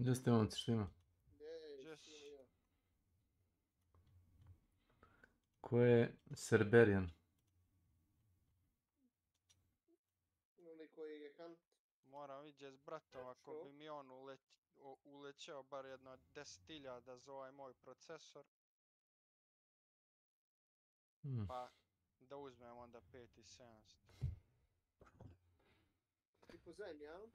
Gdje ste momci, što ima? Ko je Cerberian? Moram vidjeti s bratom ako bi mi on ulećeo bar jedno 10.000 za ovaj moj procesor. Pa da uzmem onda 5700. I po zemlji, jel?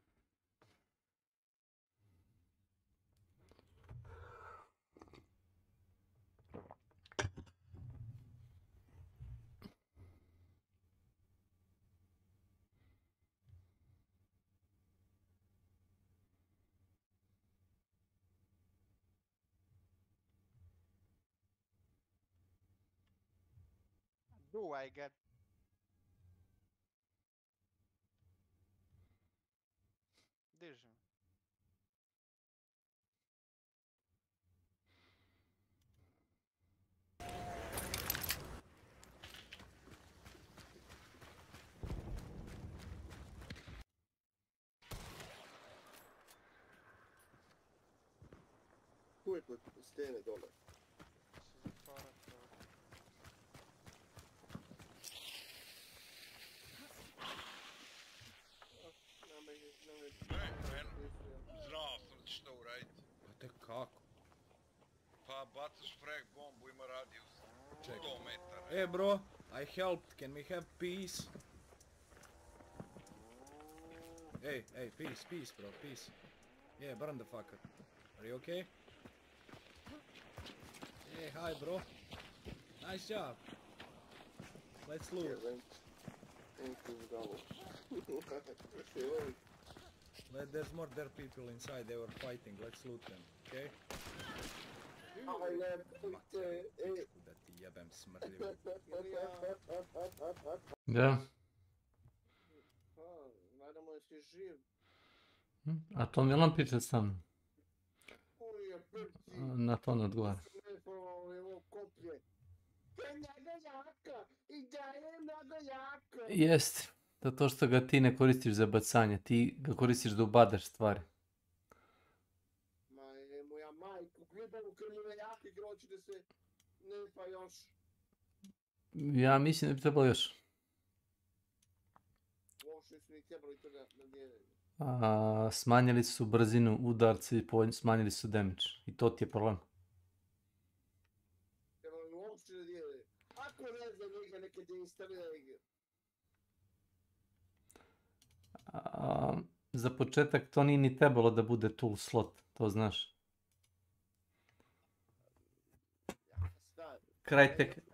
Do I get... Dižem. Tu je kod stene dole. Znao sam ti što uraditi. Pa te kako? Pa bacaš frag bombu, ima radijus 100 metara. Hey bro, I helped, can we have peace? Hey, peace bro, peace. Yeah, burn the fucker. Are you okay? Hey, hi bro. Nice job. Let's loot. There's more dead people inside, they were fighting, let's loot them, okay? Da ti jebem smrdljivo. Da. Nadamo je si živ. A to Milan priča sa mnom. Na to ne odgovara. Jest. Zato što ga ti ne koristiš za bacanje, ti ga koristiš da ubadaš stvari. Ma je moja majka, gledam u krmile jake groći da se ne pa još. Ja mislim da bi trebalo još. Uopšte su ni trebali to da djelaju. Smanjili su brzinu udarca i smanjili su damage. I to ti je problem. Trebali uopšte da djelaju. Ako ne znam njega neke deinstalira igre. Za početak to nije ni trebalo da bude tool slot, to znaš.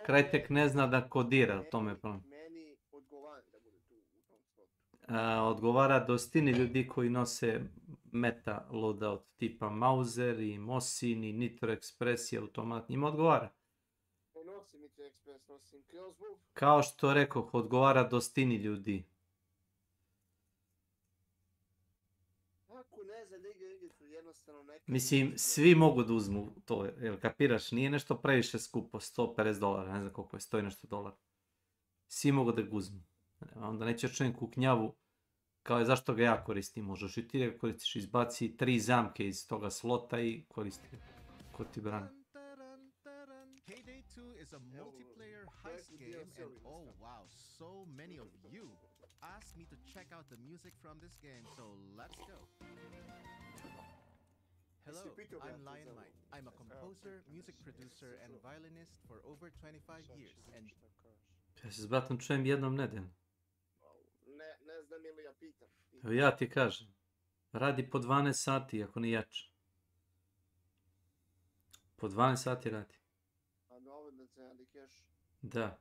Krajtek ne zna da kodira, u tome je problem. Meni odgovara da bude tu u tom slotu. Odgovara dostini ljudi koji nose meta loadout tipa Mauser i Mosin i Nitro Express i automat, njima odgovara. Ne nosim Nitro Express, nosim Crossbow. Kao što rekoh, odgovara dostini ljudi. Ako ne znam da igre su jednostavno neka... Mislim, svi mogu da uzmu to, jel kapiraš, nije nešto previše skupo, $150, ne znam koliko je, stoji nešto dolara. Svi mogu da ga uzmu. Onda neće čovjek u knjavu, kao je zašto ga ja koristim, možeš i ti da ga koristiš, izbaci 3 zamke iz toga slota i koristi ga. Ko ti brani? Payday 2 is a multiplayer heist game and oh wow, so many of you asked me to check out the music from this game, so let's go. Hello, I'm Lion Mike. I'm a composer, music producer and violinist for over 25 years and... Ja se s bratom čujem jednom nedeljno. Ne znam ili ja pitam. Evo ja ti kažem, radi po 12 sati, ako ne jače. Po 12 sati radi. A dovoljno se radi keš. Da.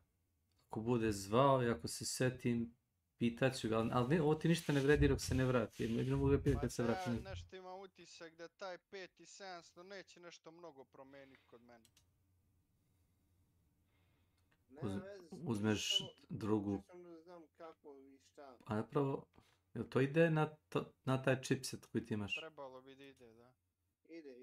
Ako bude zvao i ako se setim, pitaću ga, ali ovo ti ništa ne vredi dok se ne vrati, jer jedino mogu ga pitati kad se vrati. Pa nešto ima utisak da taj 5700 neće nešto mnogo promijeniti kod mene. Uzmeš drugu. Ne znam kako i šta. A napravo, jel to ide na taj chipset koji ti imaš? Trebalo bi da ide, da. Ide.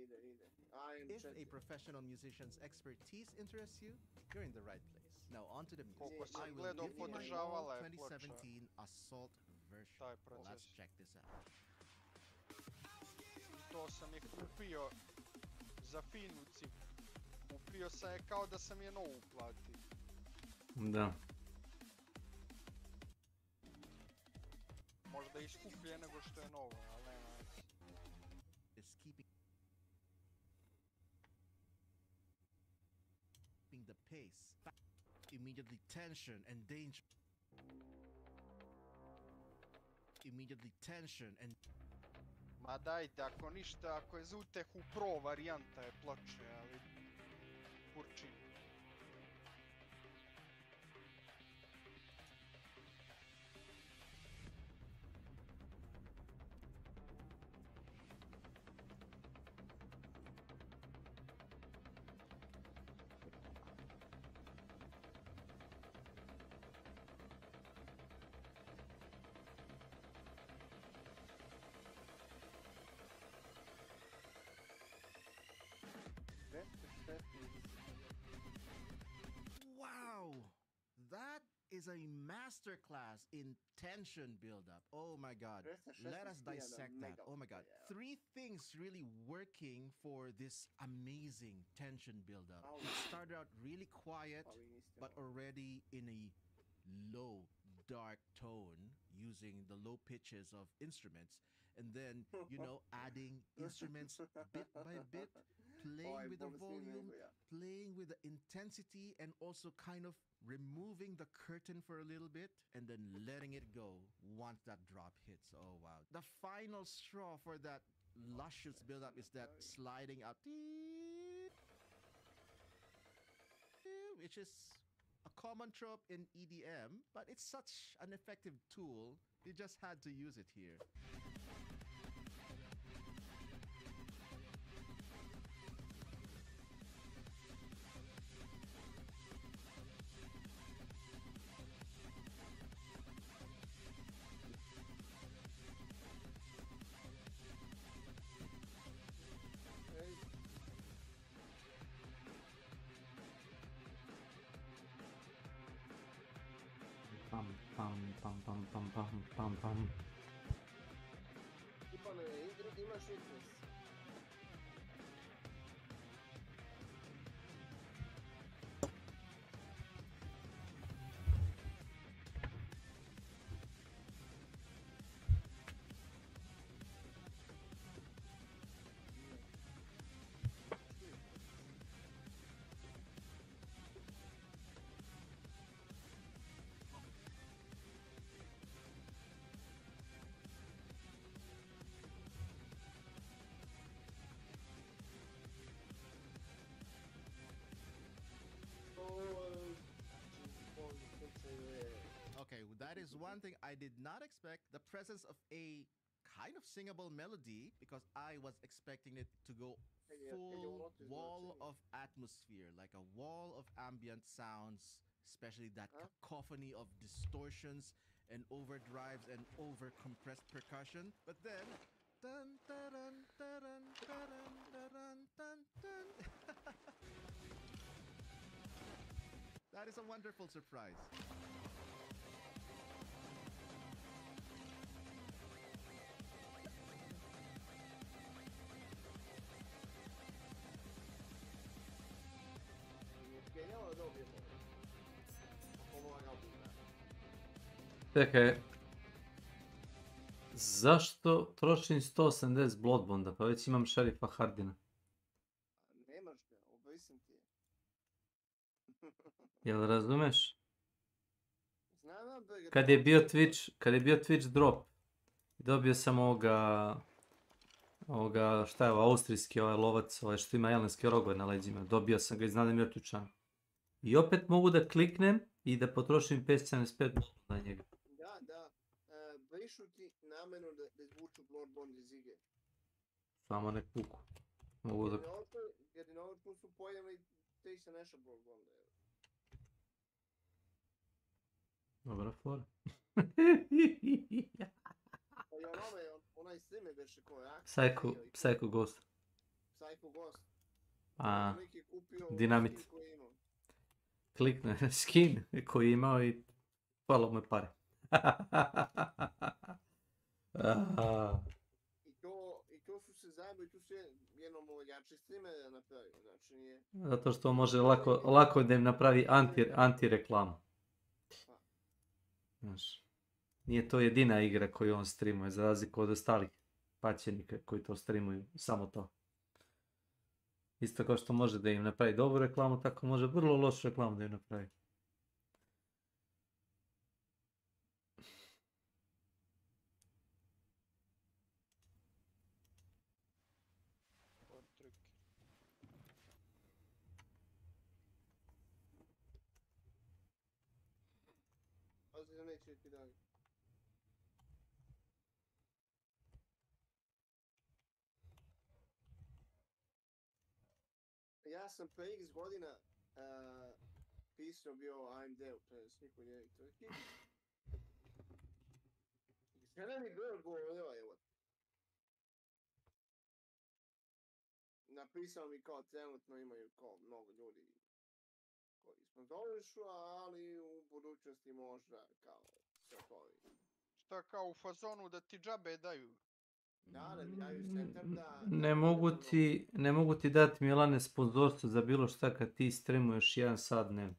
if a professional musician's expertise interests you, you're in the right place. Now on to the music. I will give you my whole 2017 Assault version. Let's check this out. to sam je kupio za finu cifru. Kupio sam je kao da sam je novu platio. Da. Možda i skuplje nego što je nova, ali nema veze. Is keeping the pace. Immediately tension and danger. Immediately tension and Ma dajte, ako ništa, ako je za utehu pro varijanta je ploče, ali kurči. wow, that is a masterclass in tension buildup. Oh my god. Let us dissect that. Oh my god. Three things really working for this amazing tension buildup. It started out really quiet, but already in a low, dark tone using the low pitches of instruments. And then, you know, adding instruments bit by bit, playing with the volume, playing with the intensity, and also kind of removing the curtain for a little bit, and then letting it go once that drop hits. Oh, wow. The final straw for that luscious build-up is that sliding up, which is a common trope in EDM, but it's such an effective tool, you just had to use it here. Pam, pam, pam, pam, pam, pam, pam, pam. Tipa na igri imaš fitness. Okay, that is one thing I did not expect. The presence of a kind of singable melody, because I was expecting it to go full wall of atmosphere, like a wall of ambient sounds, especially that cacophony of distortions and overdrives and over compressed percussion. But then dun dun dun dun dun dun dun dun. That is a wonderful surprise. Genijalno dobijemo. Pomoga ubita. Čekaj. Zašto trošim 180 Bloodbonda? Pa već imam šerifa Hardina. Nemaš ga, obesim ti je. Jel razumeš? Znam da ga... Kad je bio Twitch drop, dobio sam ovoga, šta je ovo, austrijski ovaj lovac, ovaj što ima jelenske rogove na leđima, dobio sam ga iz Nade Mrtučana. I opet mogu da kliknem i da potrošim 575 na njega. Da, brišu ti namenu da izvuču Bloodborne iz igre. Samo ne puku. Mogu da... Jedino ovo tu su pojavili te se neša Bloodborne. Dobra fora. Pa i onaj streamer beše ko je Psycho Ghost. Psycho Ghost. A, Lik je kupio Dinamit. skin koji je imao. Klikne skin koji je imao i hvala mu pare. I to su se zajebo i tu su jednom jači streamer napravio, znači nije... Zato što može lako da im napravi anti-reklamu. Znaš, nije to jedina igra koju on streamuje, za razliku od ostalih paćenika koji to streamuju, samo to. Isto kao što može da im napravi dobru reklamu, tako može vrlo lošu reklamu da im napravi. Pazi da neće ti dalje. Ja sam pre x godina pisao bio AMD-u, to je sniku njevih tvrtki. Žena mi bilo govorila, evo. Napisao mi kao trenutno imaju kao mnogo ljudi koji sponzorišu, ali u budućnosti možda kao se otvori. Šta kao u fazonu da ti džabe daju? Da, da mi daju setup da... Ne mogu ti dati, Milane, sponzorstvo za bilo šta kad ti streamuješ 1 sat dnevno.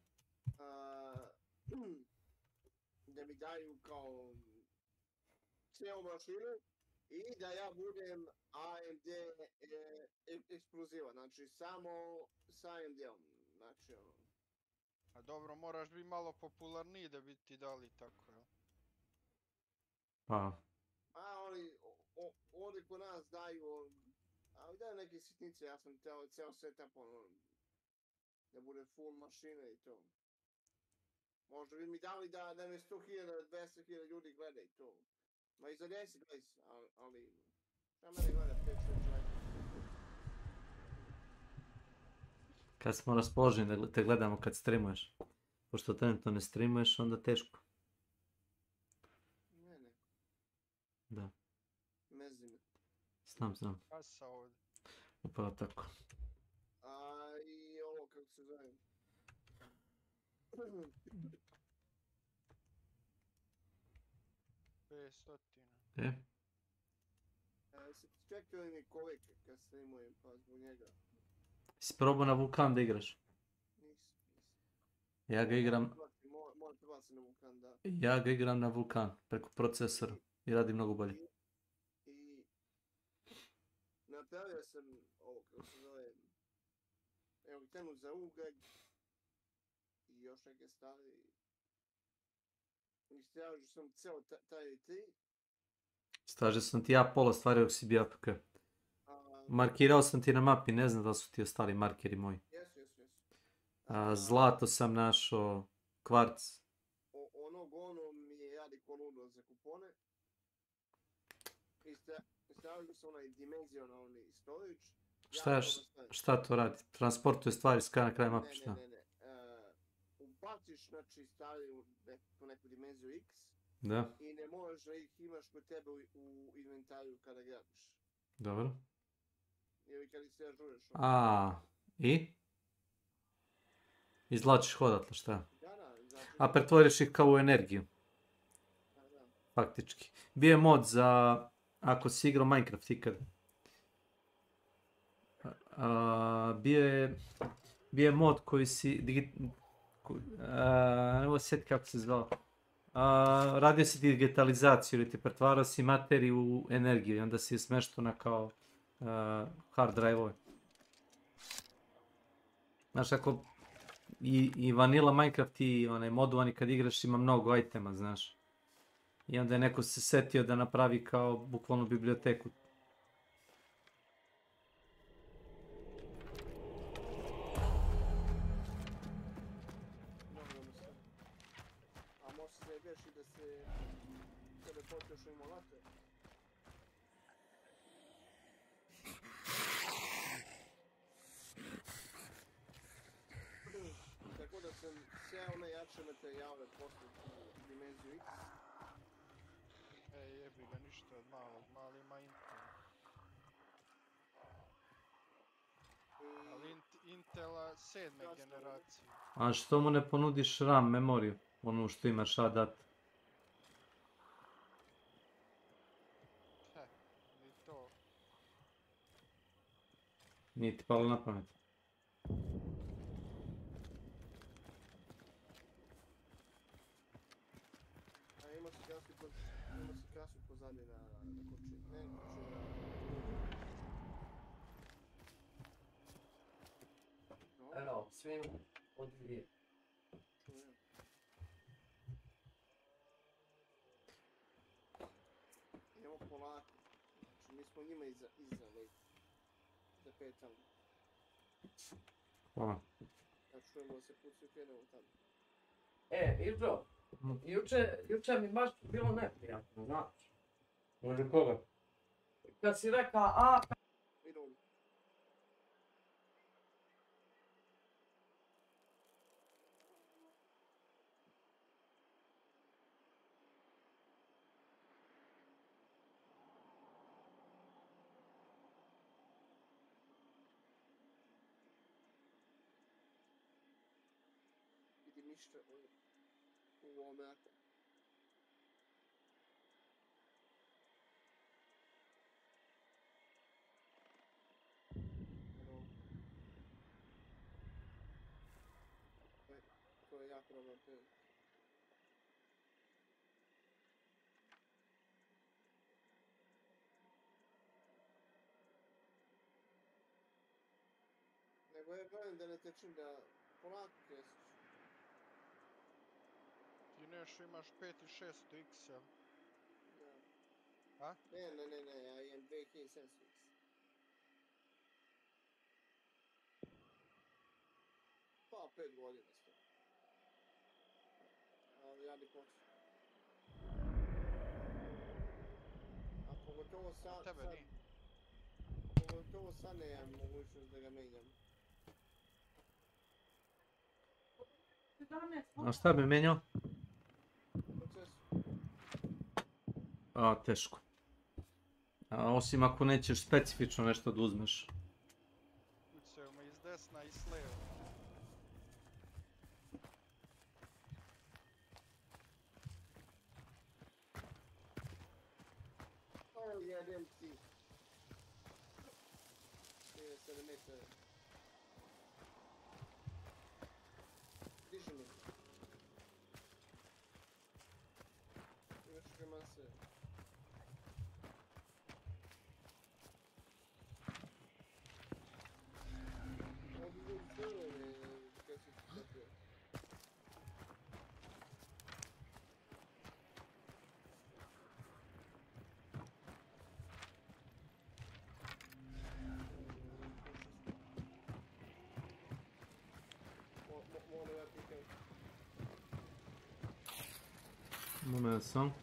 Da mi daju kao cijelu mašinu i da ja budem AMD ekskluziva, znači samo s AMD-om, znači ono. A dobro, moraš biti malo popularniji da bi ti dali tako, jel? Pa, A oni kod nas daju, ali daju neke sitnice, ja sam teo ceo setup ono, da bude full mašine i to. Možda bi mi dali da me 100.000, 200.000 ljudi gleda i to. Ma i za 10, 20, ali... Šta mene gleda 5-6 čovjeka? kad smo raspoloženi da te gledamo kad streamuješ. Pošto trenutno ne streamuješ, onda teško. Ne. Da, Mezi me. znam. Kasa ovdje. Upravo tako. A i ovo kako se zove. 500. Se čekali mi kolike kad streamujem pa zbog njega. Si probao na Vulkan da igraš? Nisam. Ja ga igram... Moram prebaciti na Vulkan, da. Ja ga igram na Vulkan, preko procesora. I radi mnogo bolje. I napravio sam ovo kako se zove, evo temu za ugled i još neke stvari. Istražio sam ceo taj 3. Stražio sam ti ja pola stvari dok si bio APK. Markirao sam ti na mapi, ne znam da su ti ostali markeri moji. Jesu. Zlato sam našao, kvarc. Ono mi je radi konudo za kupone. Istražio sam onaj dimenzionalni storage. Šta to radi? Transportuje stvari s kraja na kraj mape, šta? Ne. Ubaciš, znači, stvari u neku dimenziju X. Da. I ne možeš da ih imaš kod tebe u inventariju kada gradiš. Dobro. Ili kada ih se ažureš. I? Izvlačiš odatle, šta? Da, znači... A pretvoriš ih kao u energiju. Da. Faktički. Bio je mod za... Ako si igrao Minecraft ikad. Bio je mod koji si... ne mogu sjeti kako se zvao. Radio si digitalizaciju ili ti pretvarao si materiju u energiju i onda si je smeštao na kao hard drive-ove. Znaš, ako i vanilla Minecraft i onaj modovani kad igraš ima mnogo itema, znaš. I onda je neko se setio da napravi kao bukvalnu biblioteku. A može se deši da se tebe počneš u emulator. Tako da sam sve one jače materijale poslao u dimenziju X. Jebi ga, ništa od mali ima Intel. Ali Intela 7. generacije. A što mu ne ponudiš RAM memoriju? Onu što imaš dat. Ni to. Nije ti palo na pamet. A ima se kasu pozadnje na koči. Ne, koči na... Evo, svim od dvije. Čujem. Idemo polako. Znači, mi smo njima iza već. Zapetamo. Hvala. Ja čujemo da se pucaju, krenemo tamo. Iđo, juče mi baš bilo neprijatno, znaš. Može koga? Kad si reka A, Idemo. Vidim ništa u ovome ako. To je jako dobro prilike. Nego ja gledam da ne tečem da polako kresiš. Ti nešto imaš 5 i 600 X, jel? Ja. A? Ne, ja imam 2700 X. Pa 5 godina sto. Ali ja ni počeo. A pogotovo sad... Tebe nije. Pogotovo sad nemam mogućnost da ga menjam. A šta bi menjao? Proces. Teško. Osim ako nećeš specifično nešto da uzmeš. Pucaju me iz desna i s leva. Oh, jebem ti. 37 metara. Diži mi. Još ima se. Ovdje je crvene, kaj se ti tako. Moram ja pikam. Moment sam.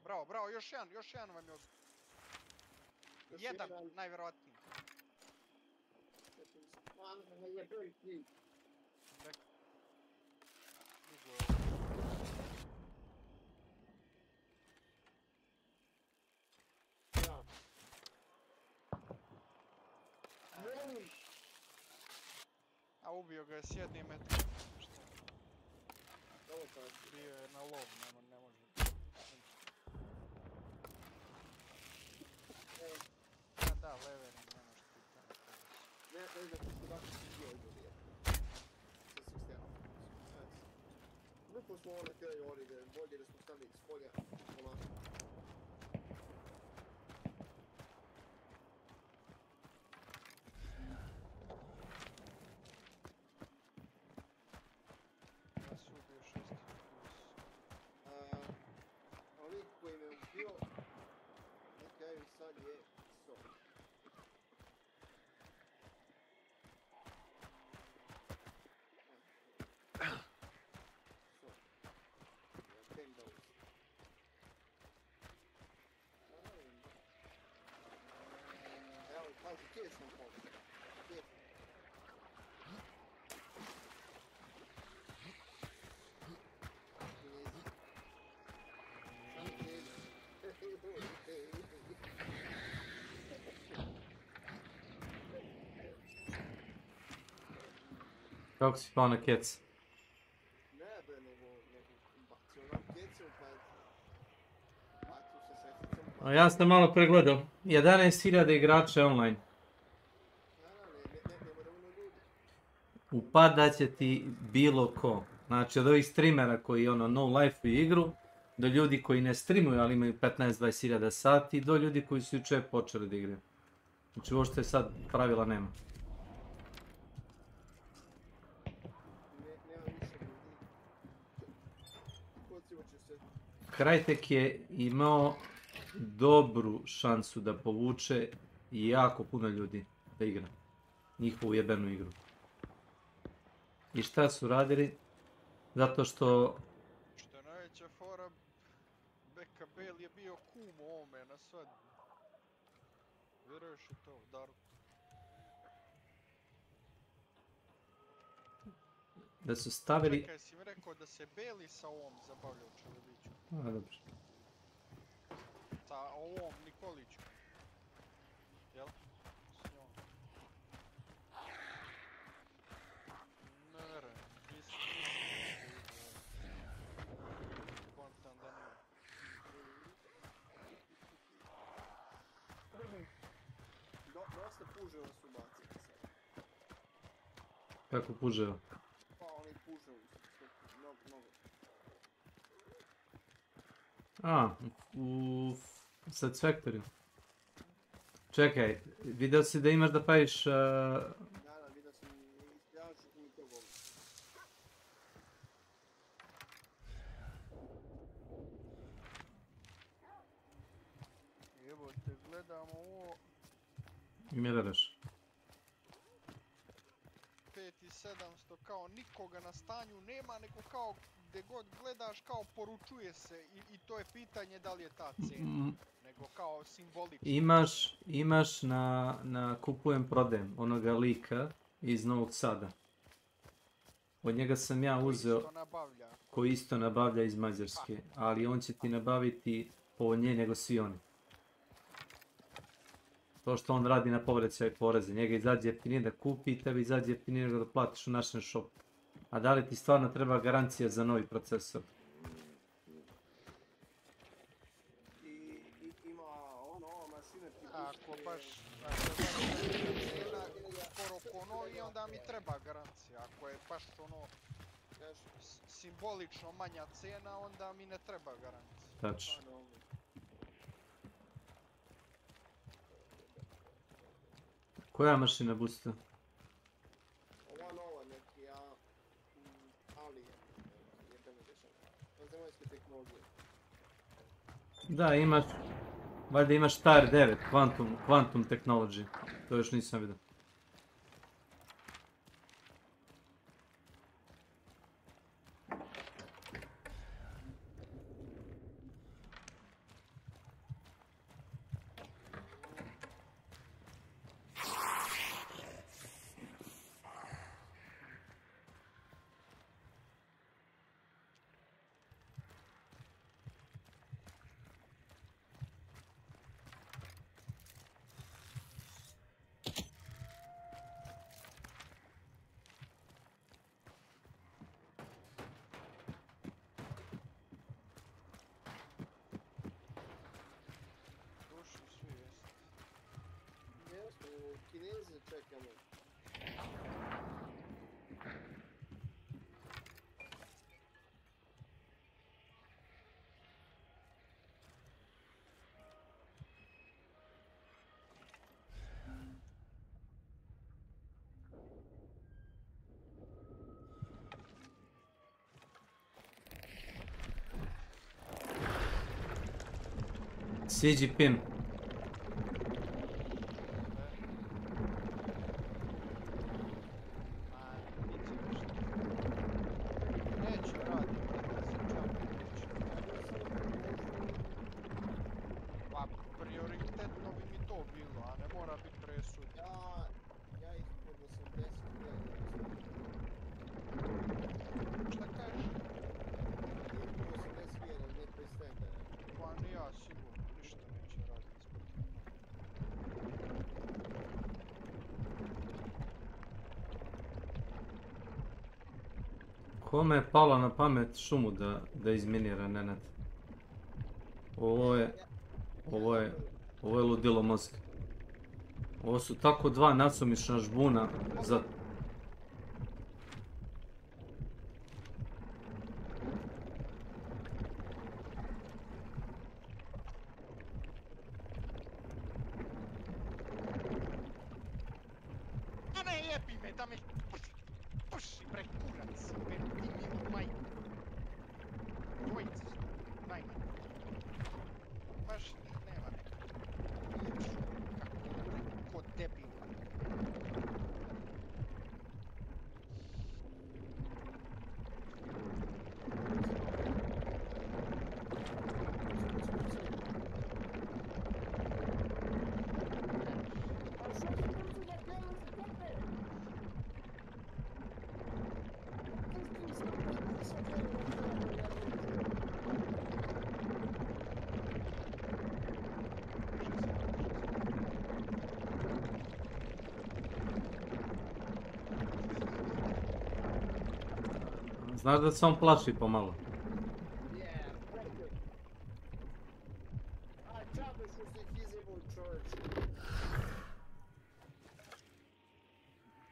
bravo, bravo, još jedan vam je ostao. Još Jedan, jedan. najvjerojatniji. Stvarno je veliki. Stigo je. Ja. Molim. A ubio ga je s jednim metrom. Dobro kaži. Bio je na lov, ne može. A da, levering, ne može ti tamo. Ne znam što baš ti bio izgleda. Sa svih strana. Lupo smo one teorije, da je bolje da smo stali s polja. Onako. Ja su ubio 6 plus. Lik koji me ubio, na kraju sad je so. So. Ja, ten dollars. Evo, pazi, kje sam pomio? Kje sam? Kako si pao na kec? Ne bre, nego bacio na kecu, pa bacio sa sesticom. A ja sam malo pregledao. 11.000 igrača online. Ne mora ono ljudi. Upadat će ti bilo ko. Znači od ovih streamera koji no life igru, do ljudi koji ne streamuju ali imaju 15-20.000 sati, do ljudi koji su jučer počeli da igraju. Znači uopšte sad pravila nema. Nema više ljudi. Kocivo će se. Crytek je imao dobru šansu da povuče jako puno ljudi da igra. Njihovu jebenu igru. I šta su radili? Zato što... Što je najveća fora, Beka Bale je bio kum u ovome na svadbi. Vjeruješ i to, Darko? Da su stavili... Čekaj, si mi rekao da se Bale sa ovom zabavlja u Čelebiću. A, dobro. Sa ovom Nikoliću. Jel? S njom. Ne vjerujem. Mislim. Kontam da nije. Dosta puževa su bacili sad. Kako pužeo? Pa oni puževu su mnogo. A, u Satisfactory. Čekaj, vidio si da imaš da praviš... Da, vidio sam ispjavaš u to govor. Jebote, gledamo ovo. I mi gledaš. 5700 kao nikoga na stanju nema, nego kao gdje god gledaš kao poručuje se i to je pitanje da li je ta cena, nego kao simbolično. Imaš na kupujem prodajem onoga lika iz Novog Sada. Od njega sam ja uzeo, koji isto nabavlja iz Mađarske, ali on će ti nabaviti povoljnije nego svi oni. To što on radi na povraćaj poreze, njega izađe jeftinije da kupi i tebi izađe jeftinije nego da platiš u našem shopu. A da li ti stvarno treba garancija za novi procesor? I ima ova mašina ti Ako baš cijena skoro ko novi, onda mi treba garancija. Ako je baš simbolično manja cena, onda mi ne treba garancija. Tačno. Koja mašina boosta? Ova nova neki, ali jebeno dešava. Zemaljske tehnologije. Da, imaš, valjda imaš Star 9, Quantum Technology, to još nisam vidio. Kineze čekamo. Siđi pin. Neće raditi, pa prioritetno bi mi to bilo, a ne mora biti presudno. Ja ispod 80 Šta kažeš? ispod 80 ne pristajem da je. Pa ni ja sigurno, ništa neće raditi ispod toga. Kome je palo na pamet šumu da izminira, Nenad? Ovo je ludilo mozga. Ovo su tako dva nasumična žbuna za... A ne jebi me da me puši bre kurac, me ti mi majku. Dvojice su, najmanje. Baš nema nekako. Kako ko debil. Znaš da se on plaši pomalo. A džabe što si ih izjebao čovječe.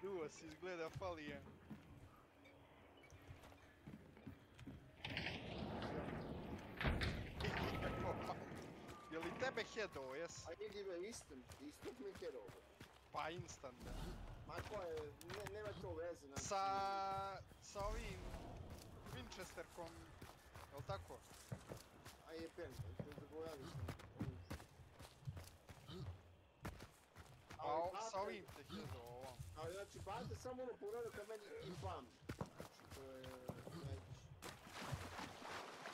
Duo si izgleda falija. Je li tebe headovo, jes? A idi me instant mi herovo. Pa instant, da. Ma ko je, nema to veze. znači. Sa ovim Winchesterkom, jel tako? A je pen, zaboravili sam. Sa ovim te headovo ovom. Ali znači, bate samo ono pogledao kad meni i bam. Znači, to je najviše.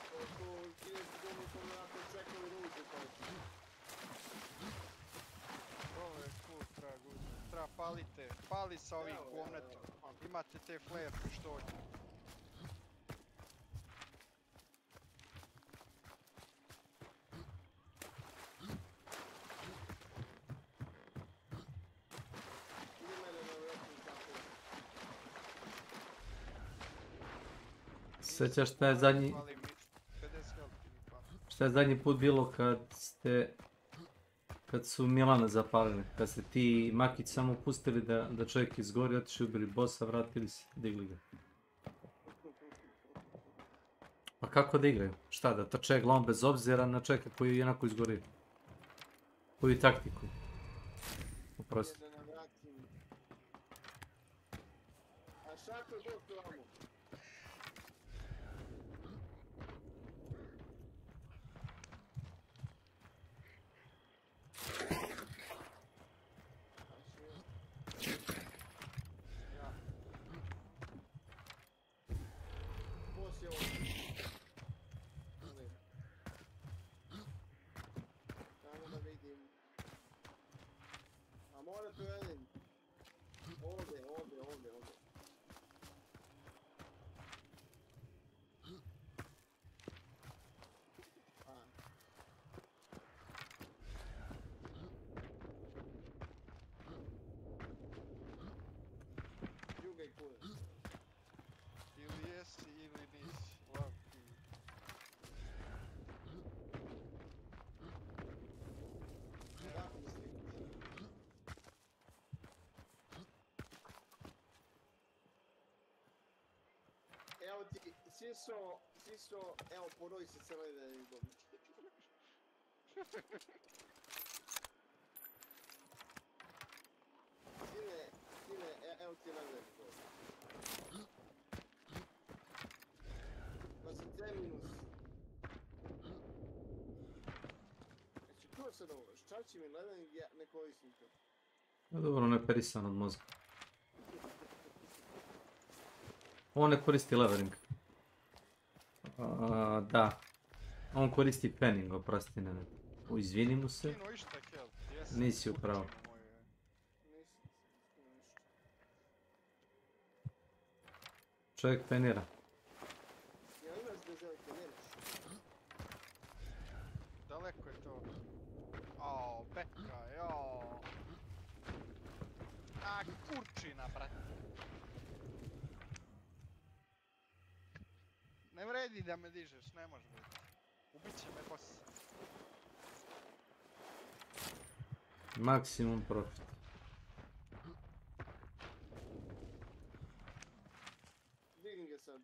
To kineski domu sam onako čekali ruđe znači. Ovo je cool, treba guziti. Treba palite, pali sa ovim govnetom. Imate te flare pištolje. Idi mene na vrtu tako. Sjećaš šta je zadnji... Fali mi 50 health mi fali. Šta je zadnji put bilo kad su Milana zapalili, kad ste ti i Makić samo pustili da čovjek izgori, otišli ubili bossa, vratili se, digli ga. Pa kako da igraju? Šta, da trče glavom bez obzira na čovjeka koji jednako izgori? Koju taktiku? Oprosti. Da navratim. A šako je doktor Amo. Boss je ovdje. Samo da vidim. A mora to vidim. Ovdje. A. Jugaj kurac. Ili jesi ili nisi. Love ti. Kako misliš? Siso, evo poroj se sa leveringom. Sine, evo ti leverink ovdje. 23 minus. Znači, čuo sam ovo, ščači mi levering, ja ne koristim to. Dobro, on je perisan od mozga. On ne koristi levering. Da. On koristi penning, oprosti, ne. Izvini mu se. Kino išta, Kel. Jesam. Nisi u pravu. Nisam skino ništa. Čovjek penira. Ja imaš bezelke, nemaš. Daleko je to. Ao, beka, jao. A, kurčina, brate. Ne vredi da me dižeš, ne može biti. Ubit će me boss. Maksimum profit. Digni ga sad.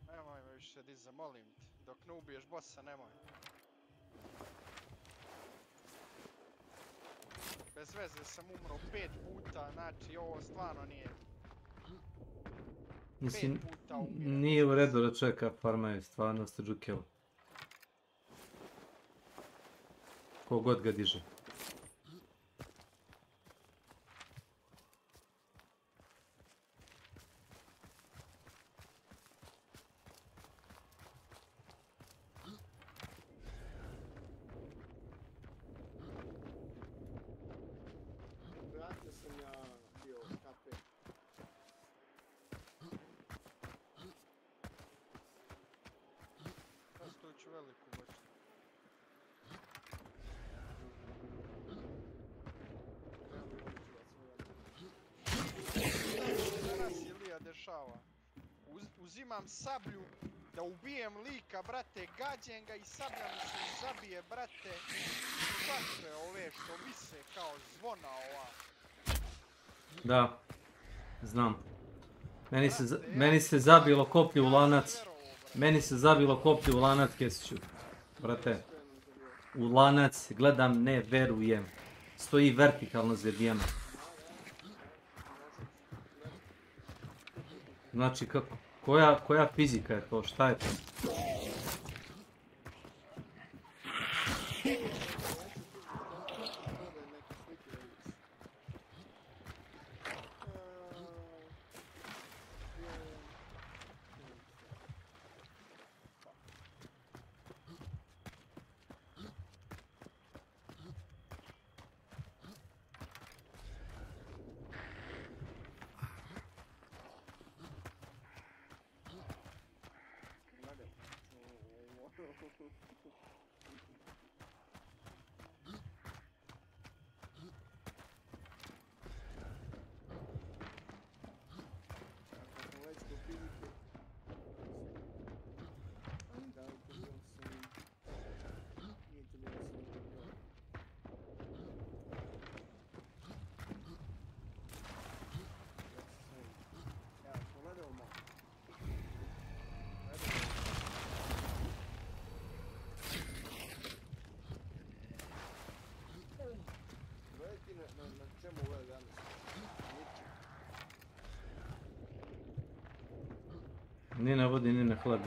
Nemoj me više diza, molim te. Dok ne ubiješ bossa, nemoj. Bez veze sam umro 5 puta, znači ovo stvarno nije. Mislim, 5 puta umirem. nije u redu da čovjeka farmaju, stvarno ste džukevu. Kogod ga diže. Vratio sam ja bio KP. Postojuću veliku boču. Danas Ilija dešava. Uzimam sablju da ubijem lika, brate, gađem ga i sablja mi se zabije, brate. Svakve ove što vise kao zvona ova. Da, znam. Meni se zabilo koplje u lanac. Meni se zabilo koplje u lanac, Kesiću. Brate, u lanac, gledam, ne verujem. Stoji vertikalno zabijeno. Znači, kako? Koja fizika je to? Šta je to? Ni na vodi, ni na hladu.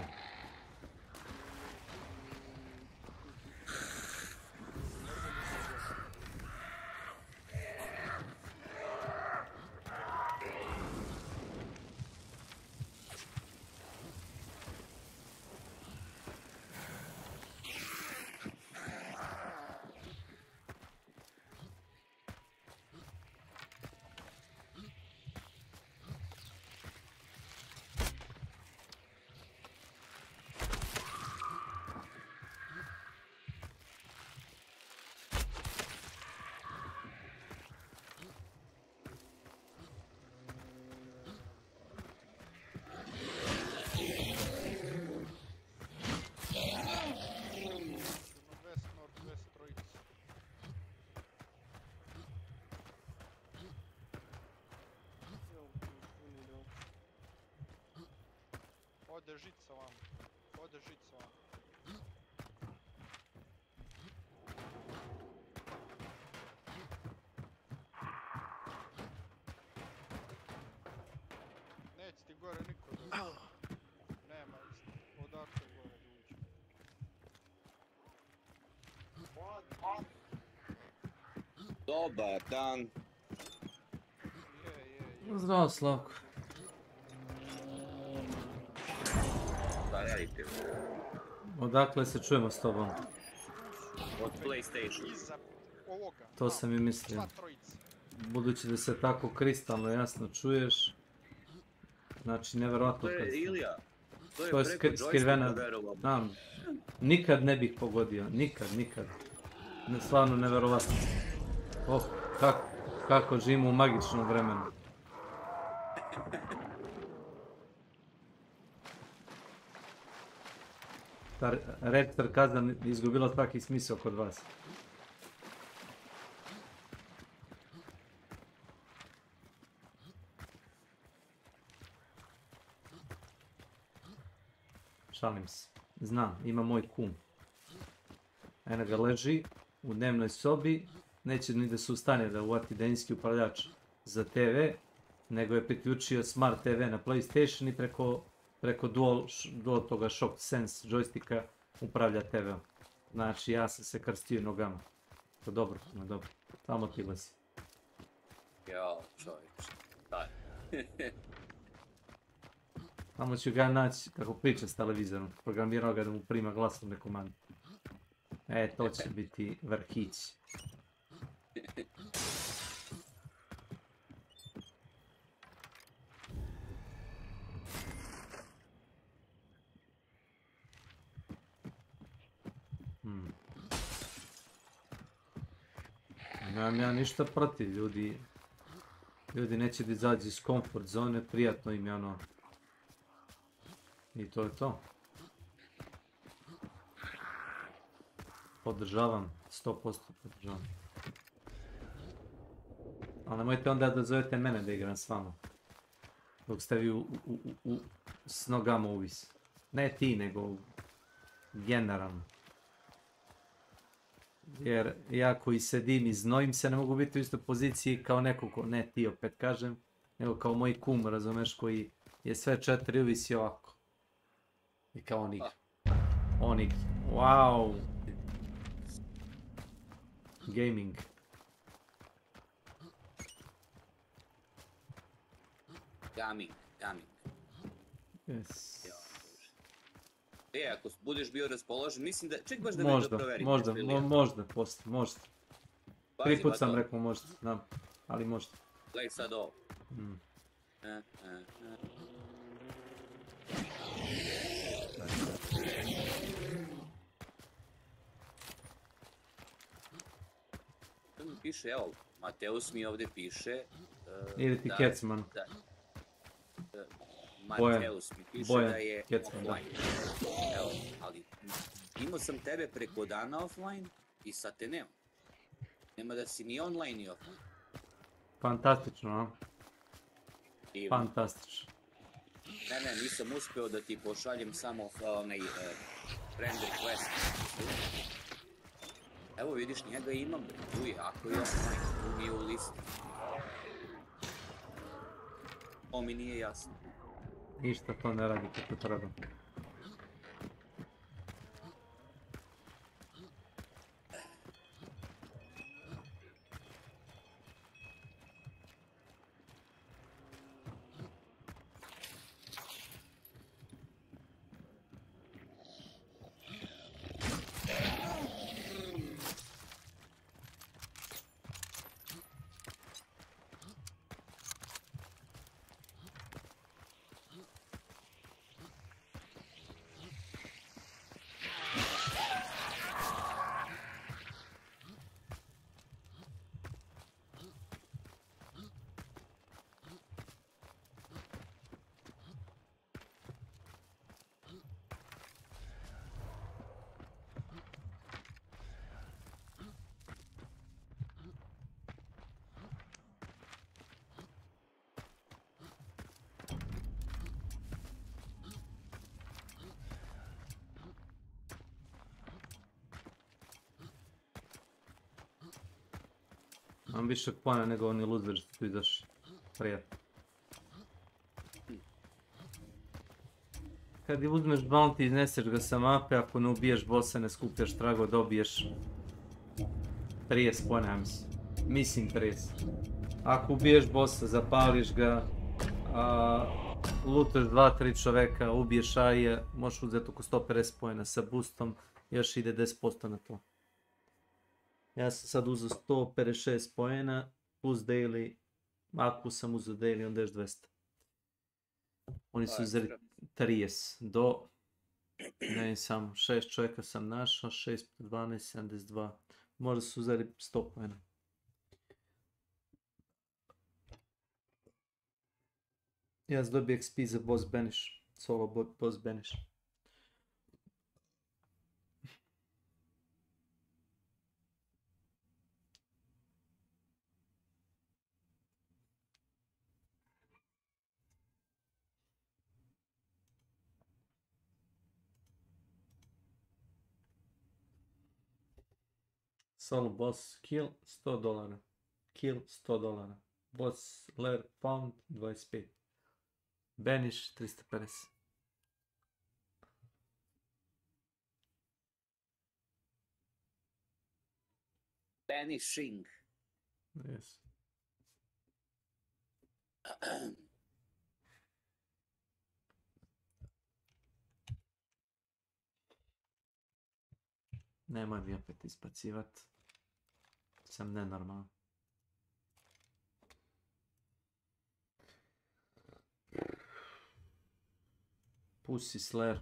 Ode žica vam. Ode žica vam. Neće ti gore niko doći. Nema odakle gore da uđe. Dobar dan. Je. Zdravo, Slavko. Šta radite? Odakle se čujemo s tobom? Od PlayStation. Iza ovoga. To sam i mislio. Sva trojica. Budući da se tako kristalno jasno čuješ, znači nevjerojatno To je kad... Ilija. To je To je preko skrivena, joysticka verovao. znam, nikad ne bih pogodio, nikad. Stvarno nevjerovatno. Oh, kako živimo u magičnom vremenu. Ta reč sarkazam izgubila svaki smisao kod vas. Šalim se. Znam, ima moj kum. Eno ga leži u dnevnoj sobi, neće ni da se ustane da uvati daljinski upravljač za TV, nego je priključio Smart TV na PlayStation i preko dual toga Shock Sense joysticka upravlja TV-om. Znači ja sam se krstio nogama. To dobro. Samo ti glasi. Jao, čovječe. Daj. Samo ću ga naći kako priča s televizorom. Programirao ga da mu prima glasovne komande. To će biti vrhić. Nemam ja ništa protiv, ljudi neće da izađu iz komfort zone, prijatno im je ono. I to je to. Podržavam, 100% podržavam. Ali nemojte onda da zovete mene da igram s vama. Dok ste vi s nogama uvis. Ne ti, nego generalno. Jer ja koji sedim i znojim se ne mogu biti u istoj poziciji kao neko ko, ne ti opet kažem, nego kao moj kum, razumeš, koji je sve 4 uvisi ovako. I kao on igra. On igra. Wow. Gaming. Gaming. Yes. Ako budeš bio raspoložen, mislim da... Ček baš da me da proverim. Možda, poslije, možda. Prvi put sam rekao možda, znam, ali možda. Gledaj sad ovo. To mi piše, evo, Mateus mi ovdje piše... Ili ti Kecman. Mateus mi piše da je offline. Evo, ali imao sam tebe preko dana offline i sad te nema. Nema da si ni online ni offline. Fantastično, a? Fantastično. Ne, nisam uspio da ti pošaljem samo onaj friend request. Evo vidiš, njega imam, tu je, ako je offline, tu mi je u listi. Ovo mi nije jasno. Ništa to ne radi kako treba. Imam više pojena nego oni luzeri što tu izašli. Prijatno. Kad uzmeš bounty, izneseš ga sa mape, ako ne ubiješ bossa, ne skupljaš trago, dobiješ 30 pojena, mislim. Mislim 30. Ako ubiješ bossa, zapališ ga, lutaš 2-3 čoveka, ubiješ aje, možeš uzeti oko 150 pojena sa boostom, još ide 10% na to. Ja sam sad uzeo 156 pojena, plus daily, ako sam uzeo daily, onda još 200. Oni su uzeli 30 do, ne sam, 6 čovjeka sam našao, 6 po 12, 72. Možda su uzeli 100 pojena. Ja sam dobio XP za boss banish, solo boss banish. Solo boss kill $100. Kill $100. Boss lair found 25. Banish 350. Banishing. Yes. Nemoj mi opet ispacivat. Sam nenormalan. Pussy Slayer.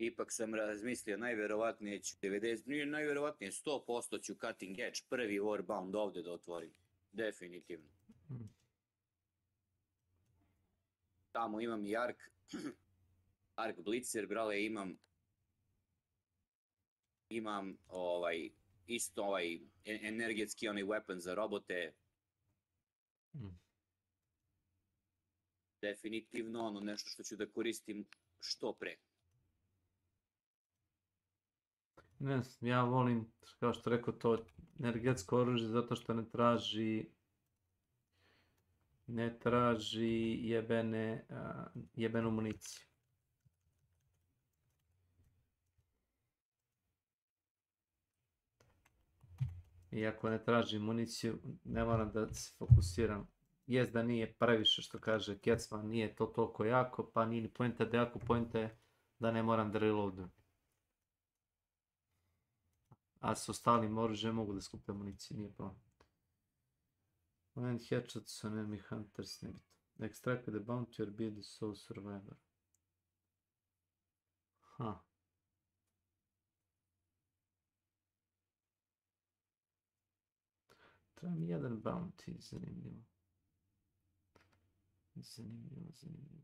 Ipak sam razmislio, najvjerovatnije ću 90, nije najvjerovatnije 100% ću cutting edge, prvi warbound ovdje da otvorim. Definitivno. Tamo imam i ark, ark blitzer, brale, imam isto energetski onaj weapon za robote. Definitivno ono nešto što ću da koristim što pre. Ne, ja volim, kao što rekao, to energetsko oružje zato što ne traži jebenu municiju. Iako ne traži municiju, ne moram da se fokusiram. Jest da nije previše, što kaže Kecman, nije to toliko jako, pa nije ni pointa da jako, pointa je da ne moram da reloadujem. A s ostalim oružjem mogu da skupljam municiju, nije problem. Land headshots on enemy hunters, nebitno. Extract the bounty or be the sole survivor. Trebam jedan bounty, zanimljivo. Zanimljivo.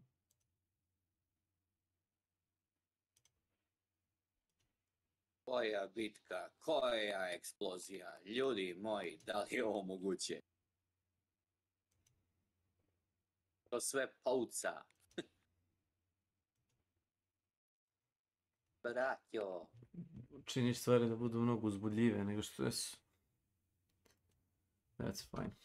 Koja bitka, koja eksplozija, ljudi moji, da li je ovo moguće? To sve pauca. Bratjo. Činiš stvari da budu mnogo uzbudljive nego što jesu. That's fine.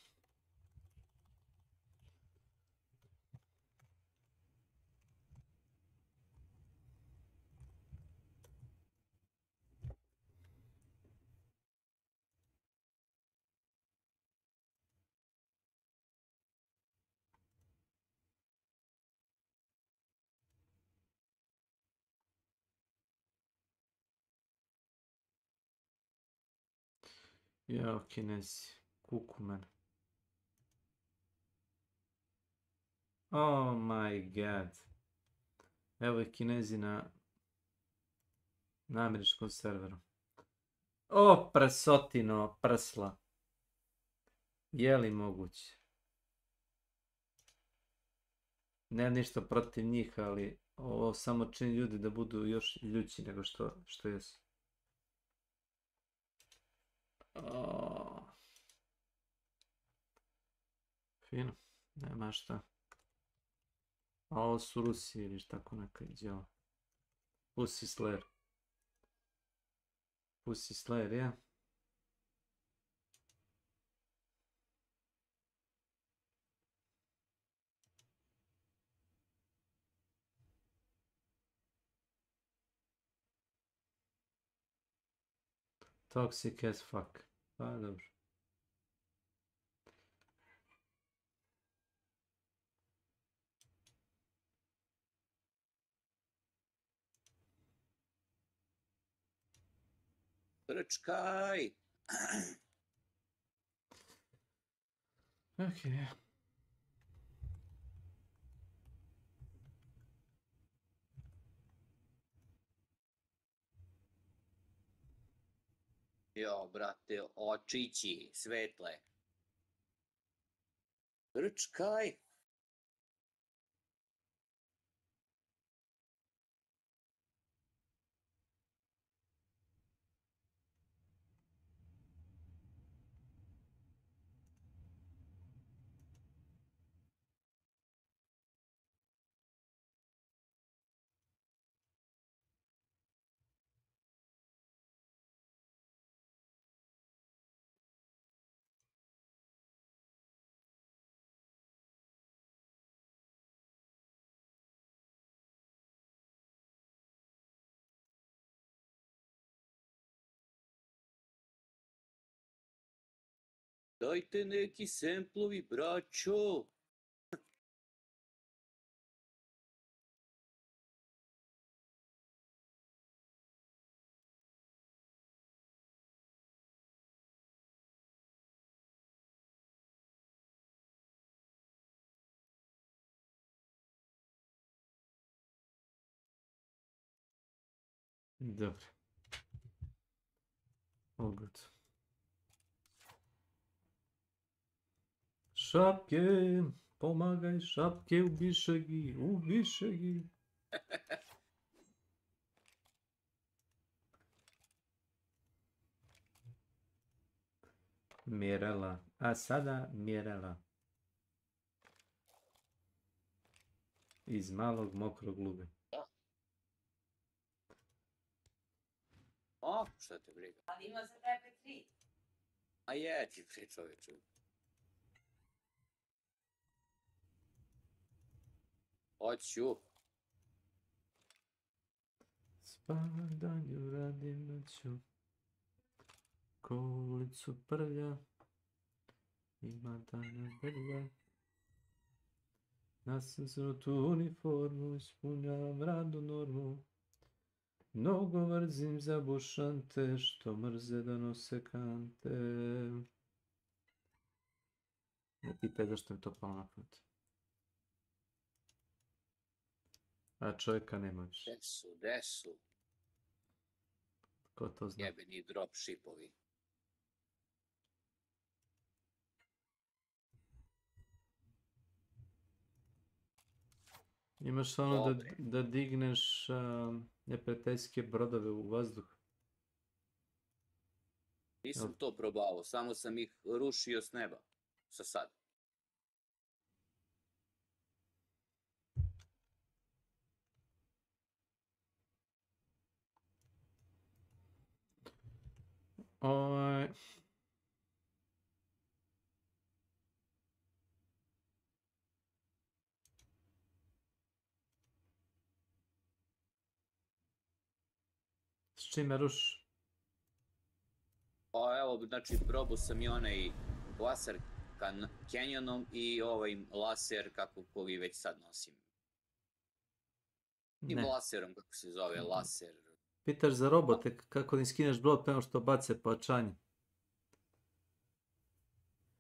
Jao, Kinezi, kuku mene. Oh my god. Evo je Kinezi na američkom serveru. O, presotino, prsla. Je li moguće? Ne ništa protiv njih, ali ovo samo čini ljudi da budu još ljući nego što jesu. Fino, nema šta. A ovo su Rusi ili tako neka iđela. Pussy Slayer. Pussy Slayer, ja. Toxic as fuck. Pa dobro. Trčkaj! Okej. Jo, brate, očići, svetle. Trčkaj! Dajte neki semplovi, braćo! Dobro. All good. Šapke, pomagaj šapke, ubiše gi, ubiše gi. Mirela, a sada Mirela. Iz malog mokrog luga. O, šta te briga? Ali ima za tebe 3. A je ti pri čoveče. Hoću. Spavaj danju radim noću, ko ulicu prlja, ima dana brlja. Na srcu uniformu ispunjavam radnu normu, mnogo mrzim za bušante što mrze da nose kante. Ne pitaj zašto mi to palo na pamet. A čovjeka nema više. Desu. Ko to zna? Jebeni dropshipovi. Imaš ono Dobre. da digneš neprijateljske brodove u vazduh. Nisam to probao, samo sam ih rušio s neba. Sa sad. S čime rušiš? Pa evo, znači probao sam i onaj laser canyonom i ovaj laser kako koji već sad nosim. Tim Ne. laserom, kako se zove, laser. Pitaš za robote, kako ni skineš brod prema što bace pojačanje.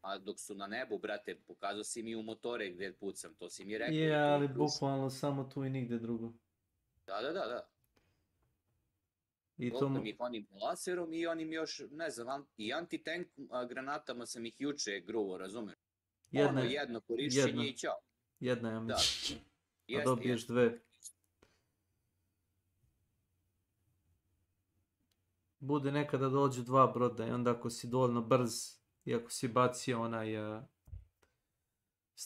A dok su na nebu, brate, pokazao si mi u motore gdje pucam, to si mi rekao. Je, ali bukvalno samo tu i nigde drugo. Da. I to Goltam ih onim laserom i onim još, ne znam, i anti-tank granatama sam ih juče gruvo, razumeš? Jedno korišćenje i ćao. Jedna, ja mislim. Da. A dobiješ dve. Bude nekada dođu dva broda i onda ako si dovoljno brz i ako si bacio onaj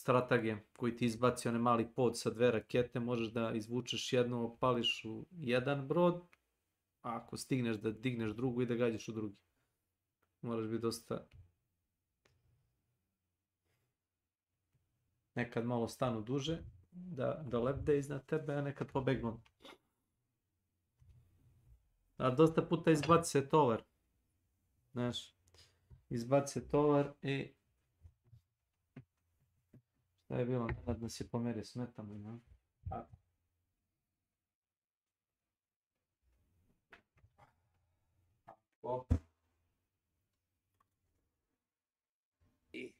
strategije koji ti izbaci onaj mali pod sa 2 rakete, možeš da izvučeš jednu, opališ u jedan brod, a ako stigneš da digneš drugu i da gađaš u drugi. Moraš biti dosta... Nekad malo stanu duže, da lebde iznad tebe, a nekad pobegnu. A dosta puta izbaci se tovar. Znaš, izbaci se tovar i... Šta je bilo? Nenad nas je pomerio, smetamo i no? Op. I...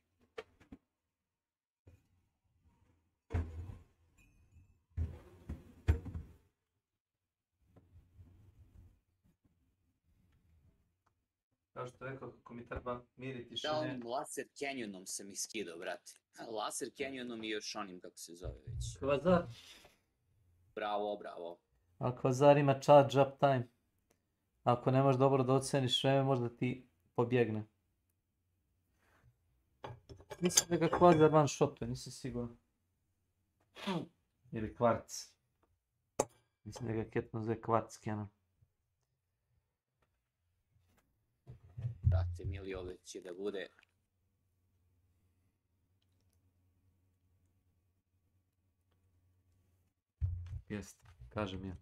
Kao što rekao, kako mi treba mir i Da, tišine. onim Laser Canyonom sam iskidao, brate. Laser Canyonom i još onim, kako se zove već. Kvazar. Bravo, bravo. Ali Kvazar ima charge up time. Ako nemaš dobro da oceniš vreme, možda ti pobjegne. Mislim da ga Kvazar one shotuje, nisam siguran. Ili kvarc. Mislim da ga ketno zove kvarc Canon. Brate, mili, ovdje će da bude... Jest, kažem ja.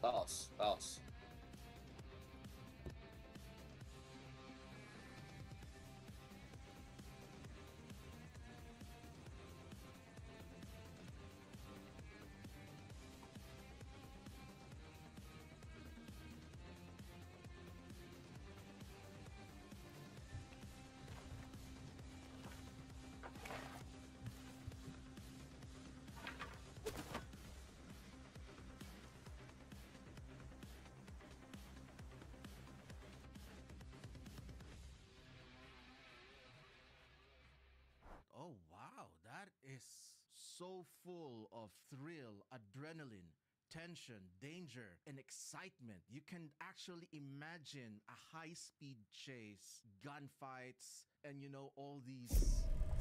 Kaos, kaos. Oh, wow, that is so full of thrill, adrenaline, tension, danger, and excitement. You can actually imagine a high-speed chase, gunfights, and all these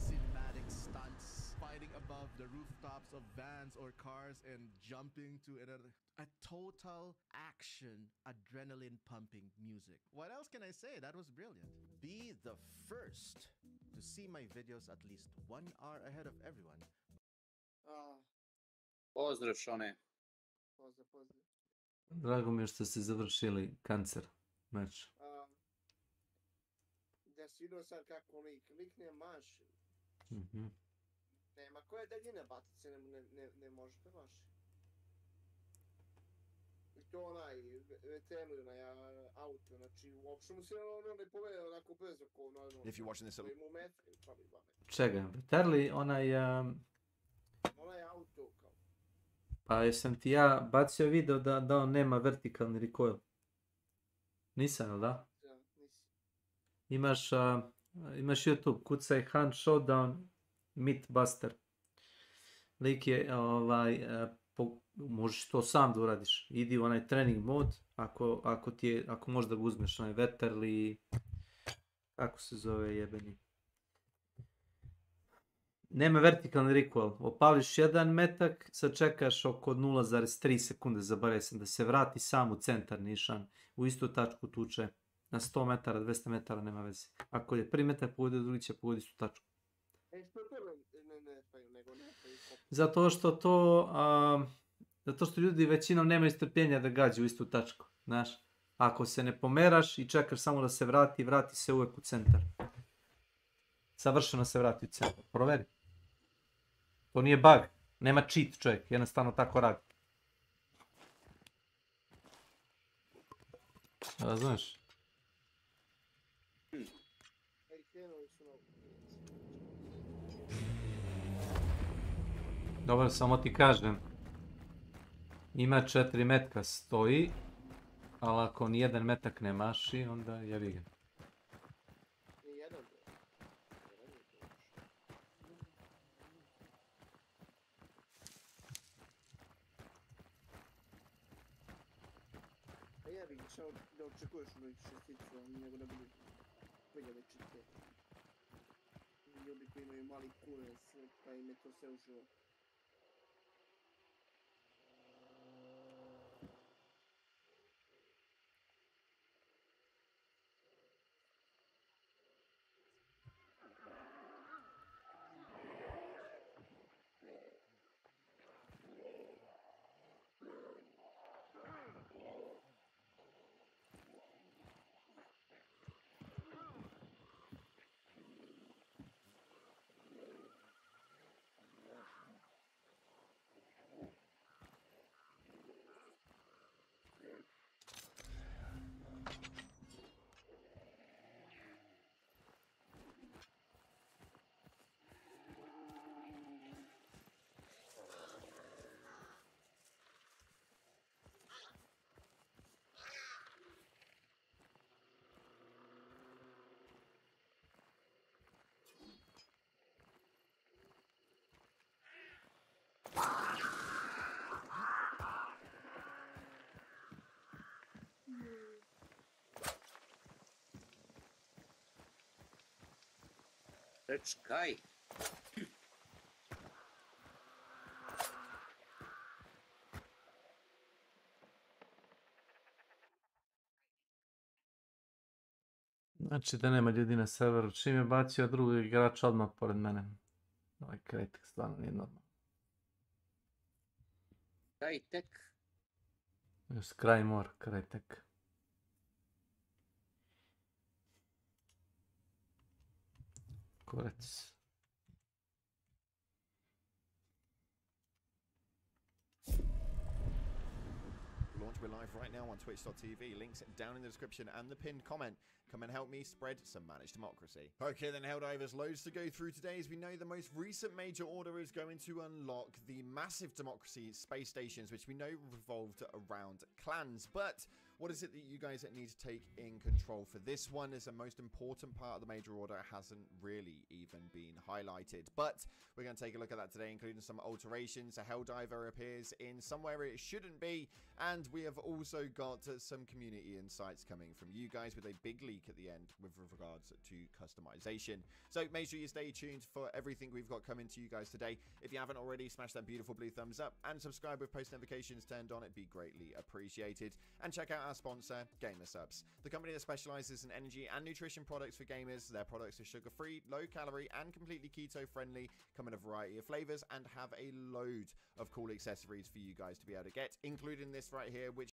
cinematic stunts, fighting above the rooftops of vans or cars and jumping to another. A total action, adrenaline pumping music. What else can I say? That was brilliant. Be the first to see my videos at least 1 hour ahead of everyone. Pozdrav, Šone. Pozdrav, pozdrav. Drago mi je što ste završili kancer meč. Da si vidio sad kako klikne maš, nema koje daljine batice ne možete maš. I to onaj veterni, onaj auto, znači uopšte mu se ne povede onako brzo ko normalno. If you're watching this, Mu metri, pa bi bane. Čega? Veterli, onaj... Onaj auto kao. Pa jesam ti ja bacio video da on nema vertikalni recoil. Nisam, jel da? Da, nisi. Imaš YouTube, kucaj Hunt Showdown Mythbuster. Lik je, možeš to sam da uradiš. Idi u onaj trening mod, ako možeš da ga uzmeš, onaj veterli, kako se zove jebeni. Nema vertikalni recoil, opališ jedan metak, sad čekaš oko 0,3 sekunde, zaboravio sam, da se vrati sam u centar nišan, u istu tačku tuče, na 100 metara, 200 metara, nema veze. Ako je prvi metak pogodi, drugi će pogodi istu tačku. Što to ne paju, nego ne paju kopu. Zato što ljudi većinom nemaju strpljenja da gađu u istu tačku, znaš. Ako se ne pomeraš i čekaš samo da se vrati se uvijek u centar. Savršeno se vrati u centar, proveri. To nije bug, nema cheat čovjek, jednostavno tako radi. Znaš? Dobro, samo ti kažem. Ima 4 metka stoji, ali ako nijedan metak ne maši, onda jebi ga. Samo da očekuješ ono ih šesticu, nego da budu 2004. ljudi koji imaju mali kurac, pa im je to sve uživo. Čekaj. Znači da nema ljudi na serveru. Čim je bacio drugog igrača odmah pored mene. Ovaj kretek stvarno nije normalno. Kraj tek. Još kraj mor, kretek. Kurac. Launch, we're live right now on twitch.tv. Links down in the description and the pinned comment. Come and help me spread some managed democracy. Okay then, Helldivers, loads to go through today. As we know, the most recent major order is going to unlock the massive democracy space stations, which we know revolved around clans. But what is it that you guys need to take in control for this one? Is the most important part of the major order hasn't really even been highlighted. But we're going to take a look at that today, including some alterations. A Helldiver appears in somewhere it shouldn't be. And we have also got some community insights coming from you guys with a big leak at the end with regards to customization. So make sure you stay tuned for everything we've got coming to you guys today. If you haven't already, smash that beautiful blue thumbs up and subscribe with post notifications turned on. It'd be greatly appreciated. And check out our sponsor, GamerSupps, the company that specializes in energy and nutrition products for gamers. Their products are sugar-free, low-calorie, and completely keto-friendly, come in a variety of flavors, and have a load of cool accessories for you guys to be able to get, including this right here, which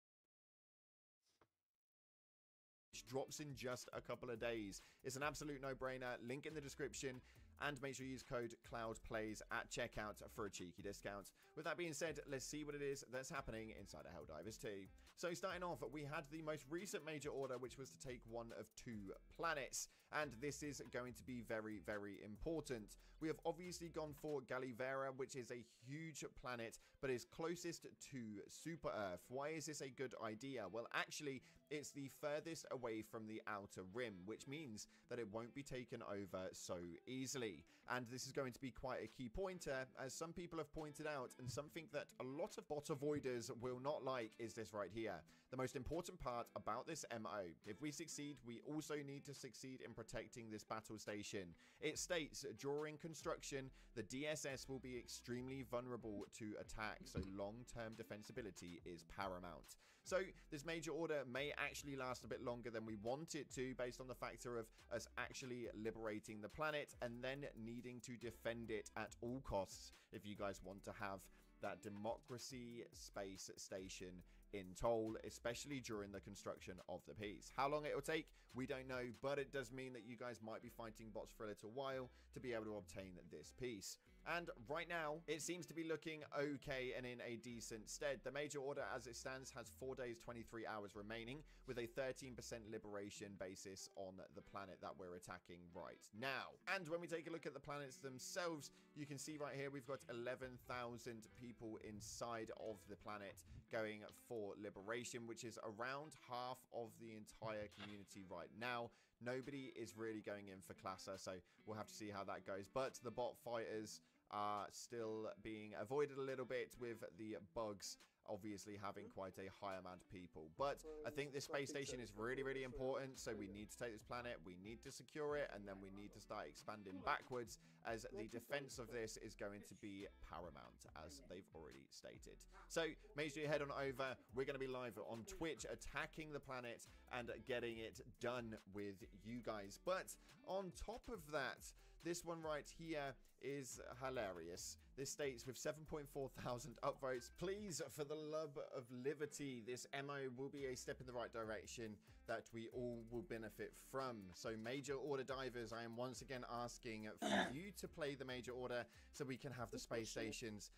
drops in just a couple of days. It's an absolute no-brainer. Link in the description, and make sure you use code CloudPlays at checkout for a cheeky discount. With that being said, let's see what it is that's happening inside of Helldivers 2. So starting off, we had the most recent major order, which was to take one of 2 planets, and this is going to be very, very important. We have obviously gone for Gallivera, which is a huge planet, but is closest to Super Earth. Why is this a good idea? Well, actually, it's the furthest away from the outer rim, which means that it won't be taken over so easily. And this is going to be quite a key pointer, as some people have pointed out, and something that a lot of bot avoiders will not like is this right here. The most important part about this MO, if we succeed, we also need to succeed in protecting this battle station. It states, during construction, the DSS will be extremely vulnerable to attack, so long-term defensibility is paramount. So this major order may actually last a bit longer than we want it to, based on the factor of us actually liberating the planet and then needing to defend it at all costs if you guys want to have that democracy space station in toll, especially during the construction of the piece. How long it will take, we don't know, but it does mean that you guys might be fighting bots for a little while to be able to obtain this piece. And right now, it seems to be looking okay and in a decent stead. The major order as it stands has 4 days, 23 hours remaining, with a 13% liberation basis on the planet that we're attacking right now. And when we take a look at the planets themselves, you can see right here, we've got 11,000 people inside of the planet going for liberation, which is around half of the entire community right now. Nobody is really going in for Classer, so we'll have to see how that goes. But the bot fighters are still being avoided a little bit, with the bugs obviously having quite a high amount of people. But I think this space station is really, really important, so we need to take this planet, we need to secure it, and then we need to start expanding backwards, as the defense of this is going to be paramount, as they've already stated. So make sure you head on over. We're going to be live on Twitch attacking the planet and getting it done with you guys. But on top of that, this one right here is hilarious. This states, with 7.4 thousand upvotes, please, for the love of liberty, this MO will be a step in the right direction that we all will benefit from. So major order divers, I am once again asking for you to play the major order so we can have the space stations.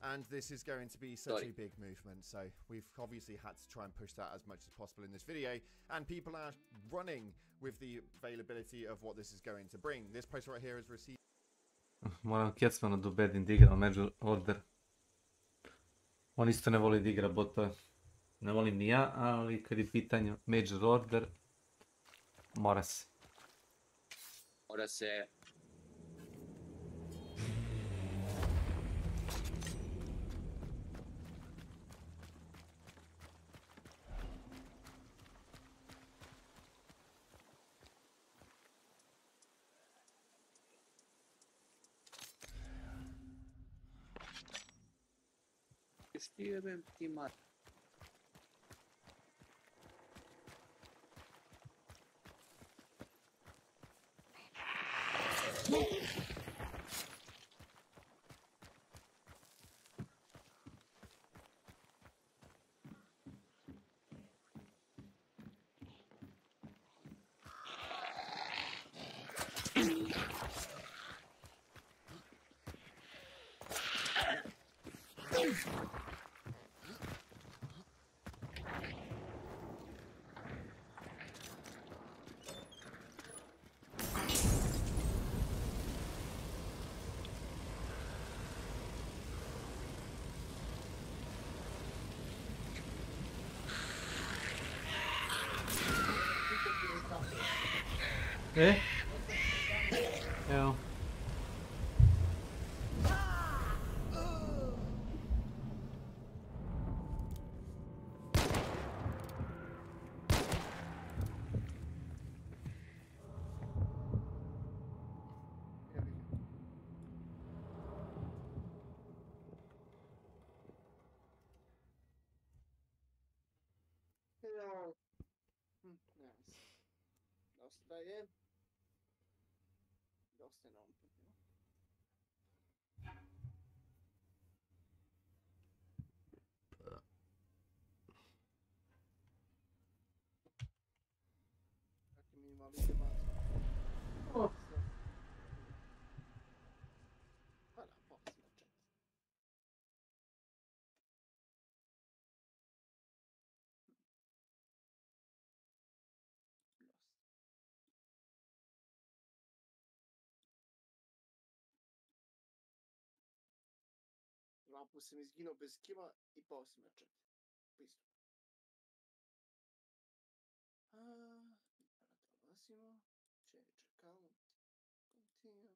And this is going to be such a big movement, so we've obviously had to try and push that as much as possible in this video, and people are running with the availability of what this is going to bring. This post right here is received. Moram Kjecmana da ubedim da igra Major Order. On isto ne voli da igra botove. Ne volim ni ja, ali kad je pitanje Major Order, mora se. Mora se. Știe ti mat. Evo. Dosta je. Dosta je na ovom putu. Kakvi mi imali debati. Pa da, poslije čet. Dva put sam izginuo bez kila i pao sam na 4. Pisto. Dolazimo. Change account. Continue.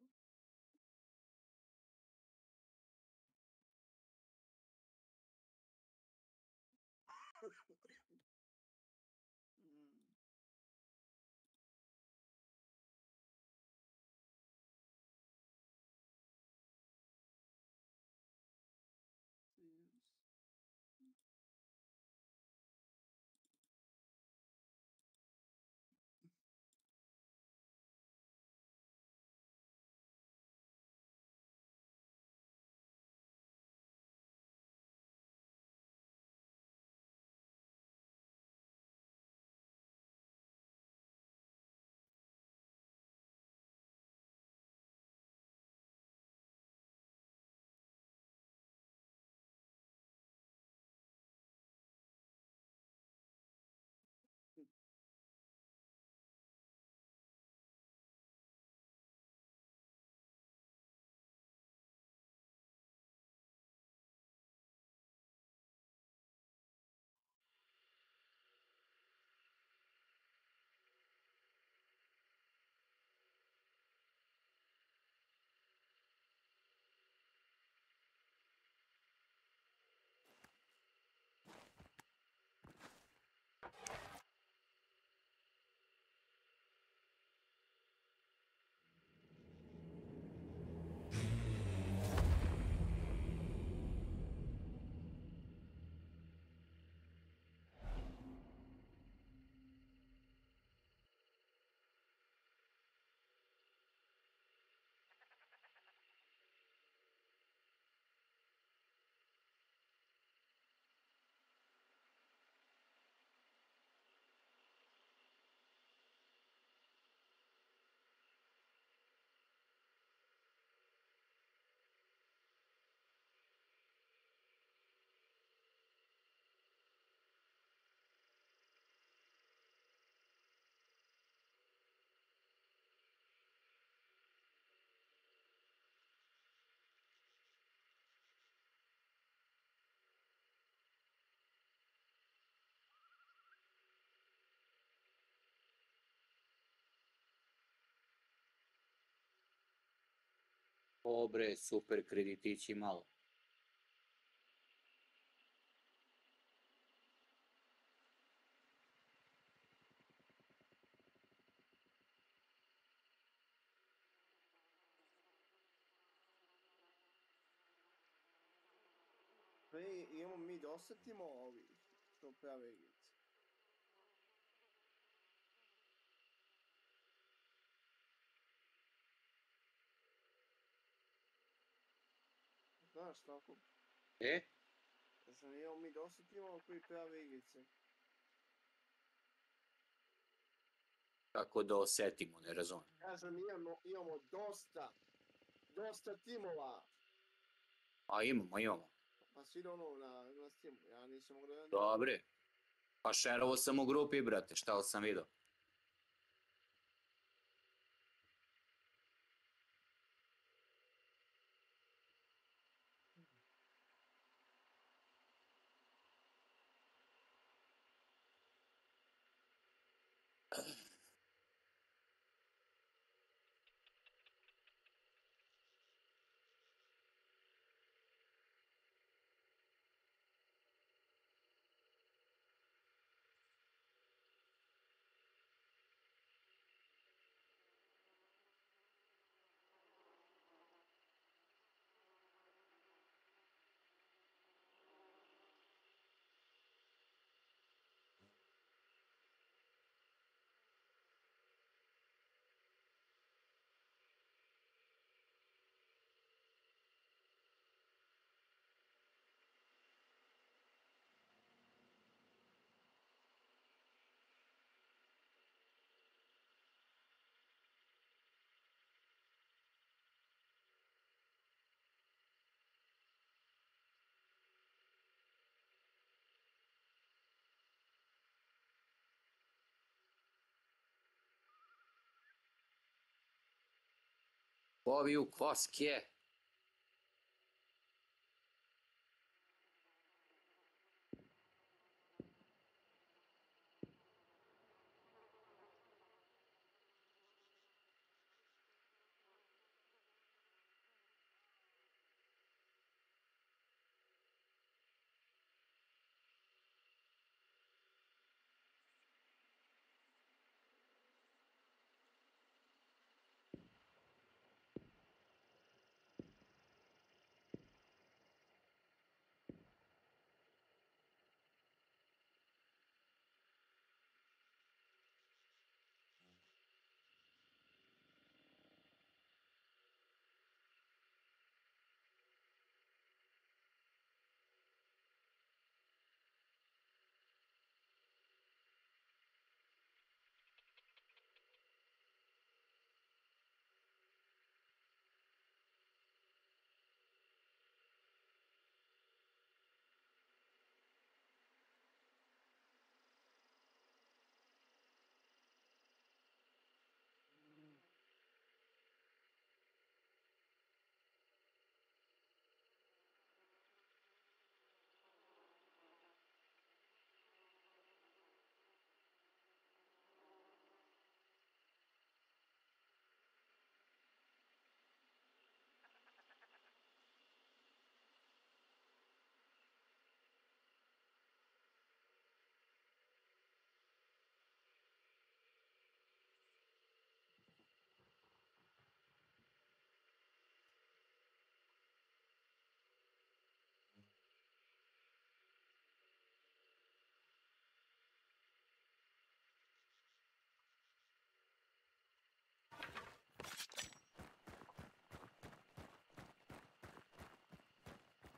O bre, super kreditići malo. Imamo mi da osjetimo ovih što prave igrice. Znaš tako? E? Znači imamo mi da osjetimo koji prave igrice. Kako da osetimo, ne razumijem. Kažem, imamo dosta timova. A imamo. Pa svi ono na Steamu, ja nisam mogu da... Dobre. Pa šerovo sam u grupi, brate, šta li sam vidio? Ovi u koske.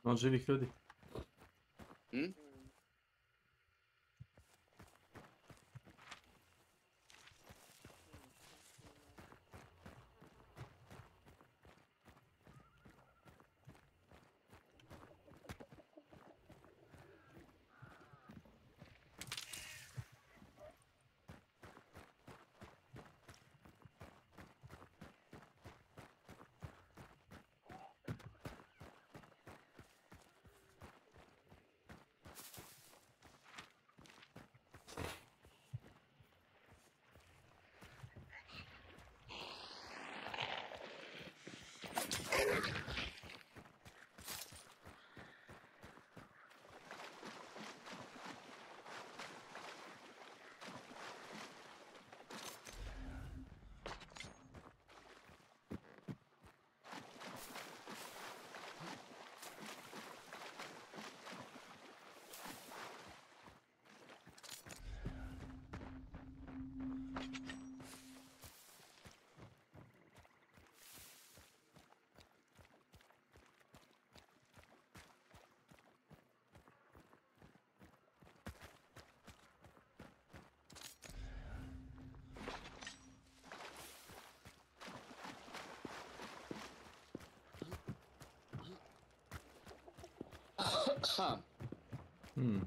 Od živih ljudi. Ha, Hmm.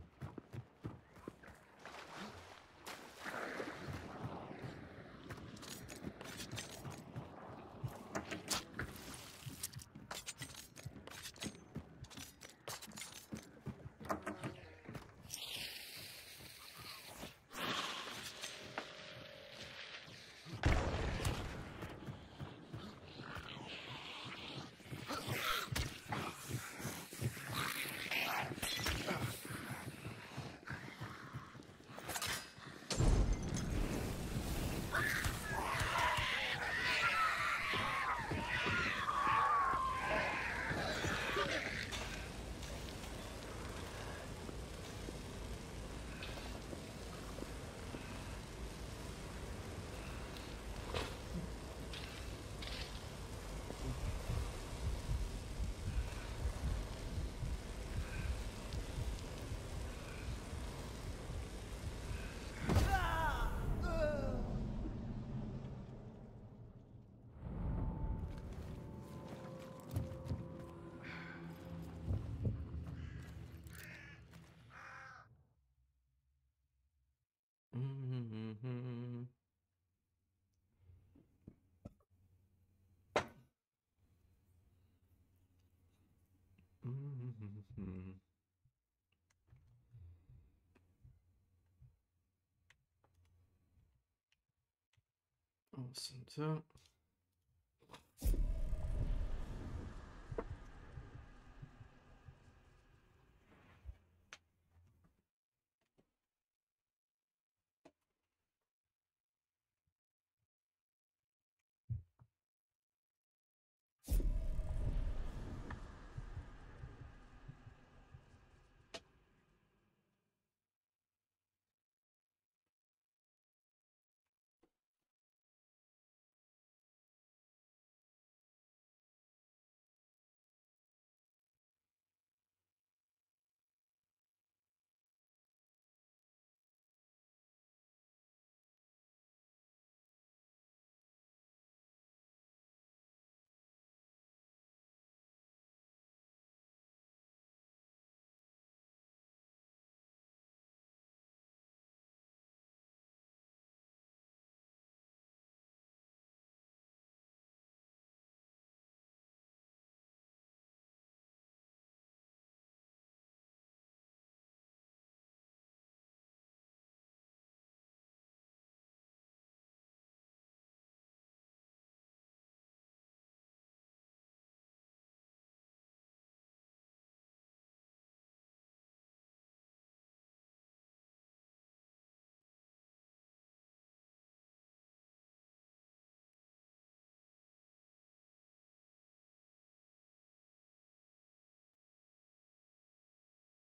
Mhm. Mhm. Awesome. So.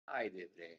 ajde bre.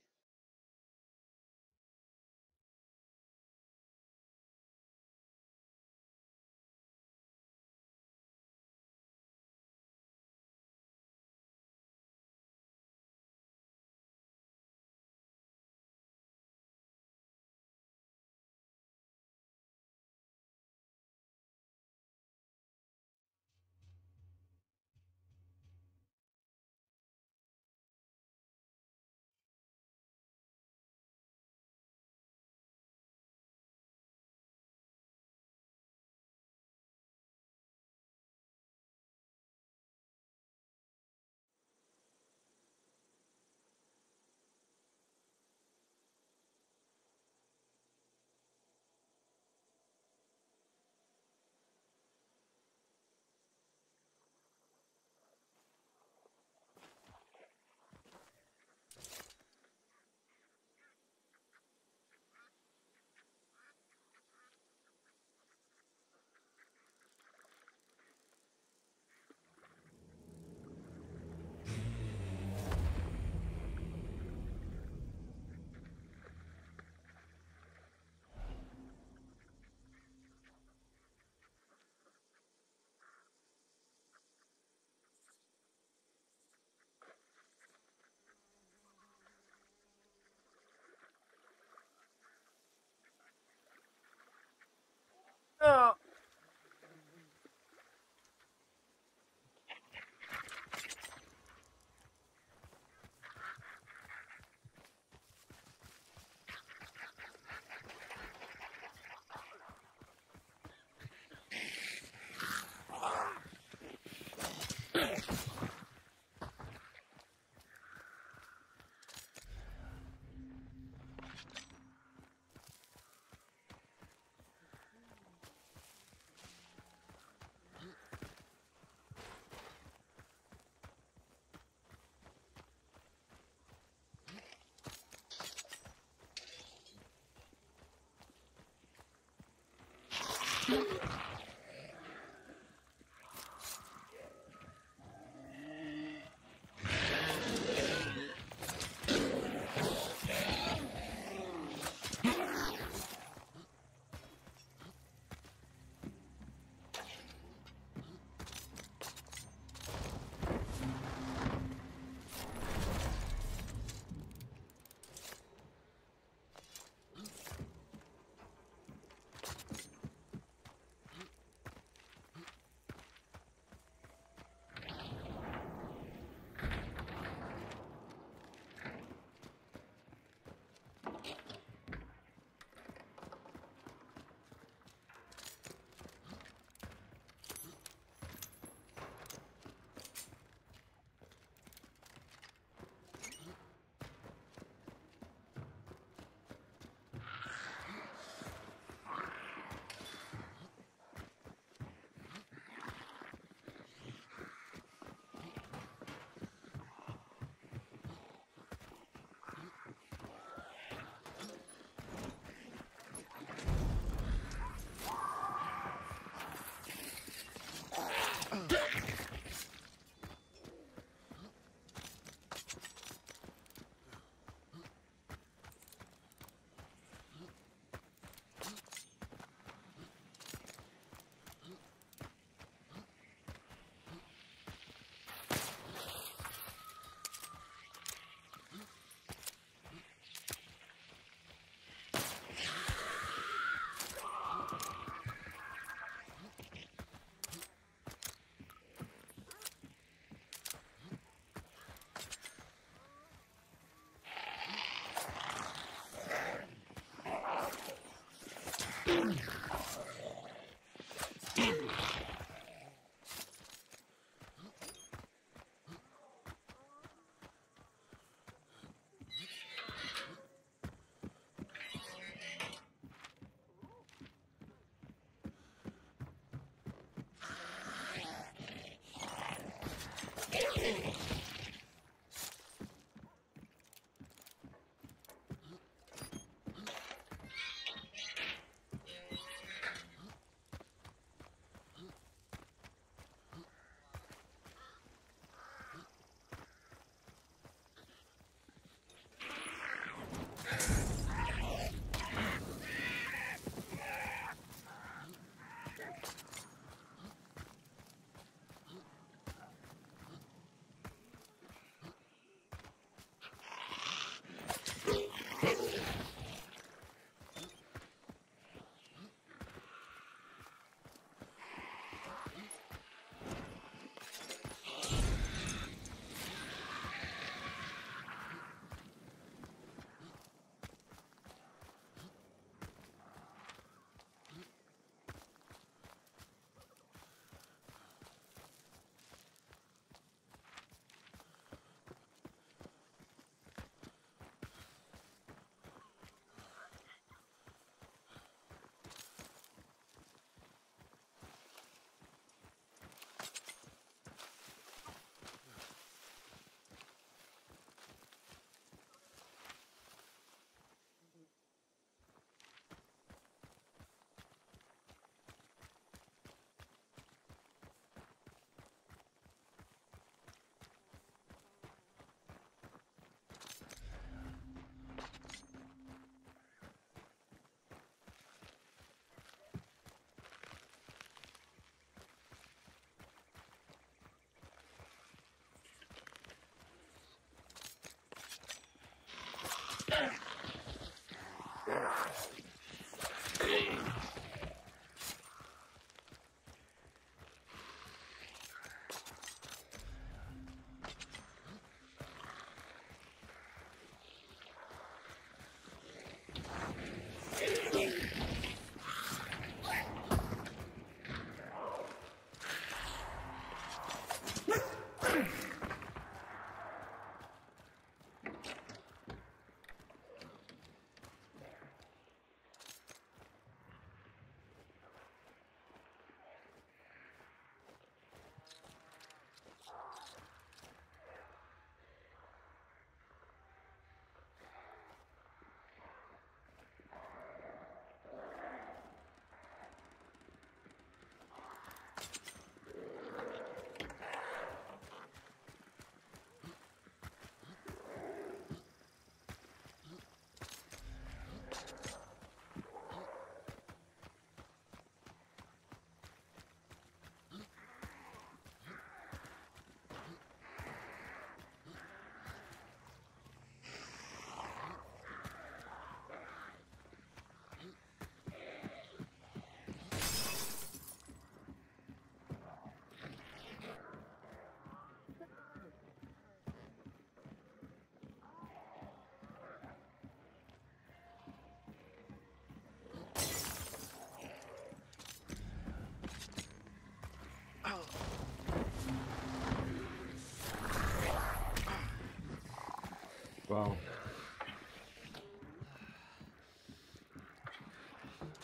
Wow.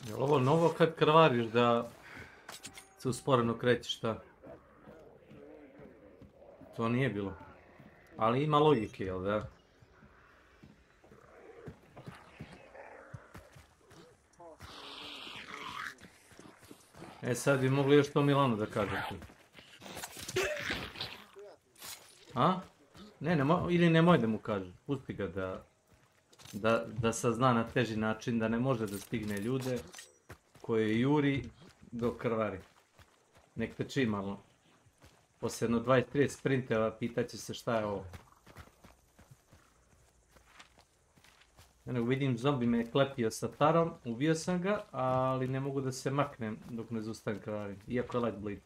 Je li ovo novo kad krvariš da se usporeno krećeš, šta? To nije bilo. Ali ima logike, jel da? E sad bi mogli još to Milanu da kažete. A? Ne, ili nemoj da mu kaže. Pusti ga da sazna na teži način da ne može da stigne ljude koje juri do krvari. Nek teči malo. Poslije jedno 20-30 sprinteva pitaće se šta je ovo. Ja nego vidim zombi me je klepio sa tarom, ubio sam ga, ali ne mogu da se maknem dok ne zustavim krvari, iako je light bleed.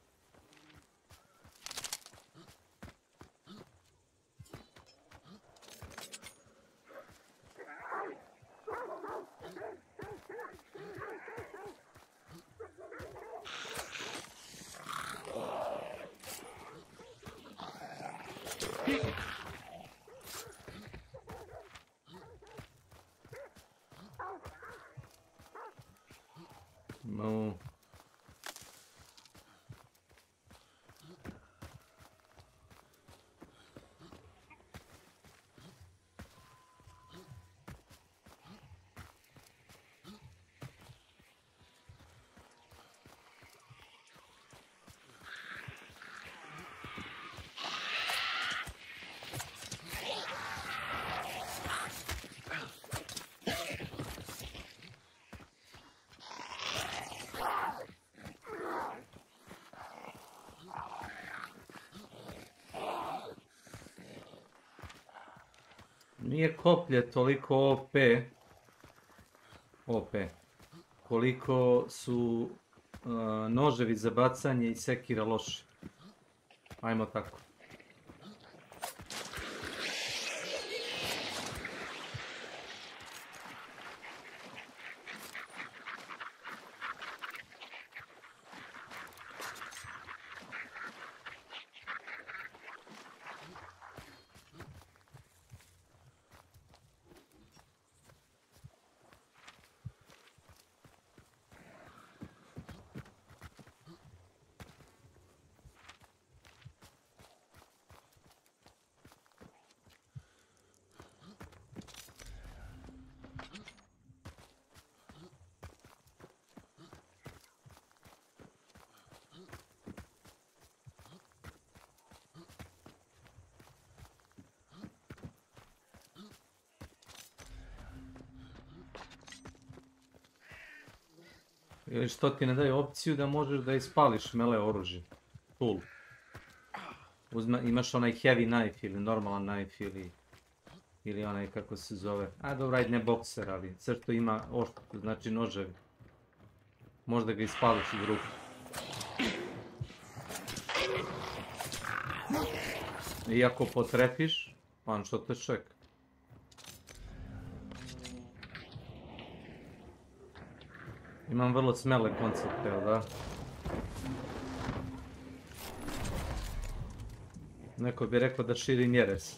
No. Nije koplje toliko OP, koliko su noževi za bacanje i sekira loši. Ajmo tako. Ili što ti ne daje opciju da možeš da ispališ mele oružje. Tool. Imaš onaj heavy knife ili normalan knife ili onaj kako se zove. A dobro, ajde ne bokser, ali sve što ima oštru, znači noževi. Možda ga ispališ iz ruku. I ako potrepiš, on što te čeka. Imam vrlo smele koncepte, da? Neko bi rekao da širim jeres.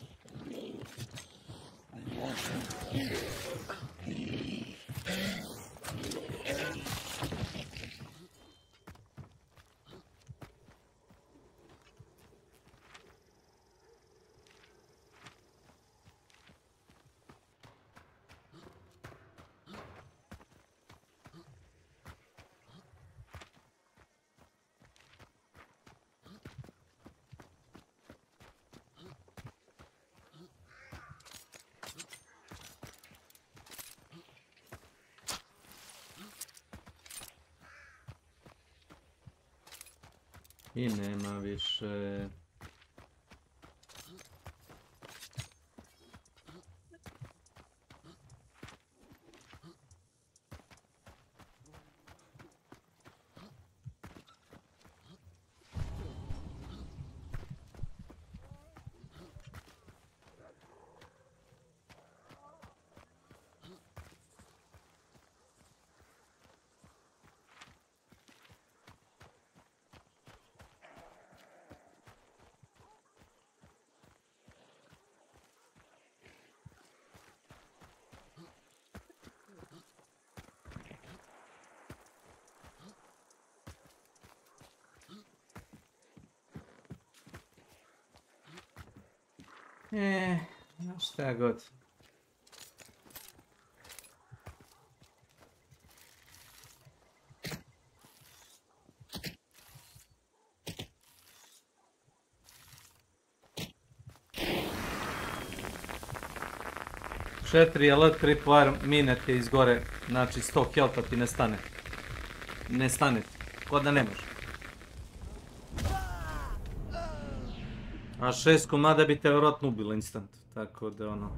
I nema više. Šta god. Četiri alert tripwire mine ti izgore, znači 100 healtha ti ne stane. Ne stane ti, ko da ne može. A 6 komada bi te vjerojatno ubilo instant, tako da ono...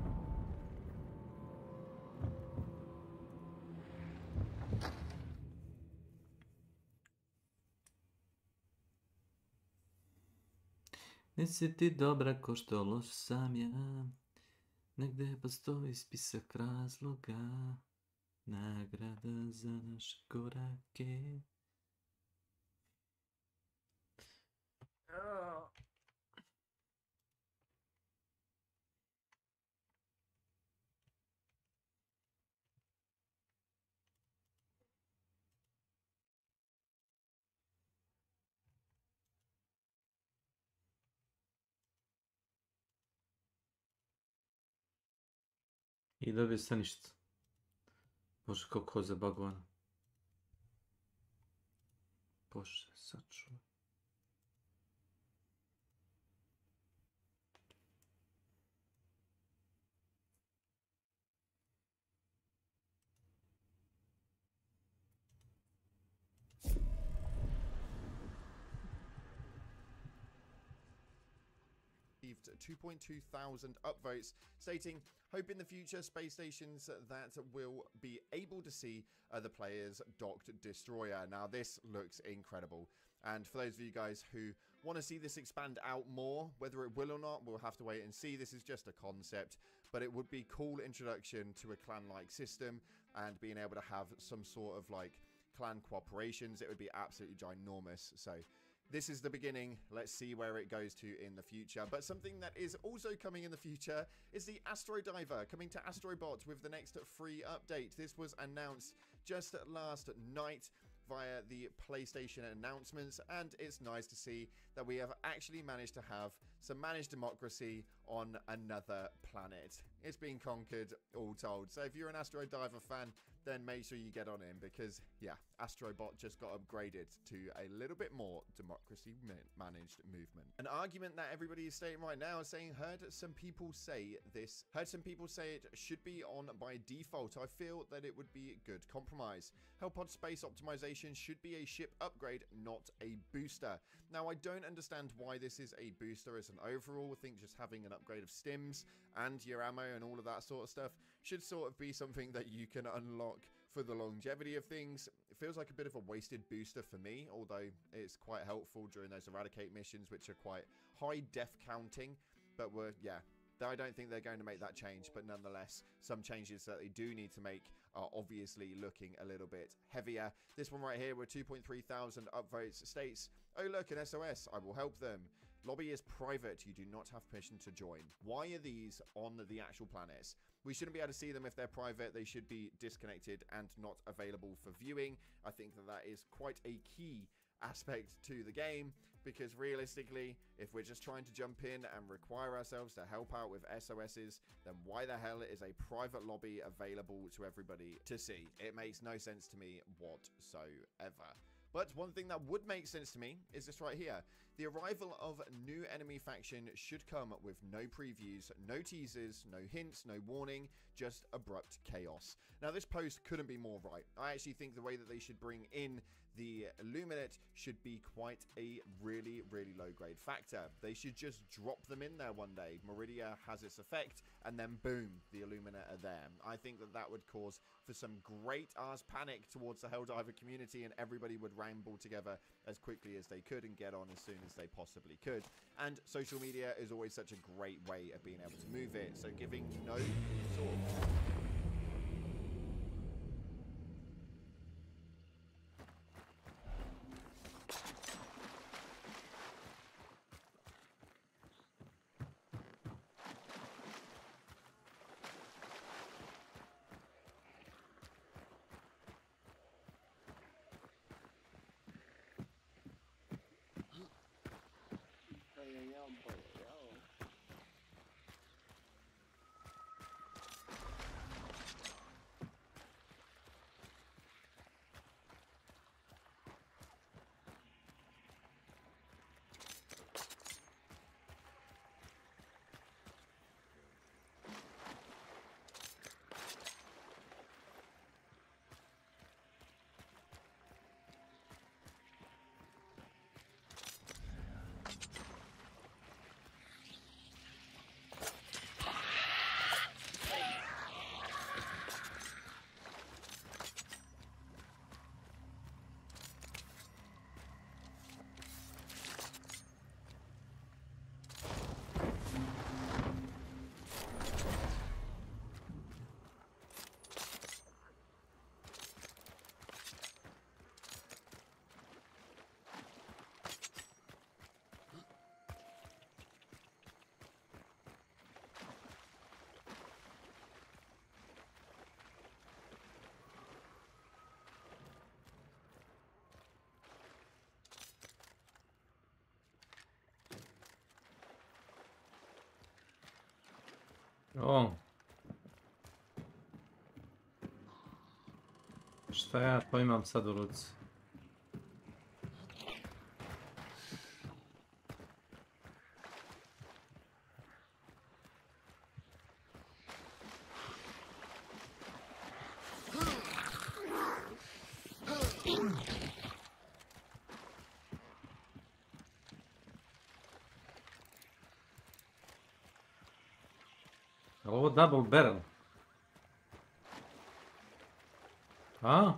Nisi ti dobra ko što loš sam ja, negdje postoji spisak razloga, nagrada za naše korake. I dobio se ništa. Bože, kako je zabagovano. Bože, sačuvaj. Received 2.2 thousand upvotes stating, hope in the future space stations that will be able to see the player's docked destroyer. Now this looks incredible, and for those of you guys who want to see this expand out more, whether it will or not, we'll have to wait and see. This is just a concept, but it would be cool introduction to a clan-like system and being able to have some sort of like clan cooperations. It would be absolutely ginormous. So this is the beginning. Let's see where it goes to in the future. But something that is also coming in the future is the Asteroid Diver coming to Asteroidbot with the next free update. This was announced just last night via the PlayStation announcements, and it's nice to see that we have actually managed to have some managed democracy on another planet. It's been conquered, all told. So if you're an Asteroid Diver fan, then make sure you get on in, because yeah, Astrobot just got upgraded to a little bit more democracy managed movement. An argument that everybody is stating right now is saying, heard some people say it should be on by default. I feel that it would be a good compromise. Hellpod space optimization should be a ship upgrade, not a booster. Now I don't understand why this is a booster as an overall. I think just having an upgrade of stims and your ammo and all of that sort of stuff should sort of be something that you can unlock for the longevity of things. It feels like a bit of a wasted booster for me, although it's quite helpful during those eradicate missions, which are quite high def counting. But yeah, I don't think they're going to make that change, but nonetheless, some changes that they do need to make are obviously looking a little bit heavier. This one right here with 2.3 thousand upvotes states, oh look, an SOS, I will help them. Lobby is private, you do not have permission to join. Why are these on the actual planets? We shouldn't be able to see them if they're private. They should be disconnected and not available for viewing. I think that that is quite a key aspect to the game, because realistically, if we're just trying to jump in and require ourselves to help out with SOSs, then why the hell is a private lobby available to everybody to see? It makes no sense to me whatsoever. But one thing that would make sense to me is this right here. The arrival of new enemy faction should come with no previews, no teasers, no hints, no warning, just abrupt chaos. Now this post couldn't be more right. I actually think the way that they should bring in the Illuminate should be quite a really, really low grade factor. They should just drop them in there one day. Meridia has its effect, and then boom, the Illuminate are there. I think that that would cause for some great ass panic towards the Helldiver community, and everybody would ramble together as quickly as they could and get on as soon as they possibly could. And social media is always such a great way of being able to move it, so giving no sort of... O. Šta ja to imam sad u ruci? Ovo double barrel. A?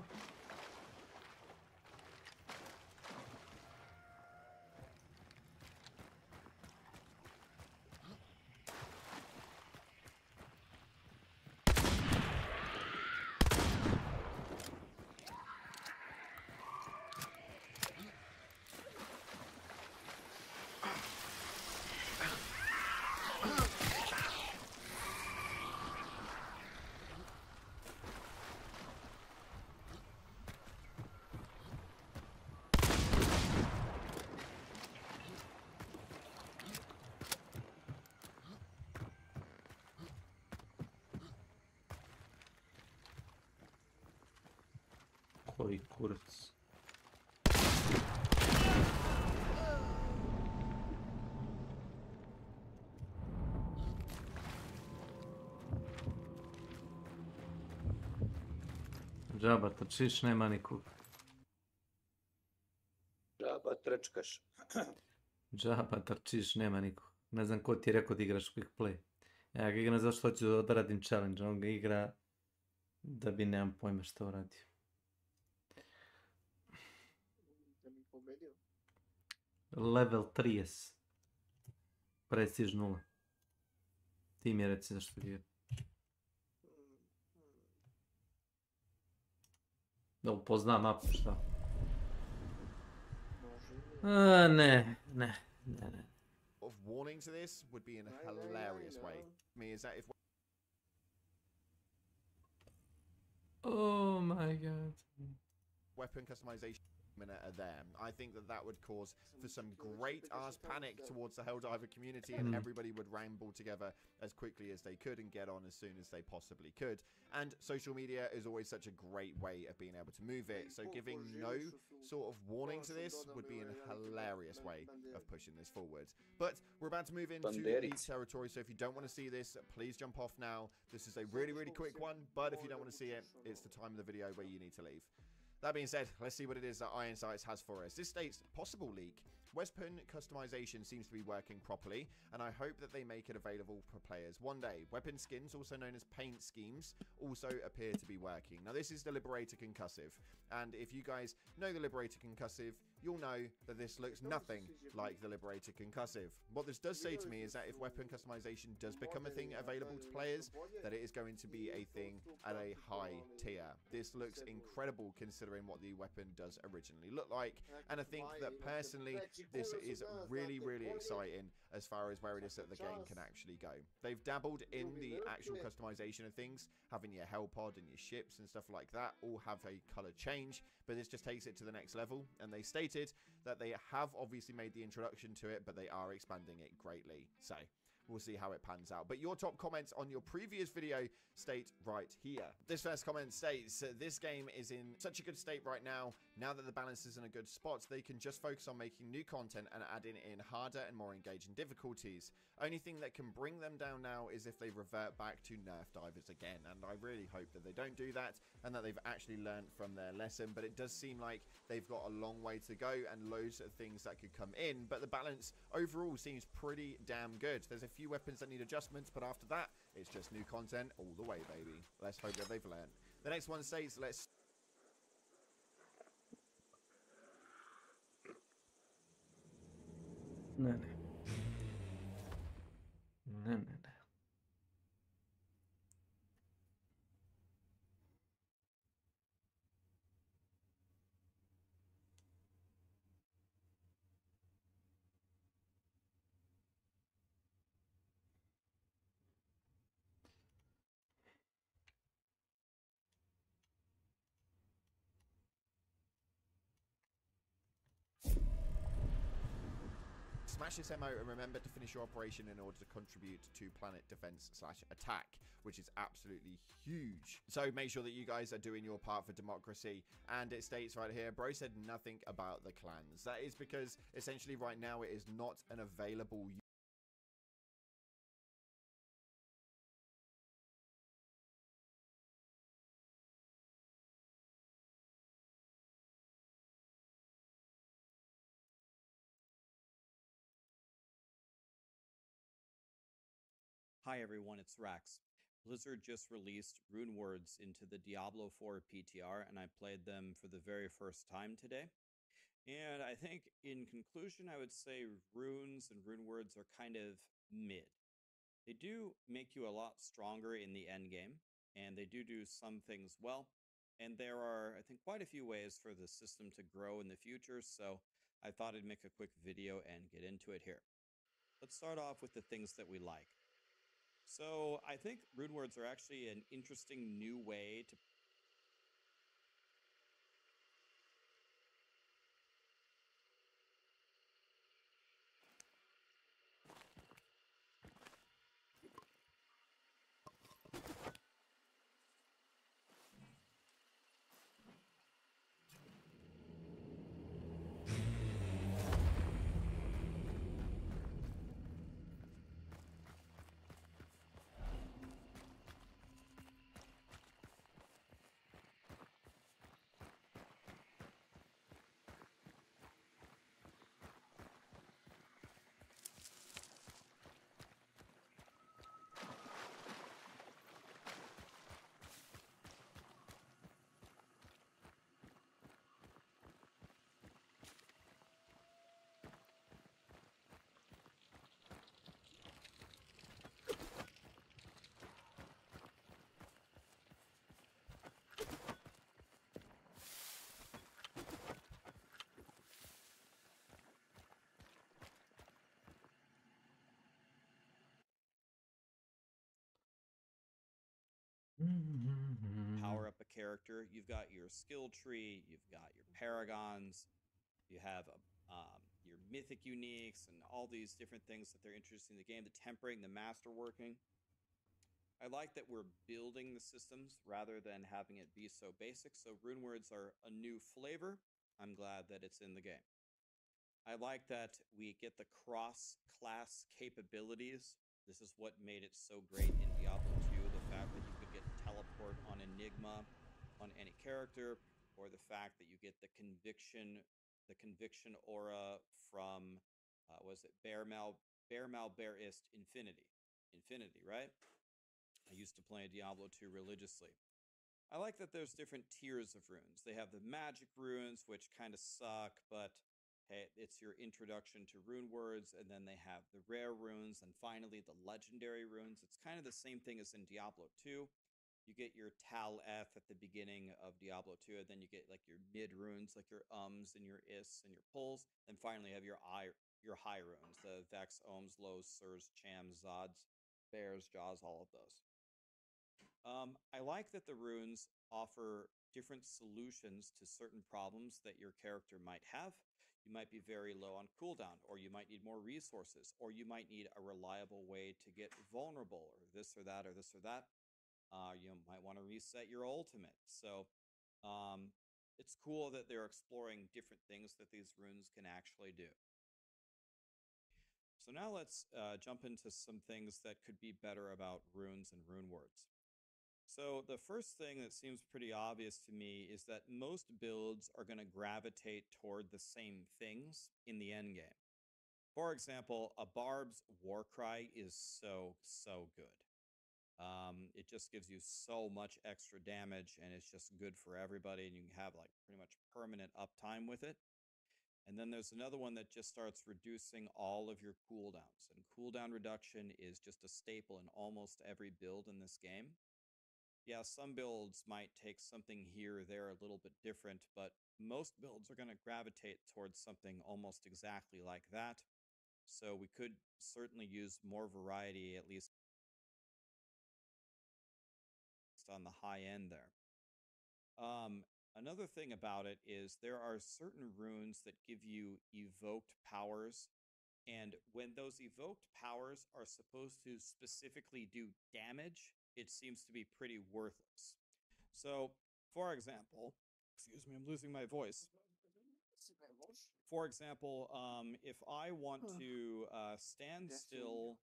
Koji kurac. Džaba trčiš, nema nikog. Džaba trčkaš. Džaba trčiš, nema nikog. Ne znam ko ti je rekao da igraš quick play. Ja ga igram zato što hoću da odradim challenge, on ga igra da bi nemam pojma što uradio. Level 30. Prestiž 0. Ti mi je reci zašto igra. Da upoznam mapu, šta? Ne. Of warning to this would be in a hilarious way. Me is that if Oh my god. weapon customization are there, I think that that would cause for some great ass panic towards the Helldiver community, and everybody would ramble together as quickly as they could and get on as soon as they possibly could. And social media is always such a great way of being able to move it, so giving no sort of warning to this would be a hilarious way of pushing this forward. But we're about to move into elite territory, so if you don't want to see this, please jump off now. This is a really quick one, but if you don't want to see it, it's the time of the video where you need to leave. That being said, let's see what it is that Iron Sights has for us. This states possible leak. Weapon customization seems to be working properly, and I hope that they make it available for players one day. Weapon skins, also known as paint schemes, also appear to be working. Now, this is the Liberator Concussive, and if you guys know the Liberator Concussive, you'll know that this looks nothing like the Liberator Concussive. What this does say to me is that if weapon customization does become a thing available to players, that it is going to be a thing at a high tier. This looks incredible considering what the weapon does originally look like, and I think that personally this is really exciting as far as where it is that the game can actually go. They've dabbled in the actual customization of things, having your Hellpod and your ships and stuff like that all have a color change, but this just takes it to the next level, and they stated that they have obviously made the introduction to it, but they are expanding it greatly. So we'll see how it pans out. But your top comments on your previous video state right here. This first comment states, this game is in such a good state right now. Now that the balance is in a good spot, they can just focus on making new content and adding in harder and more engaging difficulties. Only thing that can bring them down now is if they revert back to nerf divers again. And I really hope that they don't do that and that they've actually learned from their lesson. But it does seem like they've got a long way to go and loads of things that could come in. But the balance overall seems pretty damn good. There's a few weapons that need adjustments, but after that, it's just new content all the way, baby. Let's hope that they've learned. The next one states, let's... Ne. Smash this emote and remember to finish your operation in order to contribute to planet defense/attack, which is absolutely huge. So make sure that you guys are doing your part for democracy. And it states right here, bro said nothing about the clans. That is because essentially right now it is not an available Hi everyone, it's Rax. Blizzard just released Rune Words into the Diablo 4 PTR, and I played them for the very first time today. And I think, in conclusion, I would say runes and rune words are kind of mid. They do make you a lot stronger in the end game, and they do some things well. And there are, I think, quite a few ways for the system to grow in the future, so I thought I'd make a quick video and get into it here. Let's start off with the things that we like. So I think rune words are actually an interesting new way to power up a character. You've got your skill tree, you've got your paragons, you have your mythic uniques, and all these different things that they're introducing in the game, the tempering, the masterworking. I like that we're building the systems rather than having it be so basic, so rune words are a new flavor. I'm glad that it's in the game. I like that we get the cross-class capabilities. This is what made it so great in Diablo 2, the fact that you could get teleport on Enigma on any character, or the fact that you get the conviction aura from, was it Bear Malbearist Infinity, right? I used to play Diablo 2 religiously. I like that there's different tiers of runes. They have the magic runes, which kind of suck, but hey, it's your introduction to rune words, and then they have the rare runes, and finally the legendary runes. It's kind of the same thing as in Diablo 2. You get your Tal F at the beginning of Diablo 2, and then you get like your mid runes, like your ums and your is and your pulls, and finally you have your high runes, the Vex, Ohms, Lows, Sirs, Chams, Zods, Bears, Jaws, all of those. I like that the runes offer different solutions to certain problems that your character might have. You might be very low on cooldown, or you might need more resources, or you might need a reliable way to get vulnerable, or this or that, or this or that. You might want to reset your ultimate. So it's cool that they're exploring different things that these runes can actually do. So now let's jump into some things that could be better about runes and rune words. So the first thing that seems pretty obvious to me is that most builds are going to gravitate toward the same things in the end game. For example, a Barb's Warcry is so good. It just gives you so much extra damage, and it's just good for everybody, and you can have like pretty much permanent uptime with it. And then there's another one that just starts reducing all of your cooldowns, and cooldown reduction is just a staple in almost every build in this game. Yeah, some builds might take something here or there a little bit different, but most builds are going to gravitate towards something almost exactly like that. So we could certainly use more variety, at least on the high end there. Another thing about it is there are certain runes that give you evoked powers And when those evoked powers are supposed to specifically do damage, it seems to be pretty worthless. So, for example, excuse me, I'm losing my voice. For example, if I want to stand still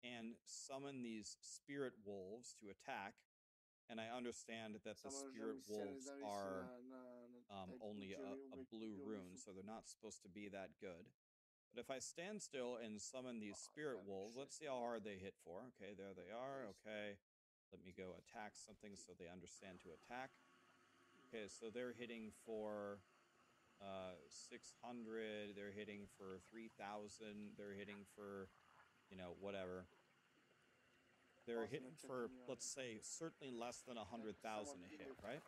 and summon these spirit wolves to attack, and I understand that the spirit wolves are only a blue rune, so they're not supposed to be that good. But if I stand still and summon these spirit wolves, let's see how hard they hit for. Okay, there they are. Okay, let me go attack something so they understand to attack. Okay, so they're hitting for 600, they're hitting for 3,000, they're hitting for, whatever. They're hitting for, let's say, certainly less than 100,000 a hit, right?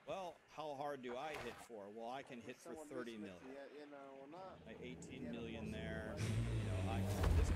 Well, how hard do I hit for? Well, I can hit for 30 million. 18 million there. This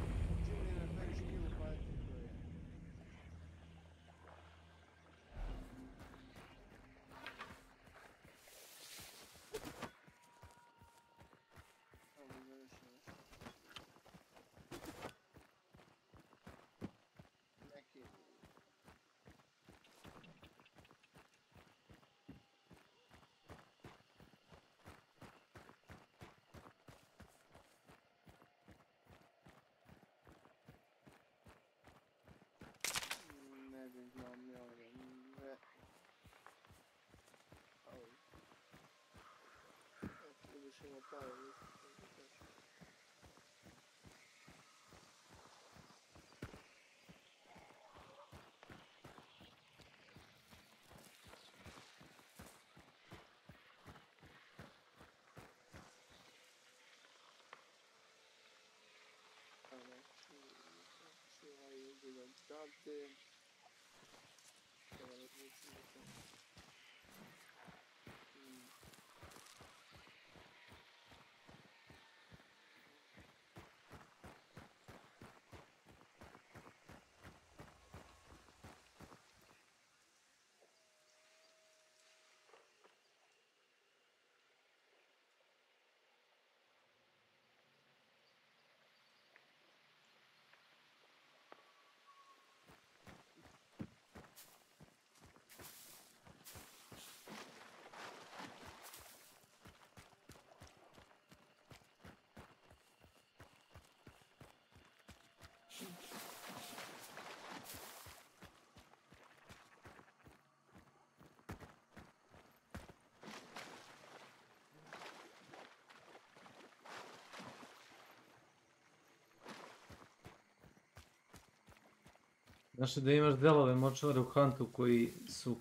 Znaš da imaš delove močvare u Huntu koji su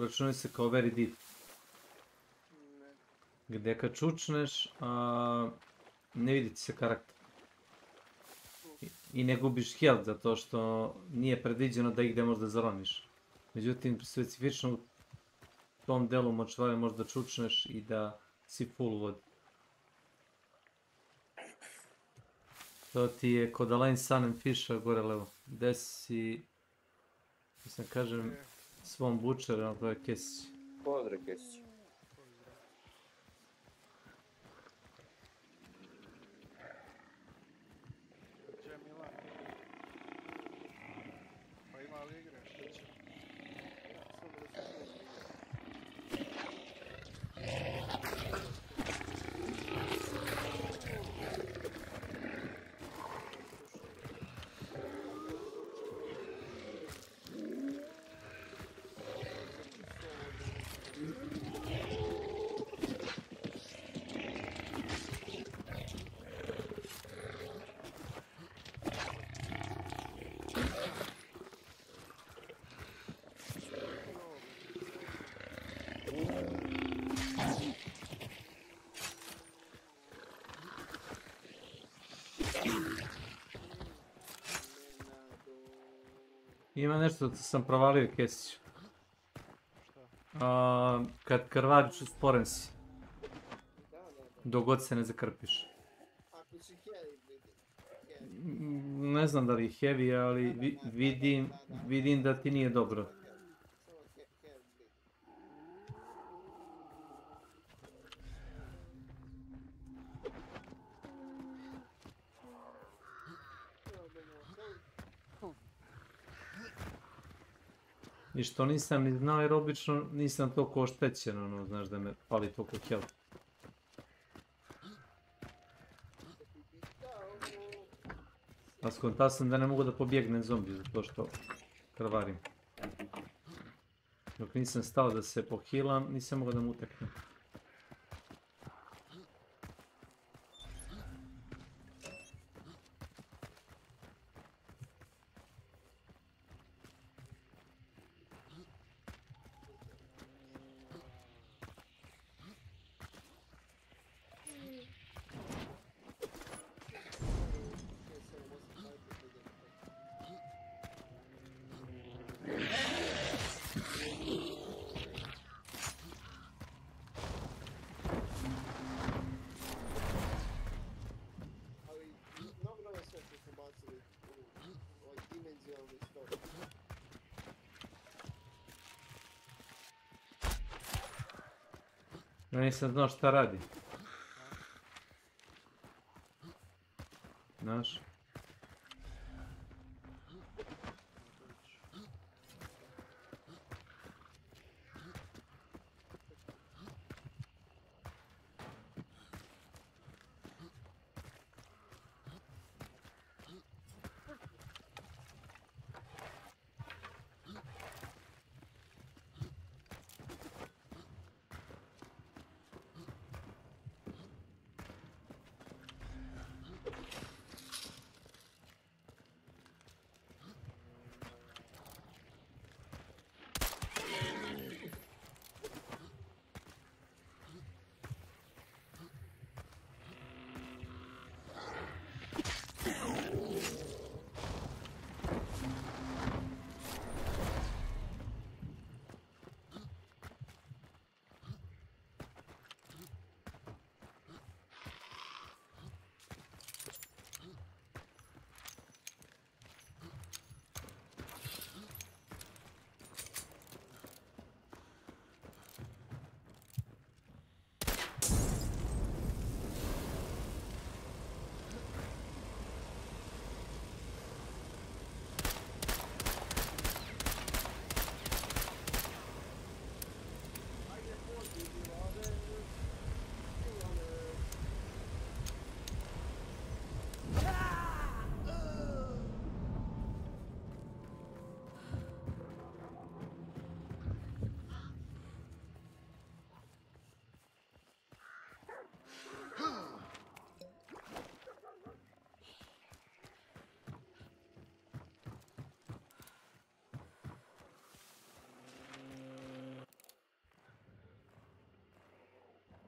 računaju se kao very deep. Gdje kad čučneš, ne vidi ti se karakter. I ne gubiš health zato što nije predviđeno da ih gdje možda zaroniš. Međutim, specifično u tom delu močvare možda čučneš i da si full vodi. To ti je kod Alain Sun and Fisha gore levo. Gde si, mislim kažem, svom bučer, ali to je Kesić. Pozdrav Kesić. Gdje Milan? Pa ima li igre? Šta će? Ima nešto da sam provalio Kesiću. Kad krvariš usporen si. Dok god se ne zakrpiš. Ako si heavy, Ne znam da li je heavy, ali vidim da ti nije dobro. I što nisam ni znao jer obično nisam toliko oštećen, ono, znaš da me pali toliko health. A skontao sam da ne mogu da pobjegnem zombi zato što krvarim. Dok nisam stao da se pohilam, nisam mogao da mu uteknem. Ja nisam znao šta radi. Znaš?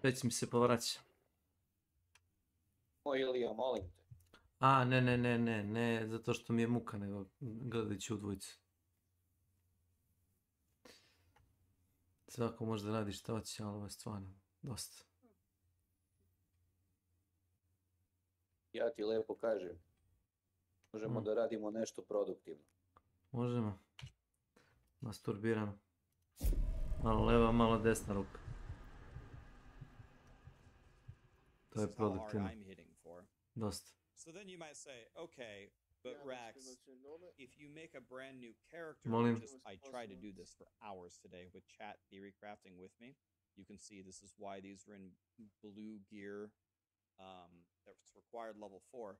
Već mi se povraća. O Ilija, molim te. A, ne, zato što mi je muka, nego gledajući u dvojicu. Svako može da radi šta hoće, ali ovo je stvarno dosta. Ja ti lepo kažem. Možemo da radimo nešto produktivno. Možemo. Masturbiramo. Malo leva, malo desna ruka. To je produktivno. Dosta. So then you might say, okay, but Rax, if you make a brand new character, I tried to do this for hours today with chat theory crafting with me. You can see this is why these are in blue gear. That's required level 4.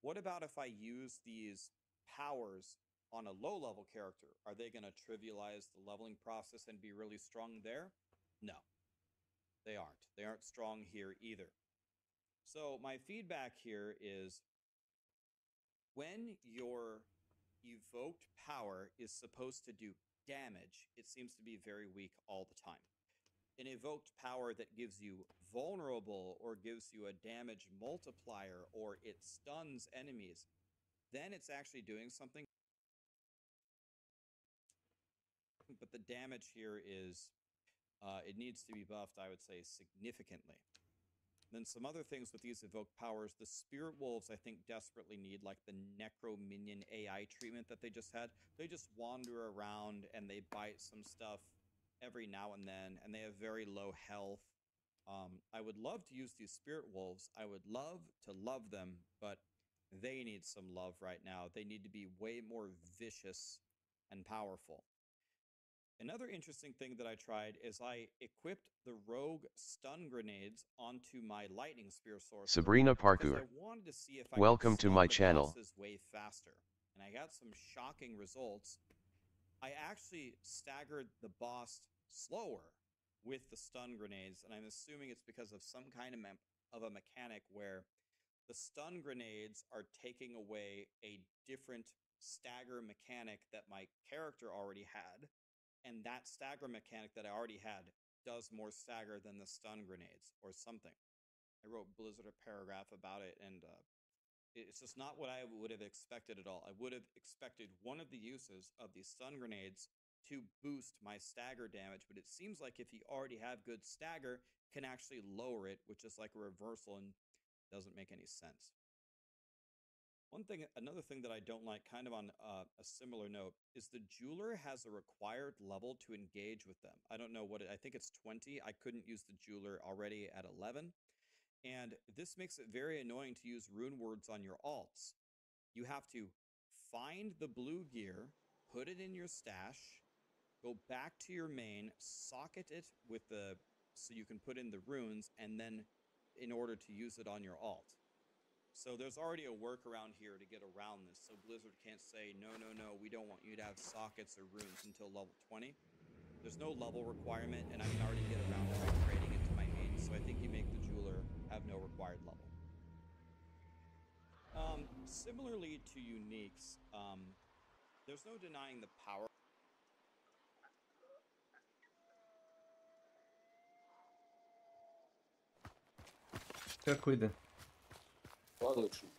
What about if I use these powers on a low level character? Are they going to trivialize the leveling process and be really strong there? No, they aren't. They aren't strong here either. So my feedback here is when your evoked power is supposed to do damage, it seems to be very weak all the time. An evoked power that gives you vulnerable or gives you a damage multiplier or it stuns enemies, then it's actually doing something. But the damage here is, it needs to be buffed, I would say, significantly. Then some other things with these evoked powers, the Spirit Wolves, I think, desperately need, like the Necro Minion AI treatment that they just had. They just wander around and they bite some stuff every now and then, and they have very low health. I would love to use these Spirit Wolves. I would love to love them, but they need some love right now. They need to be way more vicious and powerful. Another interesting thing that I tried is I equipped the rogue stun grenades onto my lightning spear sorcerer. Sabrina because Parkour. I wanted to see if I Welcome could to stun my the channel. bosses way faster. And I got some shocking results. I actually staggered the boss slower with the stun grenades, and I'm assuming it's because of some kind of a mechanic where the stun grenades are taking away a different stagger mechanic that my character already had, and that stagger mechanic that I already had does more stagger than the stun grenades or something. I wrote Blizzard a paragraph about it, and it's just not what I would have expected at all. I would have expected one of the uses of these stun grenades to boost my stagger damage, but it seems like if you already have good stagger, can actually lower it, which is like a reversal and doesn't make any sense. Another thing that I don't like, kind of on a similar note, is the jeweler has a required level to engage with them. I don't know what I think it's 20. I couldn't use the jeweler already at 11. And this makes it very annoying to use rune words on your alts. You have to find the blue gear, put it in your stash, go back to your main, socket it with so you can put in the runes, and then in order to use it on your alt. So there's already a workaround here to get around this, so Blizzard can't say, no, we don't want you to have sockets or runes until level 20. There's no level requirement, and I can already get around it by trading it to my main, so I think you make the jeweler have no required level. Similarly to uniques, there's no denying the power. Kako ide? Odlično.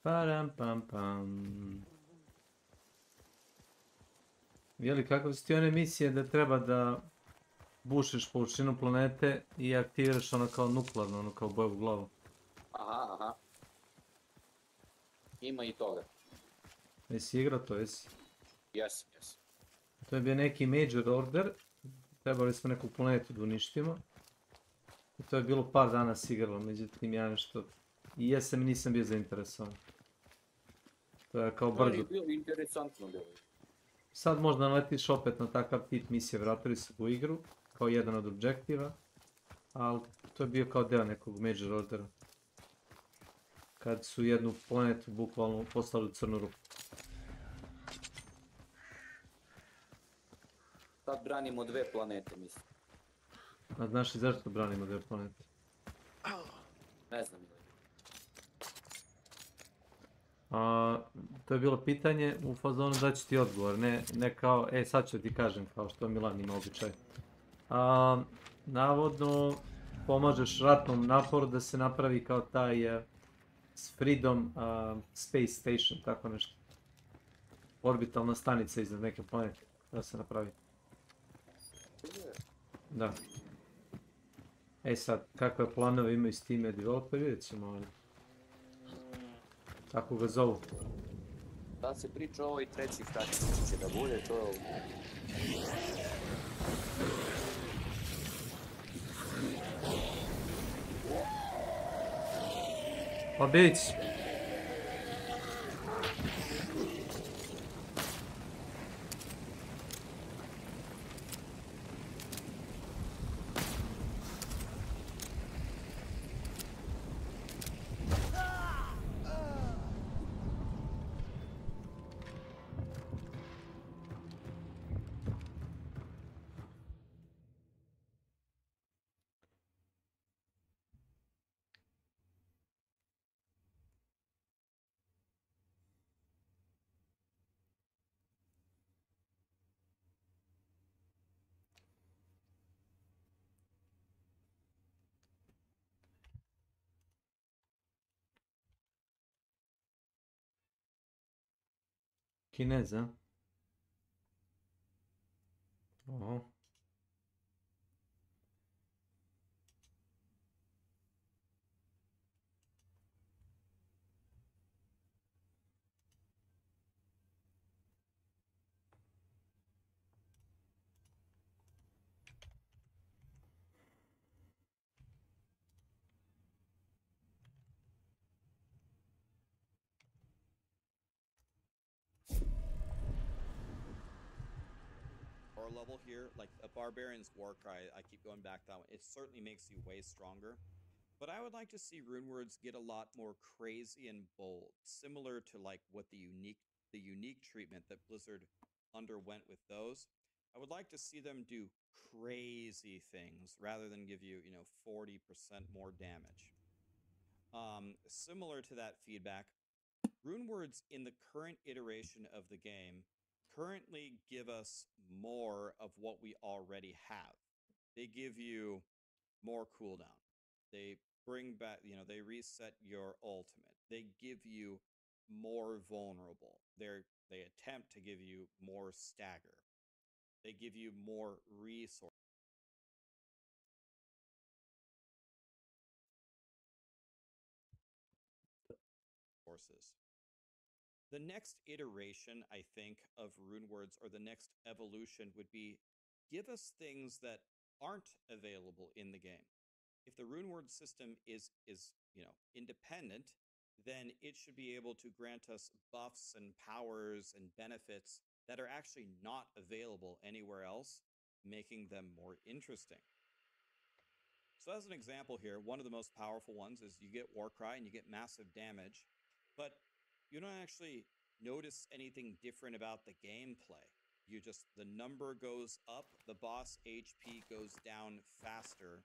Param pam pam. Jeli, kako su ti one misije da treba da bušiš površinu planete i aktiviraš ono kao nuklearno, ono kao bojevu glavu? Aha, aha. Ima i toga. Jesi igrao to, jesi? Jesam, jesam. To je bio neki major order, trebali smo neku planetu da uništimo. I to je bilo par dana s igralo, međutim ja nešto... I jesam i nisam bio zainteresovan. To je kao To je brzo. bilo interesantno bilo. Sad možda naletiš opet na takav tip misije, vratili su u igru, kao jedan od objektiva. Ali to je bio kao deo nekog major ordera. Kad su jednu planetu bukvalno poslali u crnu rupu. Sad branimo 2 planete, mislim. A znaš i zašto branimo 2 planete? Ne znam. To je bilo pitanje u fazonu da ću ti odgovor, ne kao, sad ću ti kažem, kao što Milan ima običaj. Navodno pomažeš ratnom naporu da se napravi kao taj Freedom Space Station, tako nešto. Orbitalna stanica iznad neke planete, da se napravi. Da. Sad, kakve planove imaju s time developer, vidjet ćemo, ali... Tako ga zovu. Da se priča o ovoj treći stanica će da bude, to je... Pa bić! Kinez, a? Oho. Level here, like a barbarian's war cry, I keep going back to that one. It certainly makes you way stronger, but I would like to see runewords get a lot more crazy and bold, similar to like what the unique treatment that Blizzard underwent with those. I would like to see them do crazy things rather than give you, 40% more damage. Similar to that feedback, runewords in the current iteration of the game currently give us more of what we already have. They give you more cooldown. They bring back, they reset your ultimate. They give you more vulnerable. They attempt to give you more stagger. They give you more resources. The next iteration, I think, of runewords, or the next evolution, would be give us things that aren't available in the game. If the runeword system is independent, then it should be able to grant us buffs and powers and benefits that are actually not available anywhere else, making them more interesting. So as an example here, one of the most powerful ones is you get Warcry and you get massive damage, but you don't actually notice anything different about the gameplay. The number goes up, the boss HP goes down faster,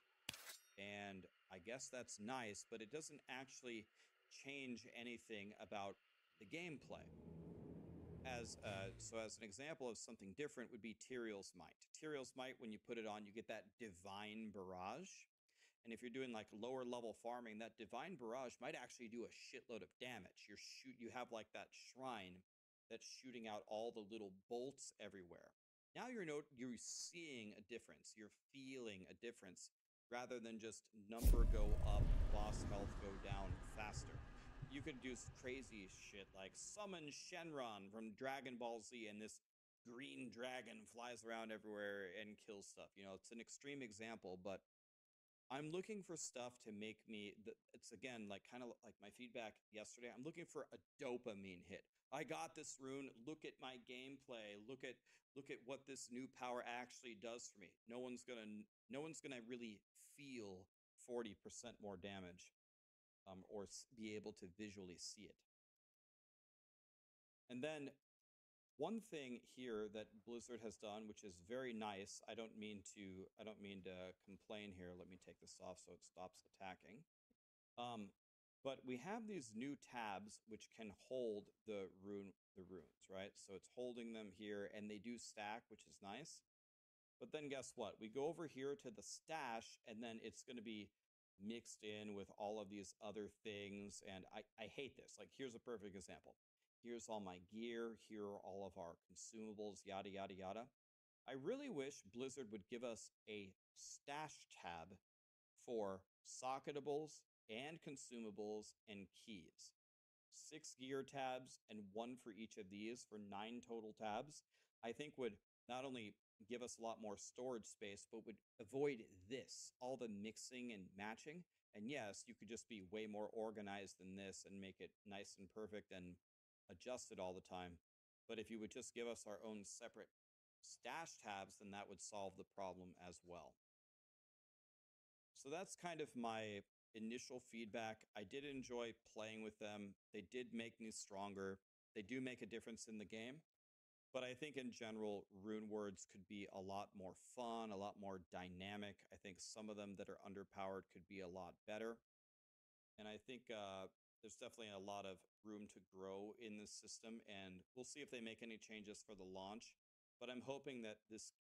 and I guess that's nice, but it doesn't actually change anything about the gameplay. So as an example of something different would be Tyrael's Might. Tyrael's Might, when you put it on, you get that divine barrage. And if you're doing like lower level farming, that divine barrage might actually do a shitload of damage. You have like that shrine that's shooting out all the little bolts everywhere. Now you're seeing a difference. You're feeling a difference rather than just number go up, boss health go down faster. You could do crazy shit like summon Shenron from Dragon Ball Z, and this green dragon flies around everywhere and kills stuff. You know, it's an extreme example, but I'm looking for stuff to make me, it's again, like kind of like my feedback yesterday. I'm looking for a dopamine hit. I got this rune. Look at my gameplay. Look at what this new power actually does for me. No one's gonna really feel 40% more damage, or be able to visually see it. And then one thing here that Blizzard has done, which is very nice. I don't mean to complain here. Let me take this off so it stops attacking. But we have these new tabs which can hold the runes, right? So it's holding them here, and they do stack, which is nice. But then guess what? We go over here to the stash, and then it's going to be mixed in with all of these other things, and I hate this. Like, here's a perfect example. Here's all my gear. Here are all of our consumables, yada, yada, yada. I really wish Blizzard would give us a stash tab for socketables and consumables and keys. 6 gear tabs and 1 for each of these for 9 total tabs, I think would not only give us a lot more storage space, but would avoid this, all the mixing and matching. And yes, you could just be way more organized than this and make it nice and perfect and adjust it all the time. But if you would just give us our own separate stash tabs, then that would solve the problem as well. So that's kind of my initial feedback. I did enjoy playing with them. They did make me stronger. They do make a difference in the game. But I think in general, rune words could be a lot more fun, a lot more dynamic. I think some of them that are underpowered could be a lot better. And I think there's definitely a lot of room to grow in this system, and we'll see if they make any changes for the launch. But I'm hoping that this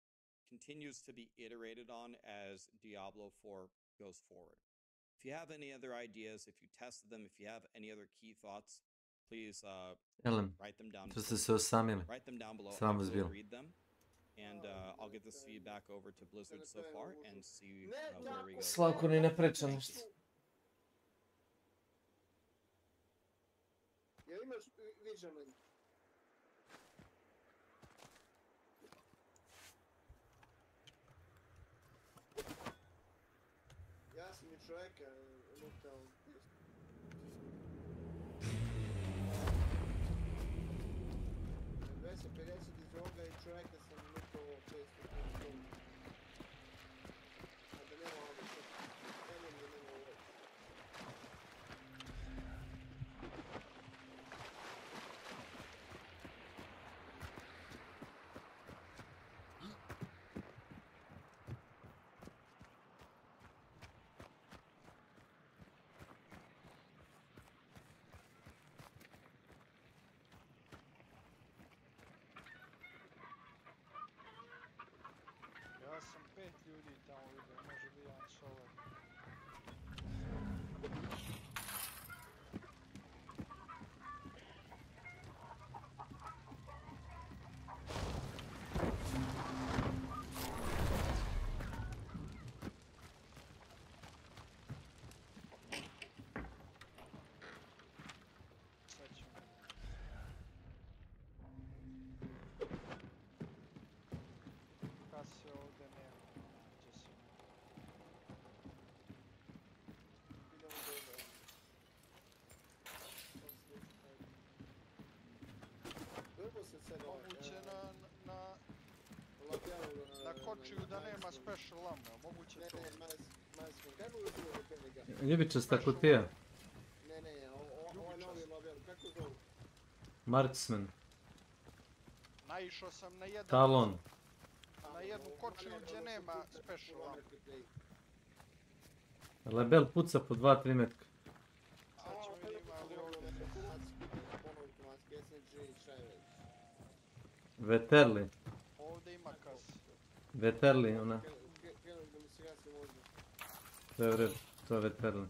continues to be iterated on as Diablo 4 goes forward. If you have any other ideas, if you tested them, if you have any other key thoughts, please write them down below. Write them down below. I will read them, and I'll get this feedback over to Blizzard so far and see where we go. Slavko ni ne priča ništa. Jel imaš vision link? Ja sam i čovjeka lutao 250 iz ovoga i čovjeka sam lutao 500. A da nema ovo što nemam da nema ovo. Ja sam 5 ljudi tamo vidio, može bi jedan solar. Sad ćemo. Kase ovdje nema, nađe se. Idemo dobro. Prvo se sad Moguće na kočiju da nema special ammo, moguće to. Kako je zove Peliga? Ljubičasta kutija. Ne, ovo je novi label, kako zove? Marksman. Naišao sam na jedan... Talon. Na jednu kočiju gdje nema special ammo. Label puca po 2-3 metka. Sad ćemo vidjeti ima li ovdje. Ponovautomatski SNG, šta je već? Veterli. Ovdje ima kas. Veterli, ona. Krenuo da mi se gasi možda. To je u redu, to je veteran.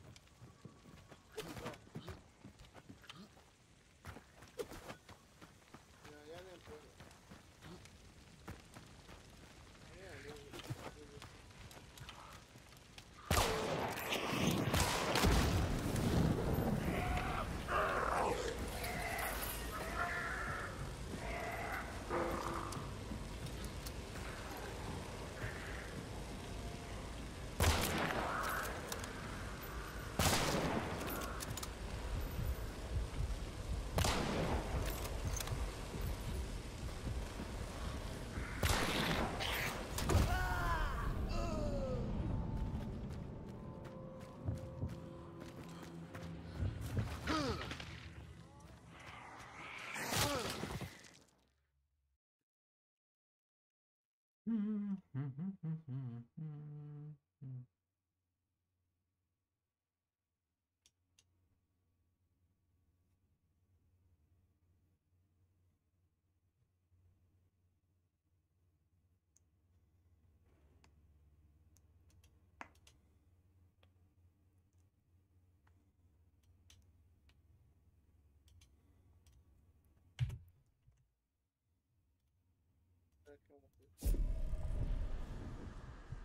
Ja nemam pojma.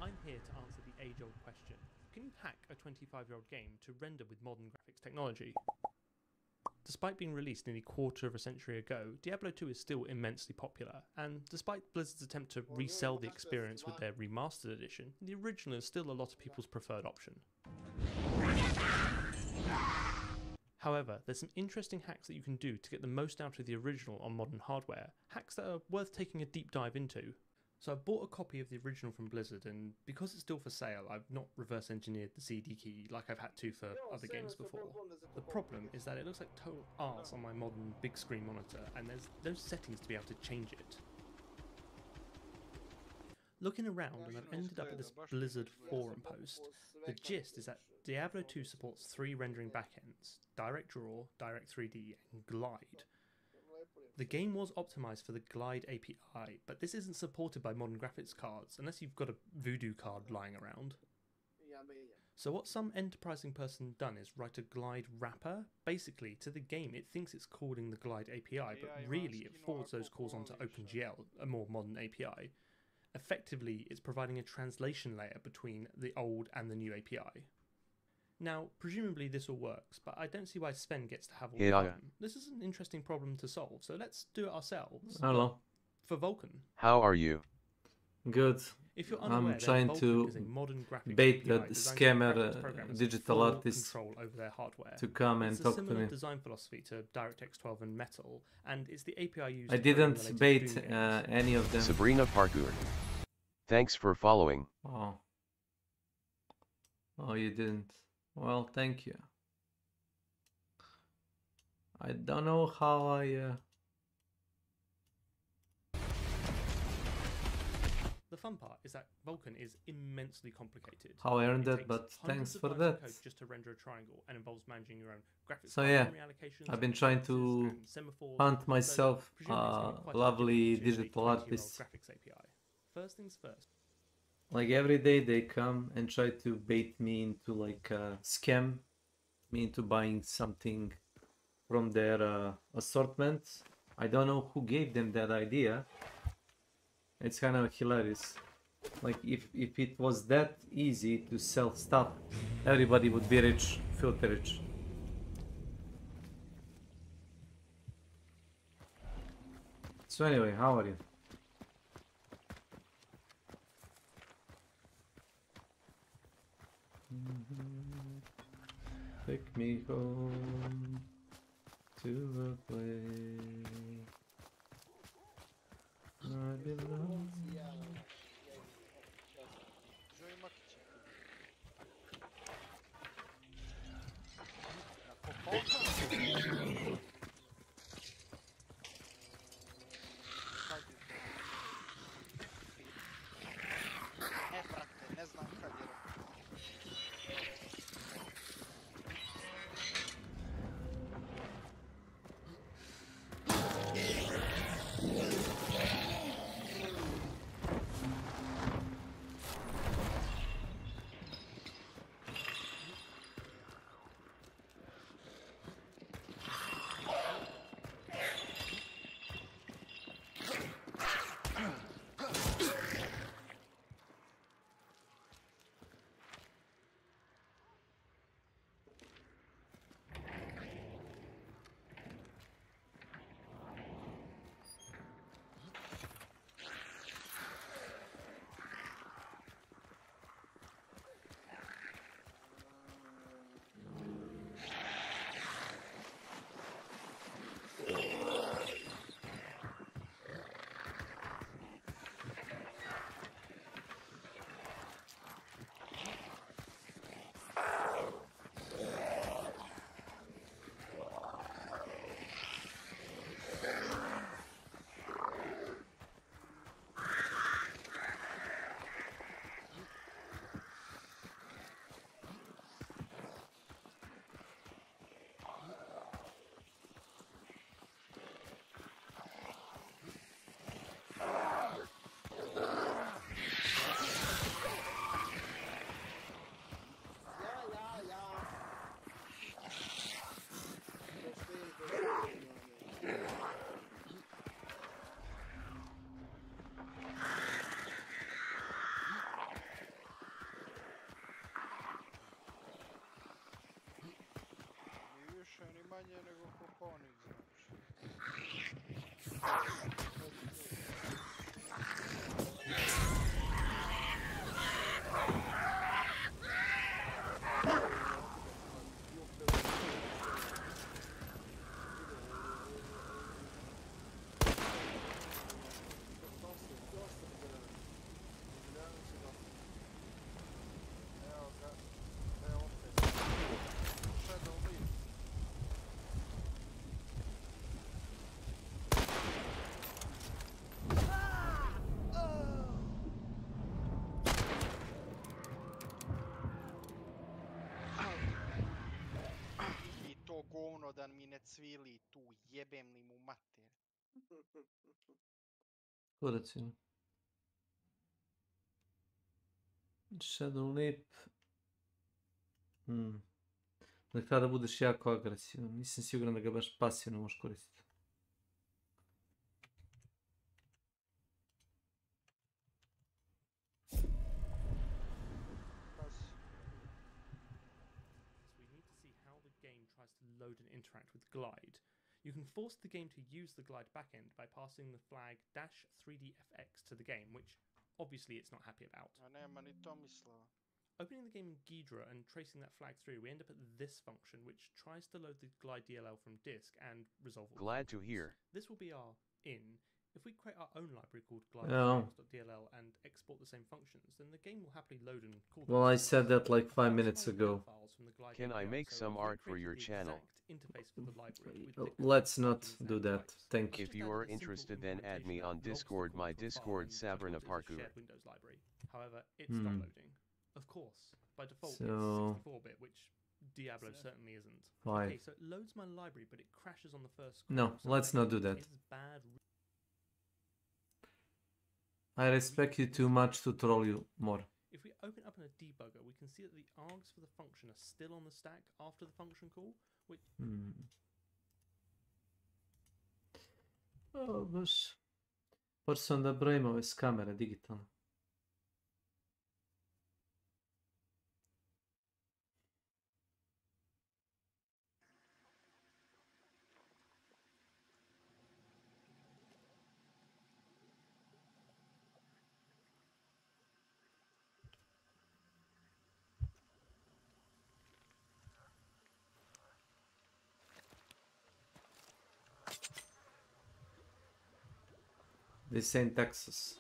I'm here to answer the age-old question. Can you hack a 25-year-old game to render with modern graphics technology? Despite being released nearly a quarter of a century ago, Diablo 2 is still immensely popular, and despite Blizzard's attempt to resell the experience with their remastered edition, the original is still a lot of people's preferred option. However, there's some interesting hacks that you can do to get the most out of the original on modern hardware, hacks that are worth taking a deep dive into. So I bought a copy of the original from Blizzard, and because it's still for sale, I've not reverse engineered the CD key like I've had to for other games before. The problem is that it looks like total arse on my modern big screen monitor, and there's no settings to be able to change it. Looking around, and I've ended up at this Blizzard forum post. The gist is that Diablo 2 supports 3 rendering backends: DirectDraw, Direct3D, and Glide. The game was optimised for the Glide API, but this isn't supported by modern graphics cards, unless you've got a Voodoo card lying around. So what some enterprising person done is write a Glide wrapper. Basically, to the game it thinks it's calling the Glide API, but really it forwards those calls onto OpenGL, a more modern API. Effectively, it's providing a translation layer between the old and the new API. Now, presumably this all works, but I don't see why Sven gets to have all the fun. This is an interesting problem to solve, so let's do it ourselves. Hello. For Vulkan. How are you? Good. If you're unaware, I'm trying to bait that scammer digital artist to come and talk to me. It's a similar design philosophy to DirectX 12 and Metal, and it's the API used. I didn't bait any of them. Sabrina Parkour. Thanks for following. Oh. Oh, you didn't. Well, thank you. I don't know how I... The fun part is that Vulkan is immensely complicated. How I earned that, but thanks for that. Code just to render a triangle and involves managing your own graphics. So yeah, I've been trying to hunt myself a lovely digital artist. First things first. Like every day they come and try to bait me into like scam me into buying something from their assortment. I don't know who gave them that idea. It's kind of hilarious. Like if it was that easy to sell stuff, everybody would be rich, filthy rich. So anyway, how are you? Take me home to a place I belong. Ne znam kad je. cvili tu, jebem li mu mater. Kurac je. Shadow Leap. Da kada budeš jako agresivan. Nisam siguran da ga baš pasivno možeš koristiti. Load and interact with glide. You can force the game to use the glide backend by passing the flag -3dfx to the game, which obviously it's not happy about. A nema ni to mislila. Opening the game in Ghidra and tracing that flag through, we end up at this function, which tries to load the glide DLL from disk and resolve all Glad to problems. hear. This will be our in. If we create our own library called glide.dll and export the same functions, then the game will happily load and call them. Well, I said that like 5 minutes ago. Can I make some art for your channel? Let's not do that. Thank you. If you are interested, then add me on Discord. My Discord Sabrina Parkour. However, it's not loading. Of course, by default it's 64-bit, which Diablo certainly isn't. Why? Okay, so it loads my library, but it crashes on the first call. No, let's not do that. Bad. I respect you too much to troll you more. If we open up in a debugger, we can see that the args for the function are still on the stack after the function call, which... Baš... Počeo sam da brojim ove s kamere digitalno. This ain't Texas.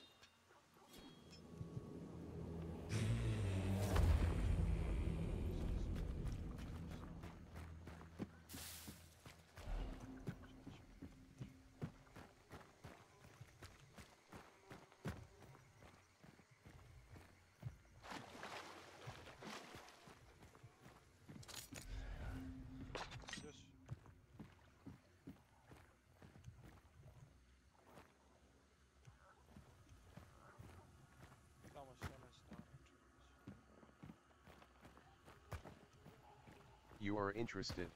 You are interested?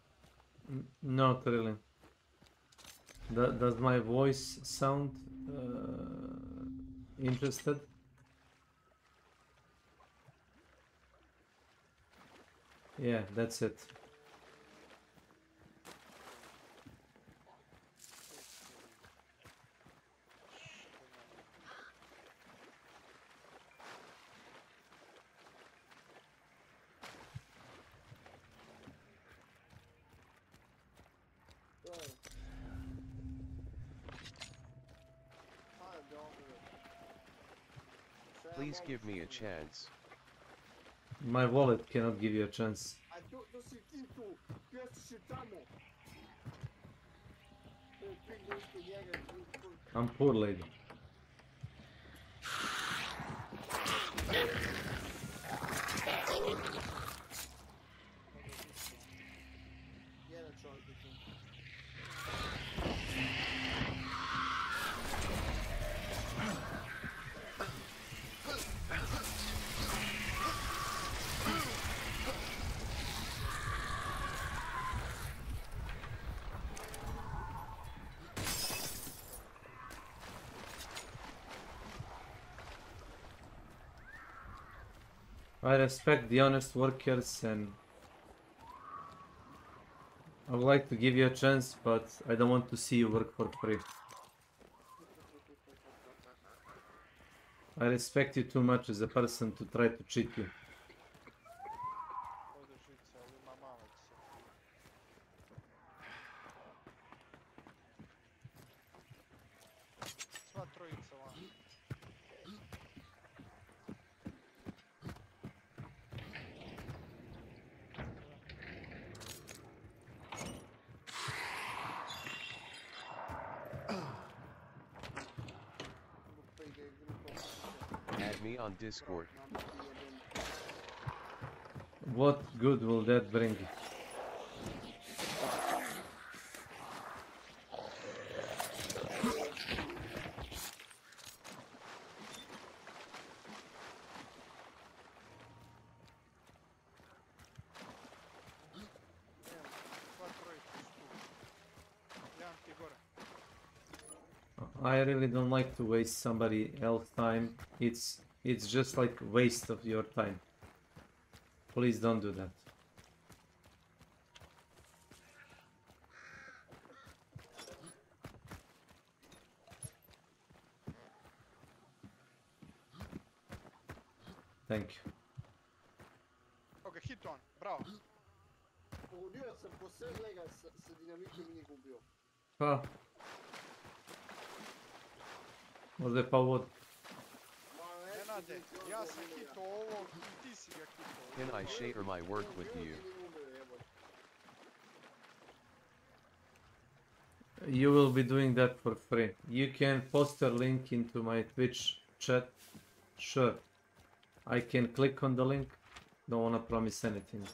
Not really. Does my voice sound interested? Yeah, that's it. Please give me a chance. My wallet cannot give you a chance. I'm poor lady. I respect the honest workers and I would like to give you a chance, but I don't want to see you work for free. I respect you too much as a person to try to cheat you. Add me on Discord. What good will that bring? I really don't like to waste somebody else's time. It's just like waste of your time. Please don't do that. Thank you. Ok, hit on, bravo. Pogodio sam po sve lega sa dinamitom i nije gubio. Pa. Možda je pao vod. Nenade, ja sam hito ovo i ti si ga hito. Can I share my work with you? You will be doing that for free. You can post a link into my Twitch chat. Sure. I can click on the link. Don't wanna promise anything.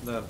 There.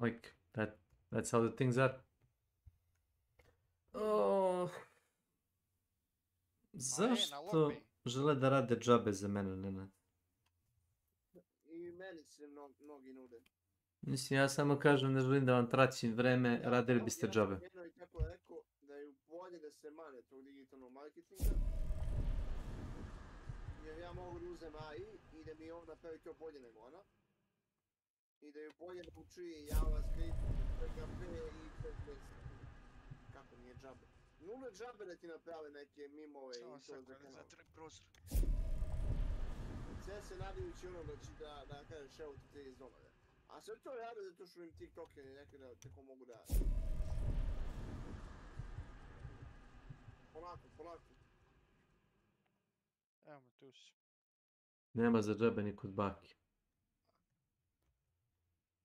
Like that's how the things are. Oh. Zašto žele da rade džabe za mene, Nenad? I meni se mnogi nude. Mislim, ja samo kažem, ne želim da vam traćim vreme, radili biste džabe. Ja i tako rekao da je bolje da se mane tog digitalnog marketinga. Jer ja mogu da uzem AI i da mi on napravi to bolje nego ona. I da ju bolje nauči JavaScript, PHP i CSS. Kako nije džabe? Nule džabe da ti naprave neke mimove i to za kanal. Sve se nadajući ono da će da kažeš evo ti $30. A sve to rade zato što im TikTokeri rekli da tako mogu da... Polako. Evo me, tu si. Nema za džabe ni kod baki.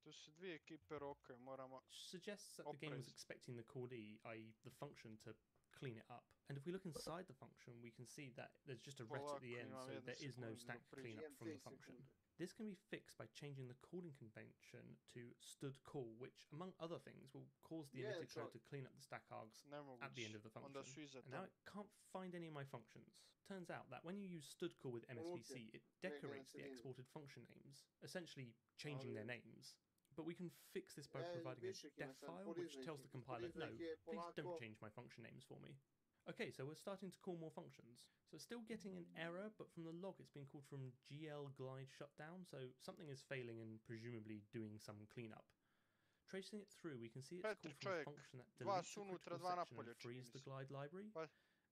Tu su dvije ekipe roke, moramo... Suggests that the game was expecting the called, i.e. the function, to clean it up. And if we look inside the function, we can see that there's just a ret at the end, so there is no stack cleanup from the function. This can be fixed by changing the calling convention to stud call, which, among other things, will cause the emitter code to clean up the stack args at the end of the function. And now it can't find any of my functions. Turns out that when you use stud call with MSVC, it decorates the exported function names, essentially changing their names. But we can fix this by providing a def file which tells the compiler, no, please don't change my function names for me. Okay, so we're starting to call more functions. So it's still getting an error, but from the log it's been called from GL glide shutdown, so something is failing and presumably doing some cleanup. Tracing it through, we can see it's called from a function that deletes the critical section and frees the glide library.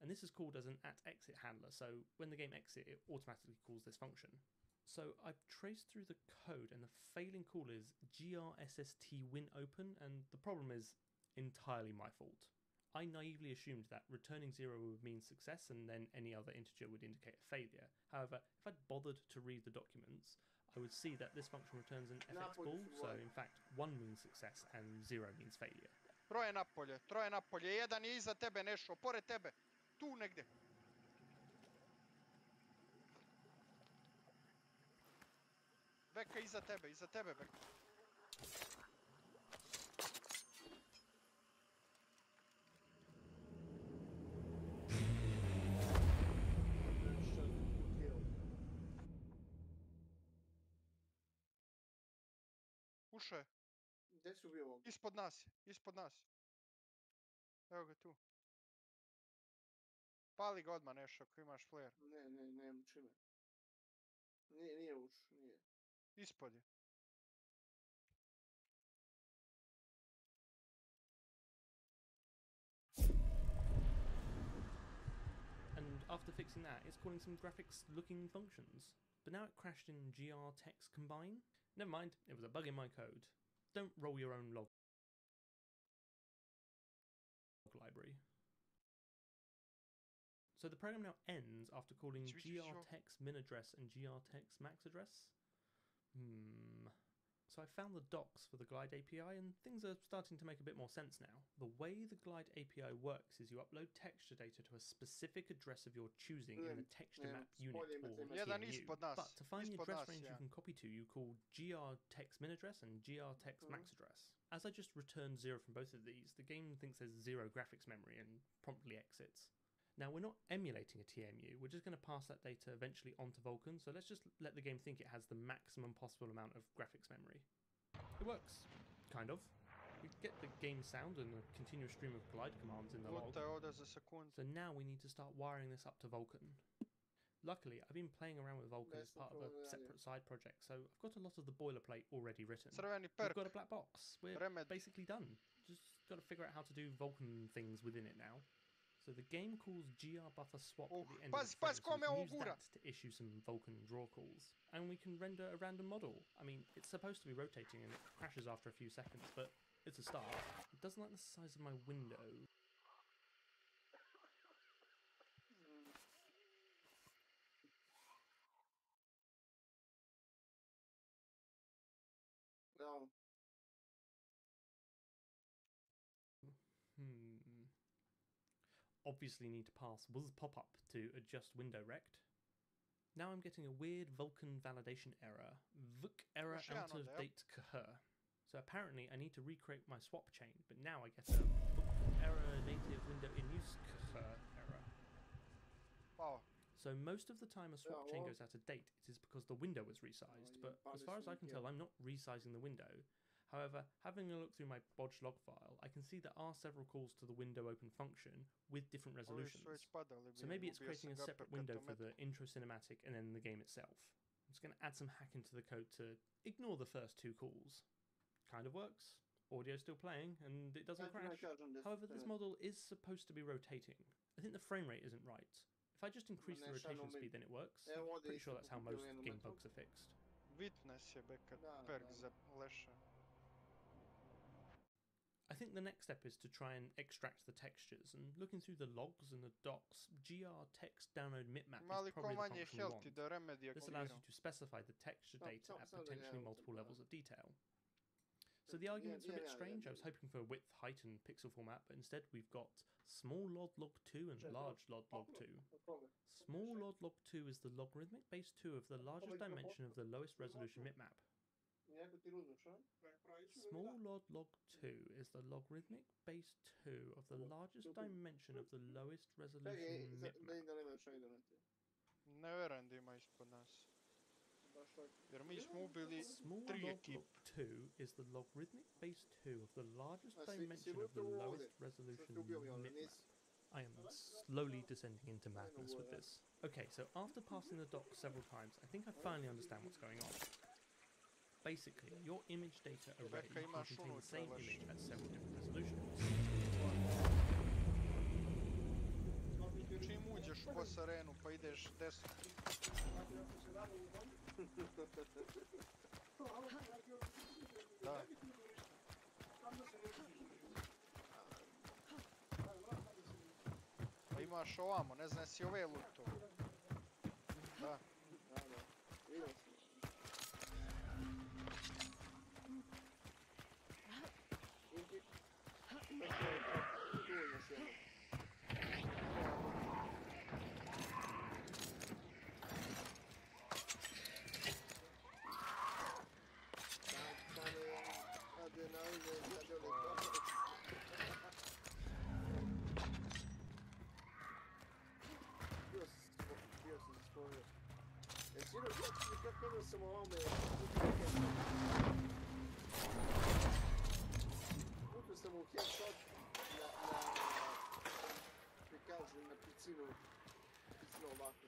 And this is called as an @exit handler, so when the game exits, it automatically calls this function. So I've traced through the code, and the failing call is grSST win open, and the problem is entirely my fault. I naively assumed that returning 0 would mean success, and then any other integer would indicate a failure. However, if I'd bothered to read the documents, I would see that this function returns an fx ball, so in fact 1 means success and 0 means failure. Troje napolje, jedan je iza tebe nešto, pored tebe, tu negdje. Beka iza tebe Beka. Ušao je. Gdje su bio? Ispod nas. Evo ga tu. Pali ga odmah nešto ako imaš flare. Ne, čime. Nije uš, nije. Ispod je. And after fixing that, it's calling some graphics looking functions. But now it crashed in gr text combine. Never mind, it was a bug in my code. Don't roll your own log library. So the program now ends after calling grtext min address and grtext max address. So I found the docs for the Glide API and things are starting to make a bit more sense now. The way the Glide API works is you upload texture data to a specific address of your choosing in the texture map unit or TMU. But to find the address range you can copy to, you call grtext min address and grtext max address. As I just returned 0 from both of these, the game thinks there's 0 graphics memory and promptly exits. Now we're not emulating a TMU, we're just going to pass that data eventually onto Vulkan, so let's just let the game think it has the maximum possible amount of graphics memory. It works, kind of. We get the game sound and a continuous stream of glide commands in the log. So now we need to start wiring this up to Vulkan. Luckily, I've been playing around with Vulkan as part of a separate side project, so I've got a lot of the boilerplate already written. We've got a black box, we're basically done. Just got to figure out how to do Vulkan things within it now. So the game calls grbuffer swap at the end of the frame, so we can use that to issue some Vulkan draw calls. And we can render a random model. I mean, it's supposed to be rotating and it crashes after a few seconds, but it's a start. It doesn't like the size of my window. No. Obviously need to pass was pop-up to adjust window rect. Now I'm getting a weird Vulkan validation error. Vuk error out of date hahah. So apparently I need to recreate my swap chain, but now I get a Vuk error native window in use hahah error. So most of the time a swap chain goes out of date, it is because the window was resized, but as far as I can tell I'm not resizing the window. However, having a look through my bodge log file, I can see there are several calls to the window open function with different resolutions. So maybe it's creating a separate window for the intro cinematic and then the game itself. I'm just going to add some hack into the code to ignore the first 2 calls. Kind of works. Audio's still playing and it doesn't crash. However, this model is supposed to be rotating. I think the frame rate isn't right. If I just increase the rotation speed, then it works. I'm pretty sure that's how most game bugs are fixed. I think the next step is to try and extract the textures, and looking through the logs and the docs, grtext download mipmap is probably the function we want. This allows you to specify the texture data at potentially multiple levels of detail. So the arguments are a bit strange. I was hoping for width, height and pixel format, but instead we've got small log2 and large log2. Small log2 is the logarithmic base 2 of the largest dimension of the lowest resolution mipmap. Small log2 is the logarithmic base 2 of the largest dimension of the lowest resolution mipmap. Ne verujem da ima ispod nas. Jer mi smo ubili Small 3 ekipe. log2 is the logarithmic base 2 of the largest dimension of the lowest resolution mipmap. I am slowly descending into madness with this. Okay, so after passing the doc several times, I think I finally understand what's going on. Basically, your image data array can contain the same image at several different resolutions. Čim uđeš u boss arenu pa ideš desno. Da. Pa imaš ovamo, ne znam si ove luto. Da. Putio sam u headshot na picinu ovako.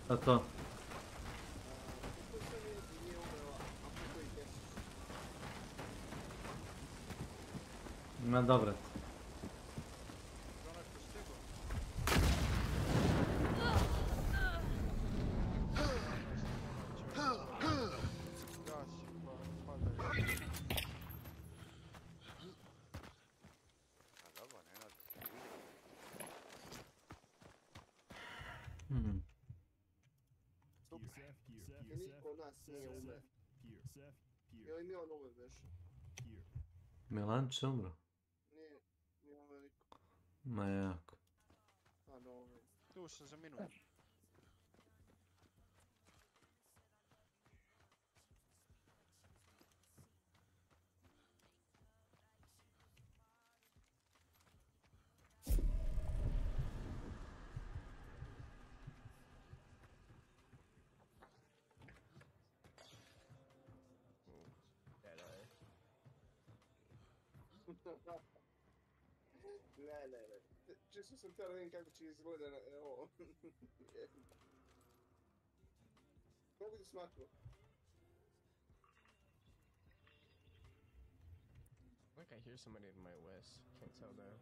Šta to? Ma dobro. Niko od nas nije umre. Ili nije on umre već? Milanč je umro. Nije umre niko. Ma jako. A dobro. Tu sam za minut. Ne. Čisto sam htio da vidim kako će izgleda ovo. Koliko ti smaklo? Like I hear somebody in my west. Can't tell though.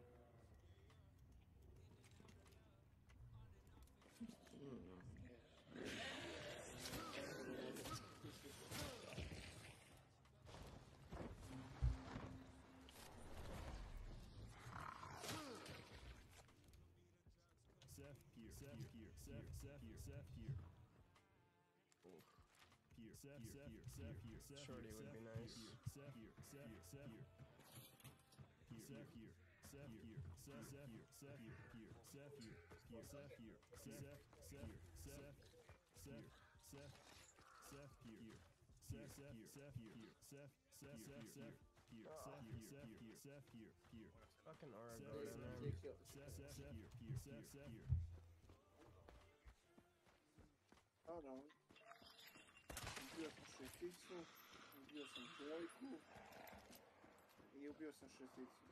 Shorty would be nice. Fucking aura bro down there. Oh no. Ubio sam šesticu, ubio sam dvojku i ubio sam šesticu.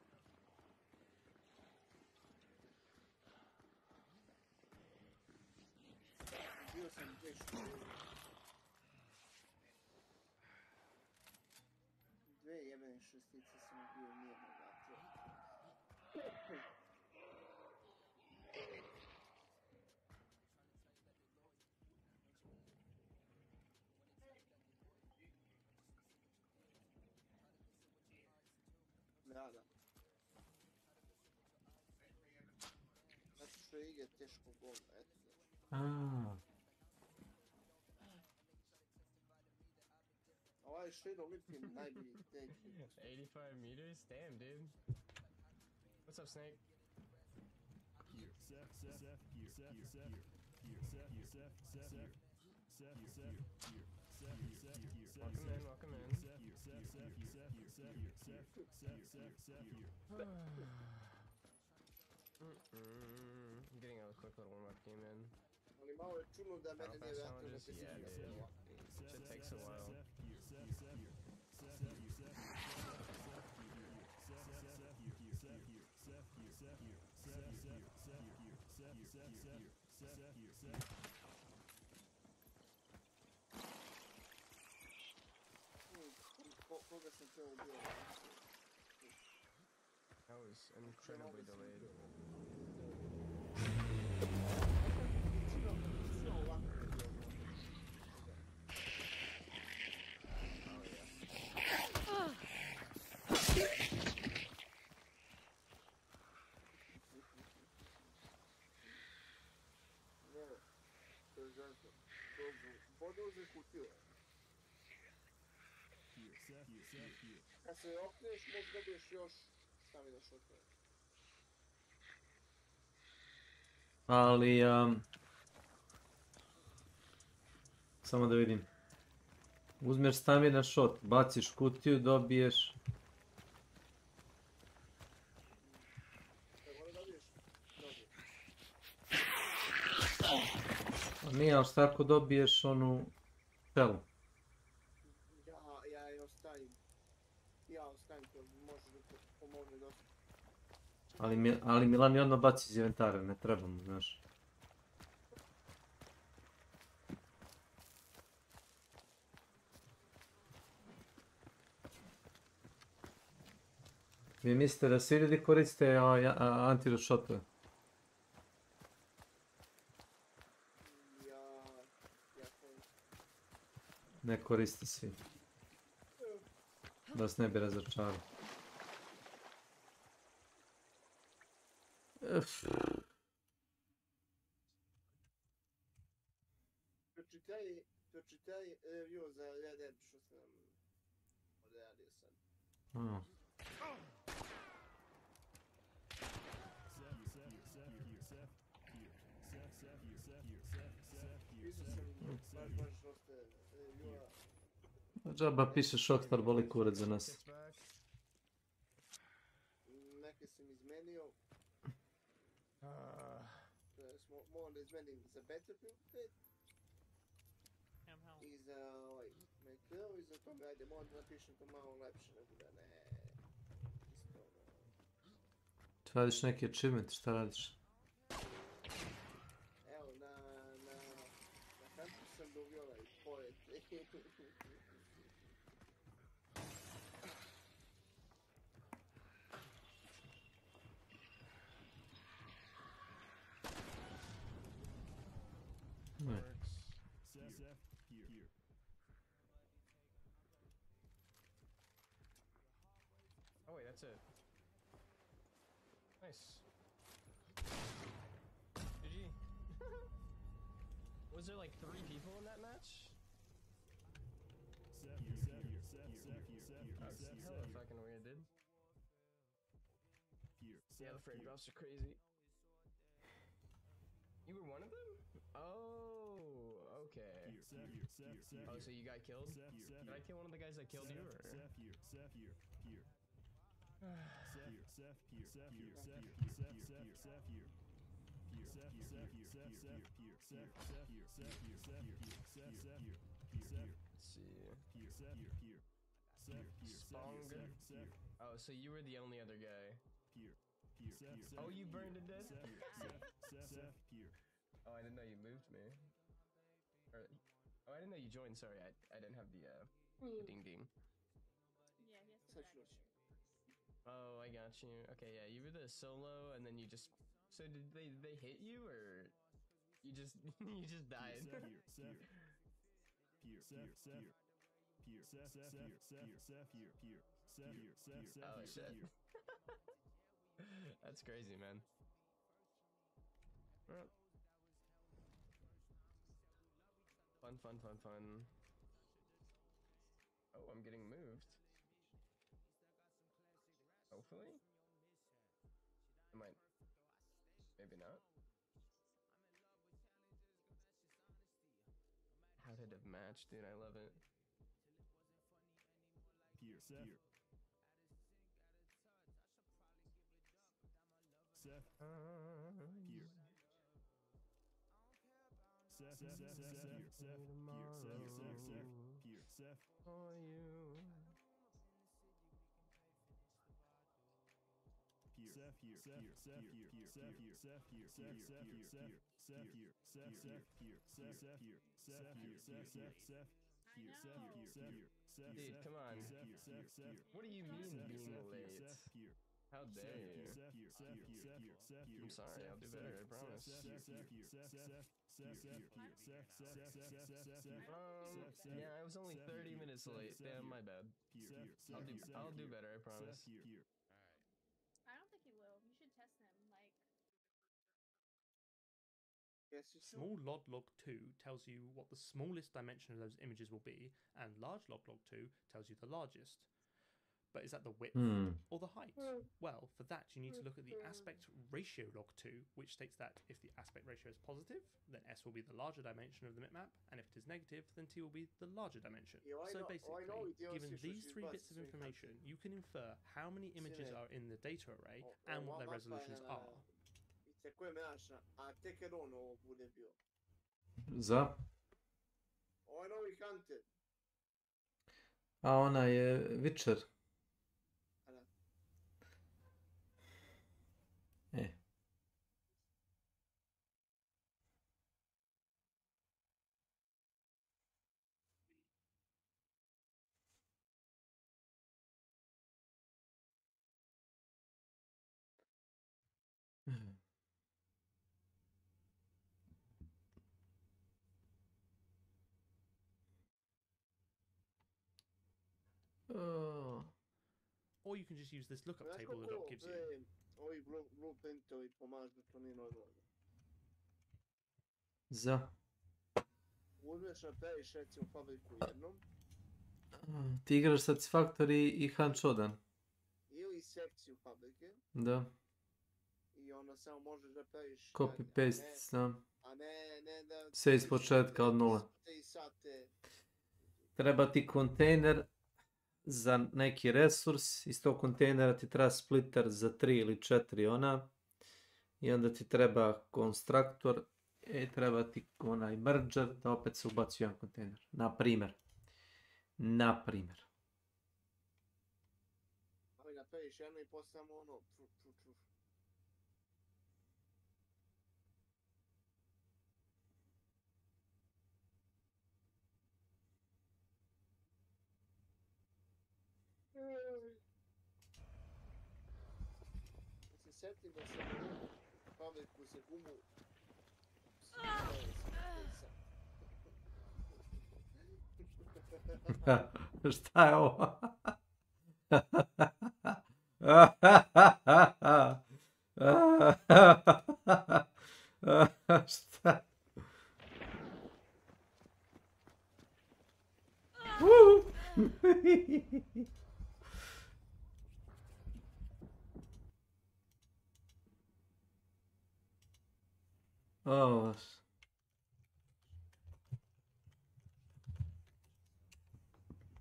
Ubio sam dve šestice. Dve jebene šestice sam ubio nijedno vatre. Da. Zato što je igra teško govno, eto zašto. Ovaj Shadow Lipkin najbolji take. 85 meters? Damn, dude. What's up, Snake? Welcome in. I'm getting a quick little warm-up game in. Ali malo je čudno da mene nije vratio na Yeah, dude. Shit takes a while. Koga sam te ubio? That was incredibly delayed. Poduze kutio. Kad se okneš, možda dobiješ još stamina šotove. Ali, samo da vidim. Uzmeš stamina shot, baciš kutiju, dobiješ... Nije, ali šta ako dobiješ onu telu? Ja ostavim. To može da pomogne dosta. Ali Milan je odmah baci iz inventara, ne treba mu, znaš. Vi mislite da svi ljudi koriste antivirus shotove? Ne koriste svi. Da vas ne bi razočarao. Pročitaj review za Red Dead što sam odradio sad. Džaba piše Šoktar, boli kurac za nas. Neke sam izmenio. Moram da izmenim za Battlefield 5. I za Metro, i za toga, ajde, moram da napišem to malo lepše, nego da ne... Šta radiš neki achievement, šta radiš? Evo, na kantu sam dobio ovaj poet. Oh wait, that's it. Nice. GG. Was there like 3 people in that match? That's hella fucking weird, dude. Yeah, the frame drops are crazy. You were one of them? Oh, okay. Oh, so you got killed? Did I kill one of the guys that killed you, or? Sponger? Oh, so you were the only other guy. Oh, you burned to death? Oh, I didn't know you moved me. Or, oh, I didn't know you joined, sorry, I didn't have the ding ding. Yeah, yes. Oh, I got you. Okay, yeah, you were the solo, and then you just... So did they hit you, or... You just... you just died? Oh, shit. That's crazy, man. Well. Fun. Oh, I'm getting moved. Hopefully? I might... Maybe not. Competitive match, dude, I love it. Dude, come on. What do you mean being late? How dare you? I'm sorry, I'll do better, I promise. Yeah, I was only 30 minutes late. Damn, my bad. I'll do better, I promise. I don't think he will. You should test him, like... Small log 2 tells you what the smallest dimension of those images will be, and large log 2 tells you the largest. But is that the width or the height? Well, for that you need to look at the aspect ratio log 2, which states that if the aspect ratio is positive, then S will be the larger dimension of the bitmap, and if it is negative, then T will be the larger dimension. So basically, given these 3 bits of information, you can infer how many images are in the data array and what their resolutions are. Za? Ovaj novi Hunter. A ona je Witcher. you can just use this lookup Znaš table that koliko it gives you. ovi blueprintovi pomažu da to nije normalno? Za? Uzmeš napraviš recimo fabriku jednom. Ti igraš Satisfactory i Hanchodan. Ili sekciju fabrike. Da. I onda samo možeš da praviš... Copy paste sam. A ne da... Sve iz početka od nula. 3 sate... Treba ti kontejner za neki resurs. Iz tog kontejnera ti treba splitter za 3 ili 4 ona. I onda ti treba konstruktor. I treba ti onaj merger da opet se ubaci u jedan kontejner. Na primjer. Ali napraviš jedno i posle samo ono... Se setim da sam u fabriku za gumu... Šta je ovo? Šta? O,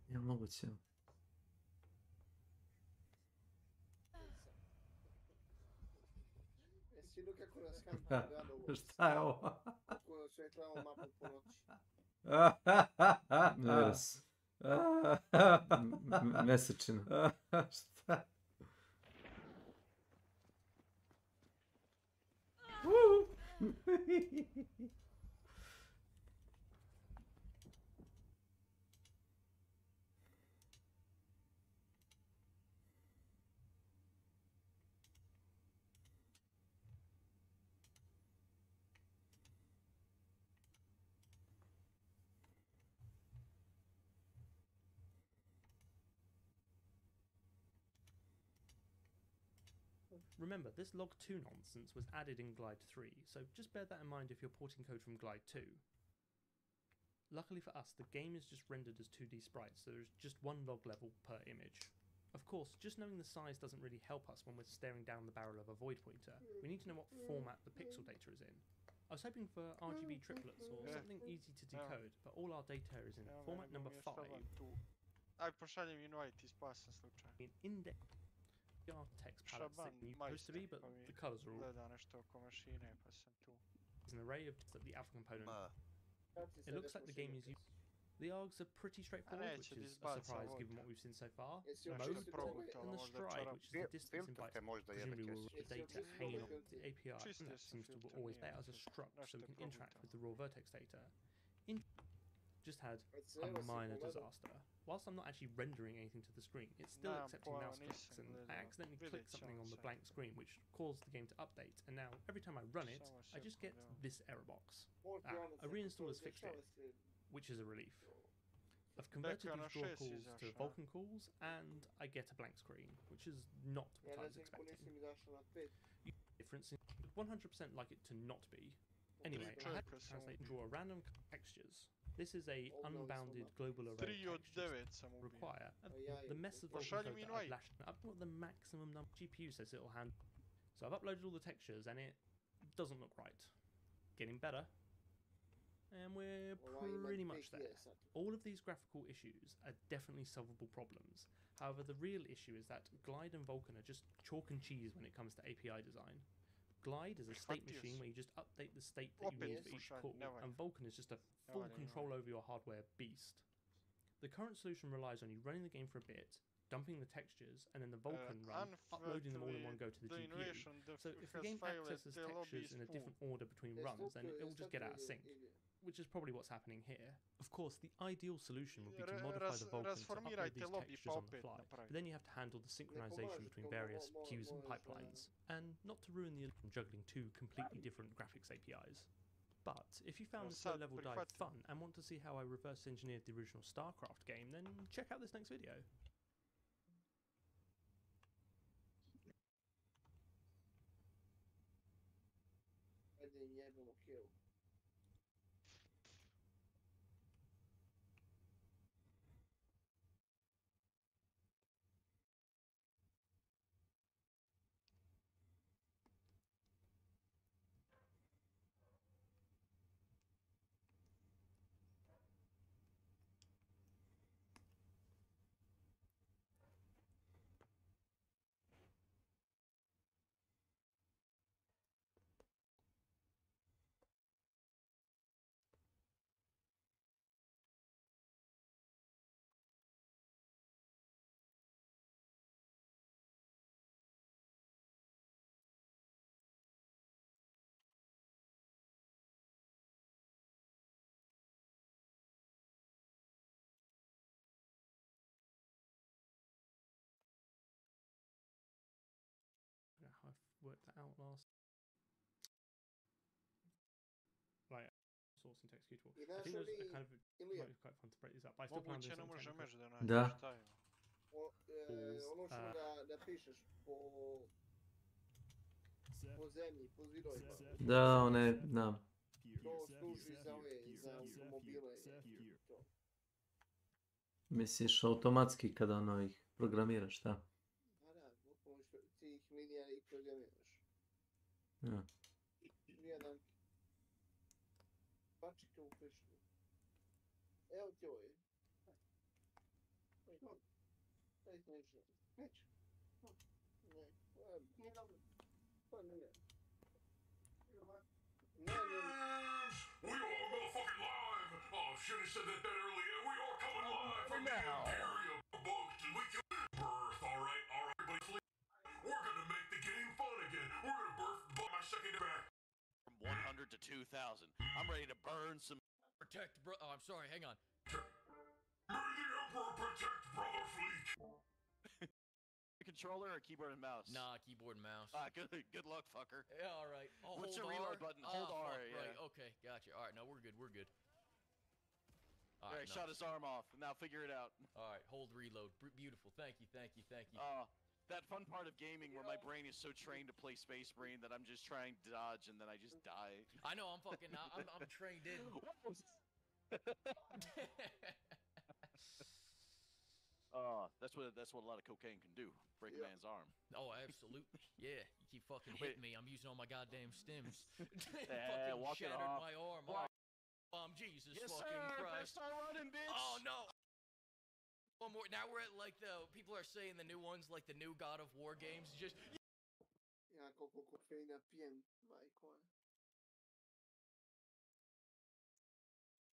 je moguće. Jesi vidio kako nas kampa gradovo? Šta je ovo? Kako nas osvetljava mapu po noći? Yes. Mesečina. Šta? Remember, this log2 nonsense was added in Glide 3, so just bear that in mind if you're porting code from Glide 2. Luckily for us, the game is just rendered as 2D sprites, so there's just one log level per image. Of course, just knowing the size doesn't really help us when we're staring down the barrel of a void pointer. We need to know what format the pixel data is in. I was hoping for RGB triplets or something easy to decode, but all our data is in format number 5. Aj pošaljem invite i spasan slučaj. In index text palettes that you supposed to be, but the colors are all. Gleda nešto oko mašine pa sam tu. There's an array of that the alpha component. It looks like the game is used. The args are pretty straightforward, which is a surprise given what we've seen so far. Mode and the stride, which is the distance in bytes, presumably will read the data hanging off the API, and that seems to always bear as a struct, so we can interact with the raw vertex data. Just had a minor disaster. Whilst I'm not actually rendering anything to the screen, it's still accepting mouse clicks, and I accidentally clicked something on the blank screen which caused the game to update, and now every time I run it, I just get this error box. A reinstall has fixed it, which is a relief. I've converted these draw calls to Vulkan calls, and I get a blank screen, which is not what I was expecting. Difference in 100% like it to not be. Anyway, I had to translate and draw random textures. This is a unbounded global array of textures require the mess of Vulkan code that I've lashed up to the maximum number GPU says it'll handle. So I've uploaded all the textures and it doesn't look right. Getting better. And we're pretty much there. All of these graphical issues are definitely solvable problems. However, the real issue is that Glide and Vulkan are just chalk and cheese when it comes to API design. Glide is a state machine where you just update the state that you need for each call, and Vulkan is just a full control over your hardware beast. The current solution relies on you running the game for a bit, dumping the textures, and then the Vulkan run, uploading them all in one go to the GPU. So if the game accesses textures in a different order between runs, then it will just get out of sync, which is probably what's happening here. Of course, the ideal solution would be to modify the Vulkan to upload these textures on the fly, but then you have to handle the synchronization between various queues and pipelines, and not to ruin the illusion of juggling two completely different graphics APIs. But if you found this low-level dive fun and want to see how I reverse engineered the original StarCraft game, then check out this next video. im jebemo kill. I don't know how I've worked that out last. Like, source into executable. I think there's a kind of might be quite fun to break these up. But I still plan on doing Moguće ne something može technical. među da nađeš, šta je? Ono ćemo da pišeš po zemlji, po zidovima. Da, one, da. To služi za ove, za automobile. Misliš automatski kada ono ih programiraš, šta? Da, pomoću tih linija ih programiraš. Ja. Jedan pačike u pišu. Evo ti ovo je. Daj neće. Neće. Nije dobro. Pa nije. We are motherfucking live! Oh, should have said that earlier. We are coming live from the Imperium booked and we can birth, alright, everybody please. We're gonna make the game fun again. We're gonna birth my second back. From 100 to 2,000. I'm ready to burn some. Protect, bro. Oh, I'm sorry, hang on. May the Emperor protect Brother Fleek. Controller or keyboard and mouse? Nah, keyboard and mouse. Good luck, fucker. Yeah, alright. Oh, what's hold your reload R? button? Hold R, fuck, yeah. Right, okay, gotcha. Alright, no, we're good, we're good. Alright, shot his arm off. Now figure it out. Alright, hold reload. Beautiful. Thank you, thank you, thank you. That fun part of gaming where my brain is so trained to play Space Marine that I'm just trying to dodge and then I just die. I know, I'm fucking, I'm trained in. That's what a lot of cocaine can do. Break a man's arm. Oh, absolutely. Yeah, you keep fucking hitting me. I'm using all my goddamn stims. Yeah, fucking walk it shattered off. my arm. Jesus Yes, fucking sir. Christ. Start running, bitch. Oh no. One more. Now we're at like the people are saying the new ones, like the new God of War games. Just. Ja koliko kofeina pijem, majko.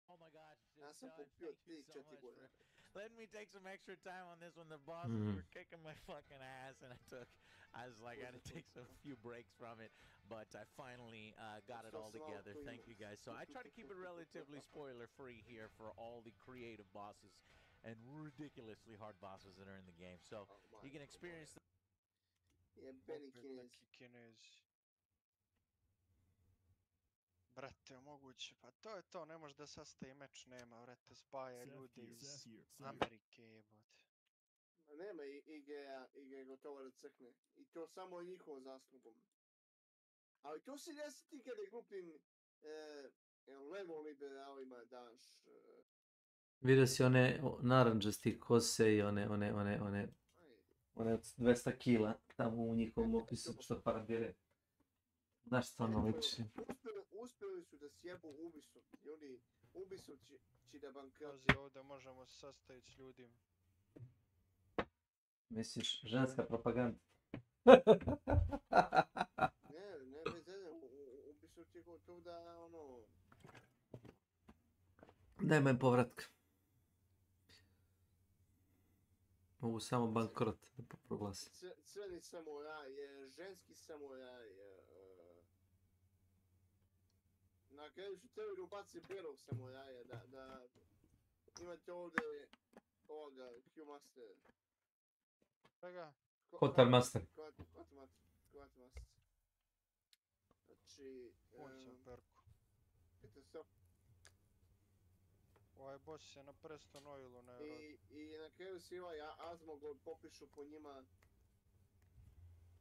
Oh my God. Ja sam popio 3-4 godine. Let me take some extra time on this when the bosses were kicking my fucking ass, and I was like, I had to take some few breaks from it, but I finally got it all together. Thank you guys. So I try to keep it relatively spoiler free here for all the creative bosses and ridiculously hard bosses that are in the game. So you can experience the Jebeni Kinezi. Brate, moguće, pa to je to, ne može da sastaje meč, nema, brate, spaja ljude iz Amerike, jebote. Nema IGA je gotovo da crkne. I to samo njihovom zaslugom. Ali to se desi ti kada glupim levo liberalima daš... Vidio si one naranđasti kose i one od 200 kila tamo u njihovom opisu što parabire. Znaš što ono liči? Uspjeli su da sjebu Ubisoft i oni Ubisoft će da bankrotira. Pazi, ovdje možemo se sastaviti s ljudima. Misliš, ženska propaganda? Ne, bez jedne, Ubisoft je gotov da, ono... Nema im povratka. Mogu samo bankrot da proglasi. Crveni samuraj, ženski samuraj, na kraju su trebali da ubaci belog samuraja, da imate ovdje ovoga, Q-Master. Čega? Quartermaster. Quartermaster. Znači... Ulicam perku. Eto sve. Ovaj boss je na Preston Oilu, ne rodi. I na kraju svi ovaj Azmogod popišu po njima.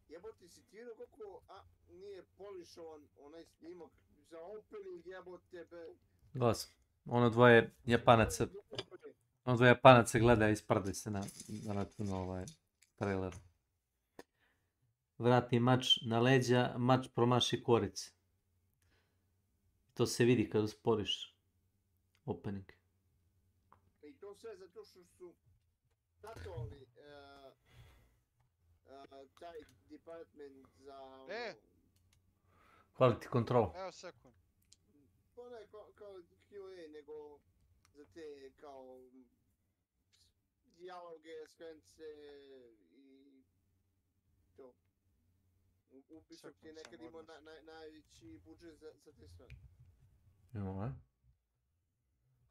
Jebote, si ti vidio koliko nije polišovan onaj snimak Za opening jebote be. Glas. Ono dvoje Japanaca gleda i sprdaju se na trailer. Vrati mač na leđa, mač promaši korice. To se vidi kad usporiš opening. I to sve zato što su tatovali taj department za... Quality control. Evo sekund. To ne kao QA, nego za te kao dijaloge, skrence i to. Ubisoft je nekad imao najveći budžet za te stvari.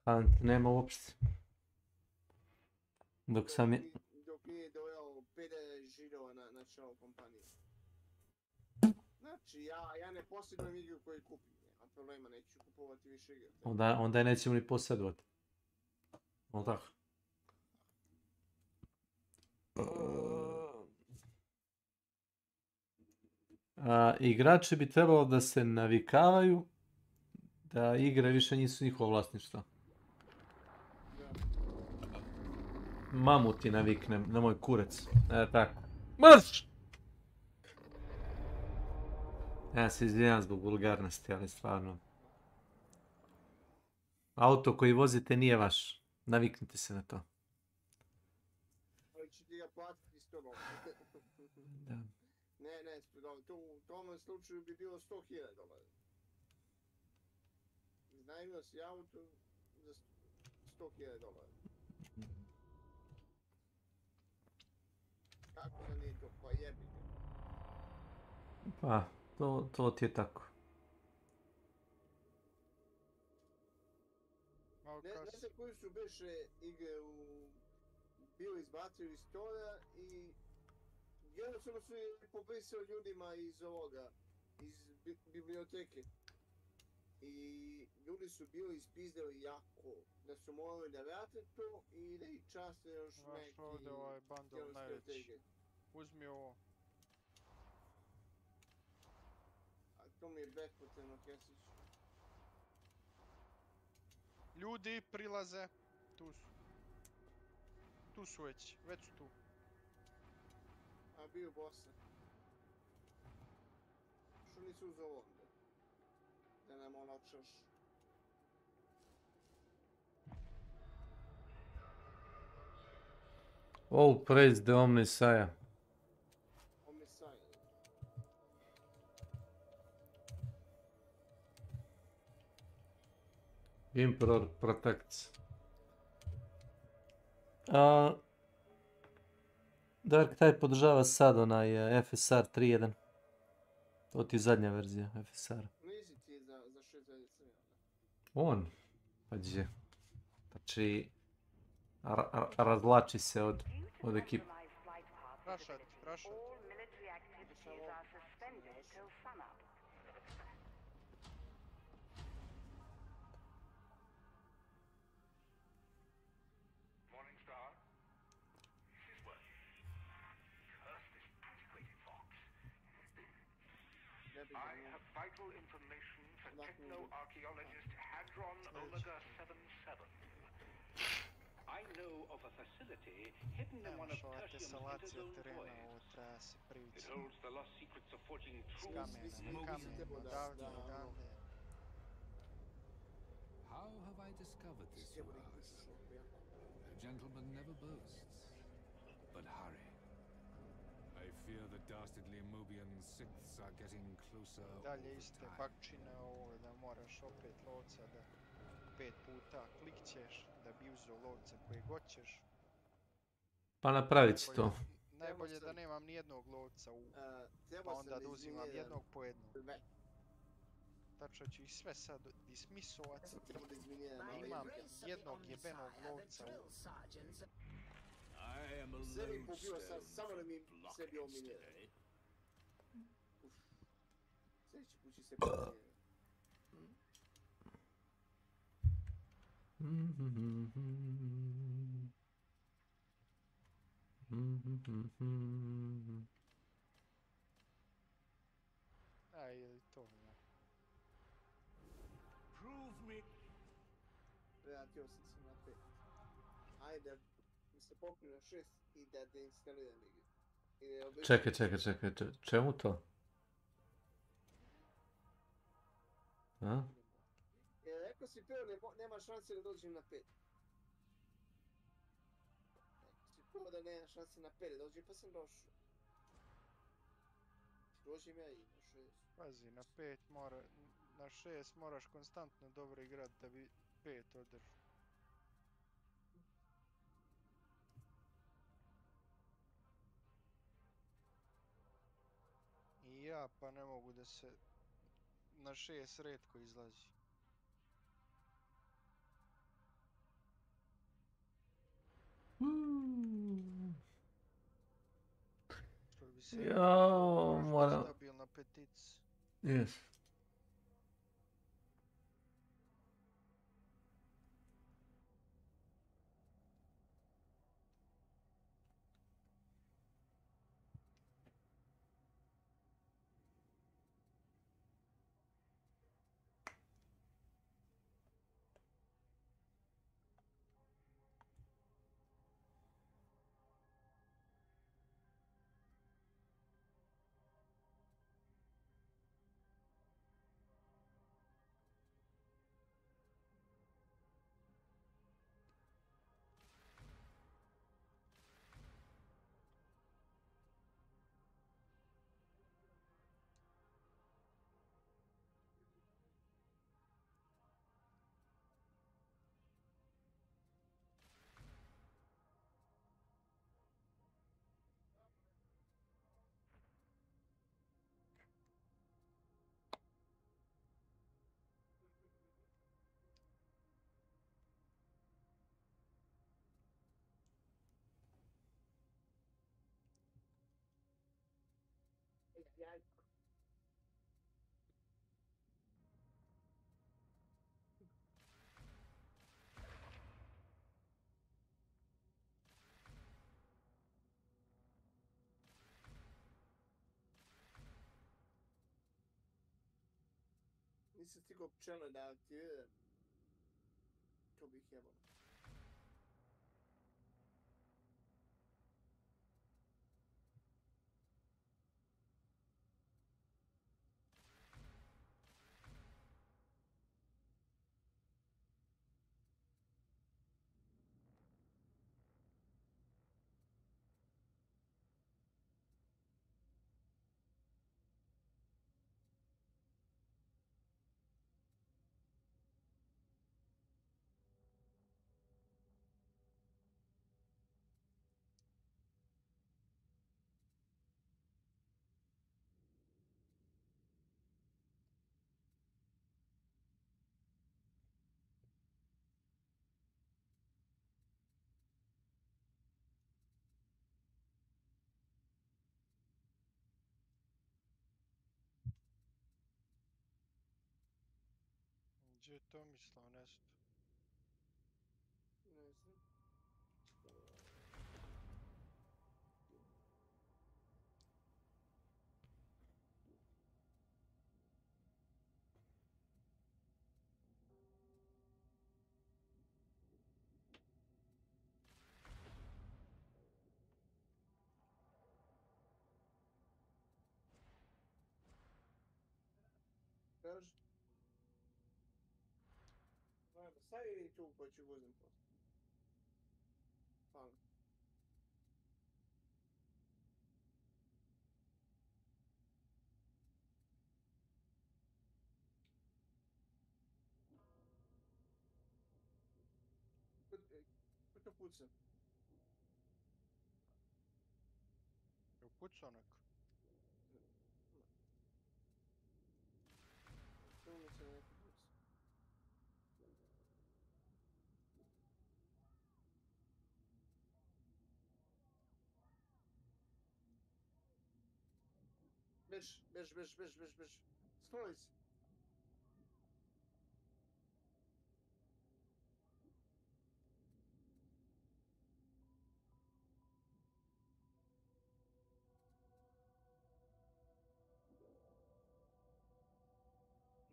Hunt nema uopšte. Dok nije doveo 50 židova na čelo kompanije. Znači, ja ne posjedujem igru koju kupim. Nema problema, neću kupovati više igre. Onda je nećemo ni posjedovati. Ono tako. Igrači bi trebalo da se navikavaju da igre više nisu njihovo vlasništvo. Mamuti naviknem na moj kurac. Tako. Marš! Ja se izvijem zbog vulgarnosti, ali stvarno. Auto koji vozite nije vaš. Naviknite se na to. Ali ću ti ga platiti 100 dolara. Da. Ne, u tom slučaju bi bilo 100.000 dolara. Iznajmio si auto za 100.000 dolara. Kako da nije to? Pa jebi ga. Pa, to ti je tako. Ne znam koji su beše igre bili izbacili iz stora i jednostavno su je pobrisao ljudima iz ovoga, iz biblioteke. I ljudi su bili ispizdali jako, da su morali da vrate to i da ih časte još neki... Znaš ovdje ovaj bundle najveći. Uzmi ovo. A to mi je bespotrebno, Kesić. Ljudi prilaze. Tu su. Tu su već su tu. A bio bossa. Što nisi uzeo onda? Da nam olakšaš. All praise the Omnissiah. Emperor protects. Dark Tide podržava sad onaj FSR 3.1. To ti je zadnja verzija FSR. Bliži ti je za 6.7. On? Pa gdje? Znači, razlači se od ekipa. Rašat. I have vital information for techno-archaeologist Hadron Omega 77. I know of a facility hidden in one of Tertium's interzone voids. It holds the lost secrets of forging true How have I discovered this, you ask? A gentleman never boasts. But hurry. I fear the dastardly Mobian Siths are getting closer all Dalje the iste time. bakčine, ovo da moraš opet lovca da 5 puta klikćeš da bi uzeo lovce koje goćeš. Pa napravit će to. Najbolje da nemam nijednog lovca pa onda da uzimam jednog po jednog. Tačno ću ih sve sad dismisovati. Imam jednog jebenog lovca I am a sebi pobio samo da mi sebi ominira. Sljedeći put će se pominira. A ili to, ja. Vratio sam se na 5. Ajde, mi se popio na 6 i da deinstaliram igru. Čekaj, čemu to? A? Jer rekao si prvo nema šanse da dođem na 5. Rekao si prvo da nema šanse na 5 da dođem, pa sam došao. Dođem ja i na 6. Pazi, na 5 mora, na 6 moraš konstantno dobro igrat da bi 5 održao. I ja pa ne mogu da se na 6 retko izlazi. Što bi se rekao, Moram... stabilna petica. Yes. Nisam stigao pčele da aktiviram. To bih jebao. Gdje je Tomislav nesto? Ne znam. Kaži. Ajde, stavi tu pa ću vozim posle. Hvala. Ko to puca? Je upucao neko? Tu mi se neko puca. Bež. Skloji se.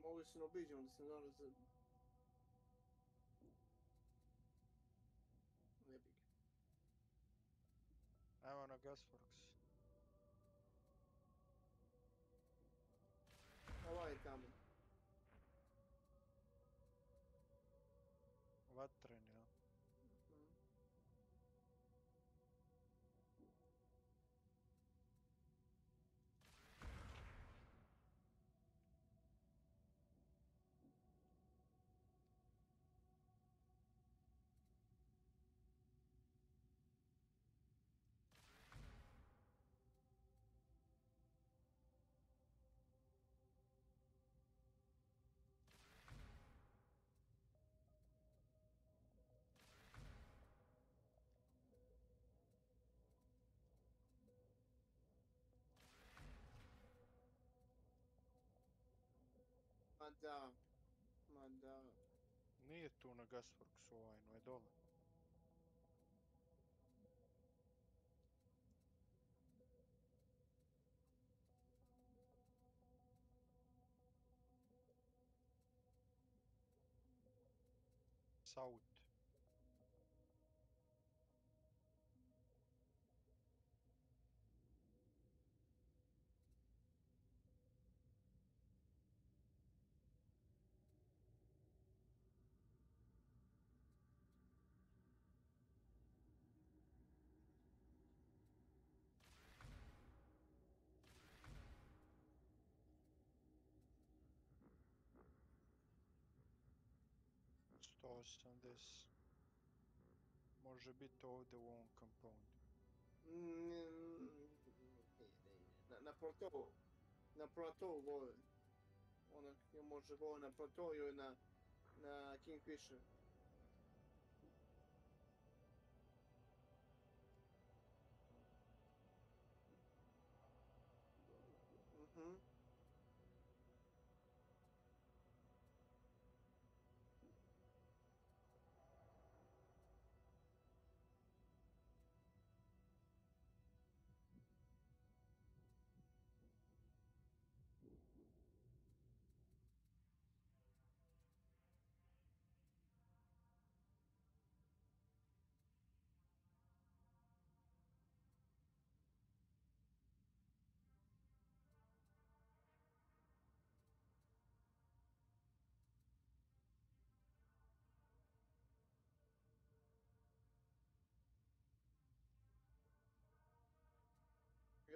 Mogli se ne obiđemo da se nalaze. Gasworks. Ovaj je tamo. Vatren, jel? Ma da. Ma da. Nije tu na Gasworksu ovaj, no je dole. South. To 80. Može biti ovdje u ovom compoundu. Na platou. Na platou gore. Ono može gore na platou ili na Kingfisher.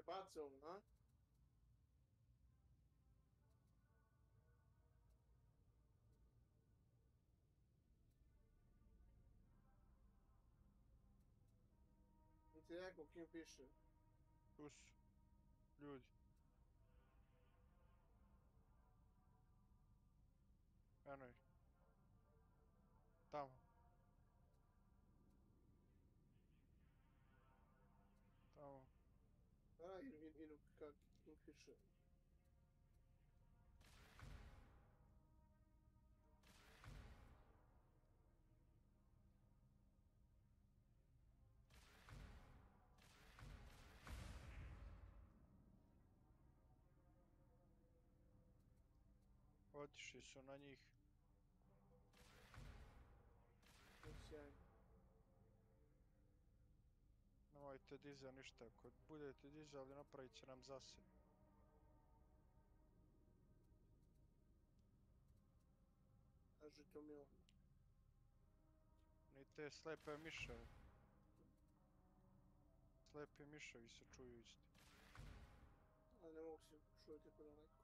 Je bacio, a? I ti rekao Kingfisher. Tu su. Ljudi. Eno ih. Tamo. Tamo. Da, idu ka Kingfisher. Otišli su na njih. Sjajno. Nemojte dizati ništa. Ako budete dizali, napravit će nam zasad. Kaži to mi on. Ni te slepe miševe. Slepi miševi se čuju isto. A ne mogu se čuti tako daleko.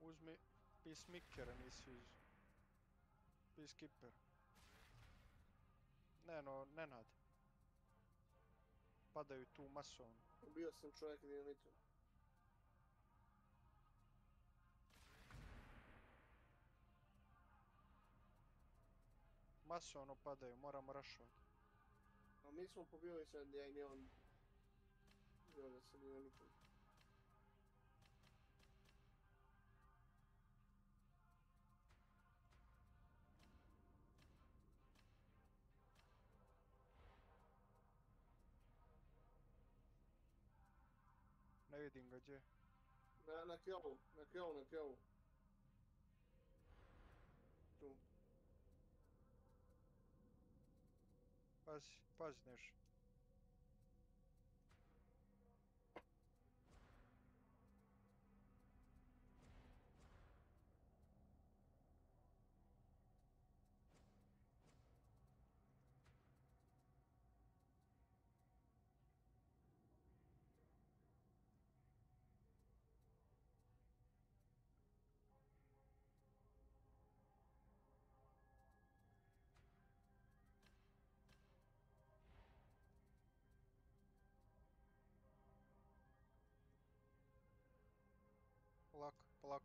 Uzmi peacemakera, nisi uz... Peacekeeper. Ne no, Nenad. Padaju tu masovno. Ubio sam čovjeka dinamitom. Masovno padaju, moramo rašovati. A mi smo pobili sad, ja i on. Jo, da se nije nikom. Ne vidim ga gdje. Na krovu, na krovu, na krovu. Tu. Pazi, pazi nešto. Polako, polako.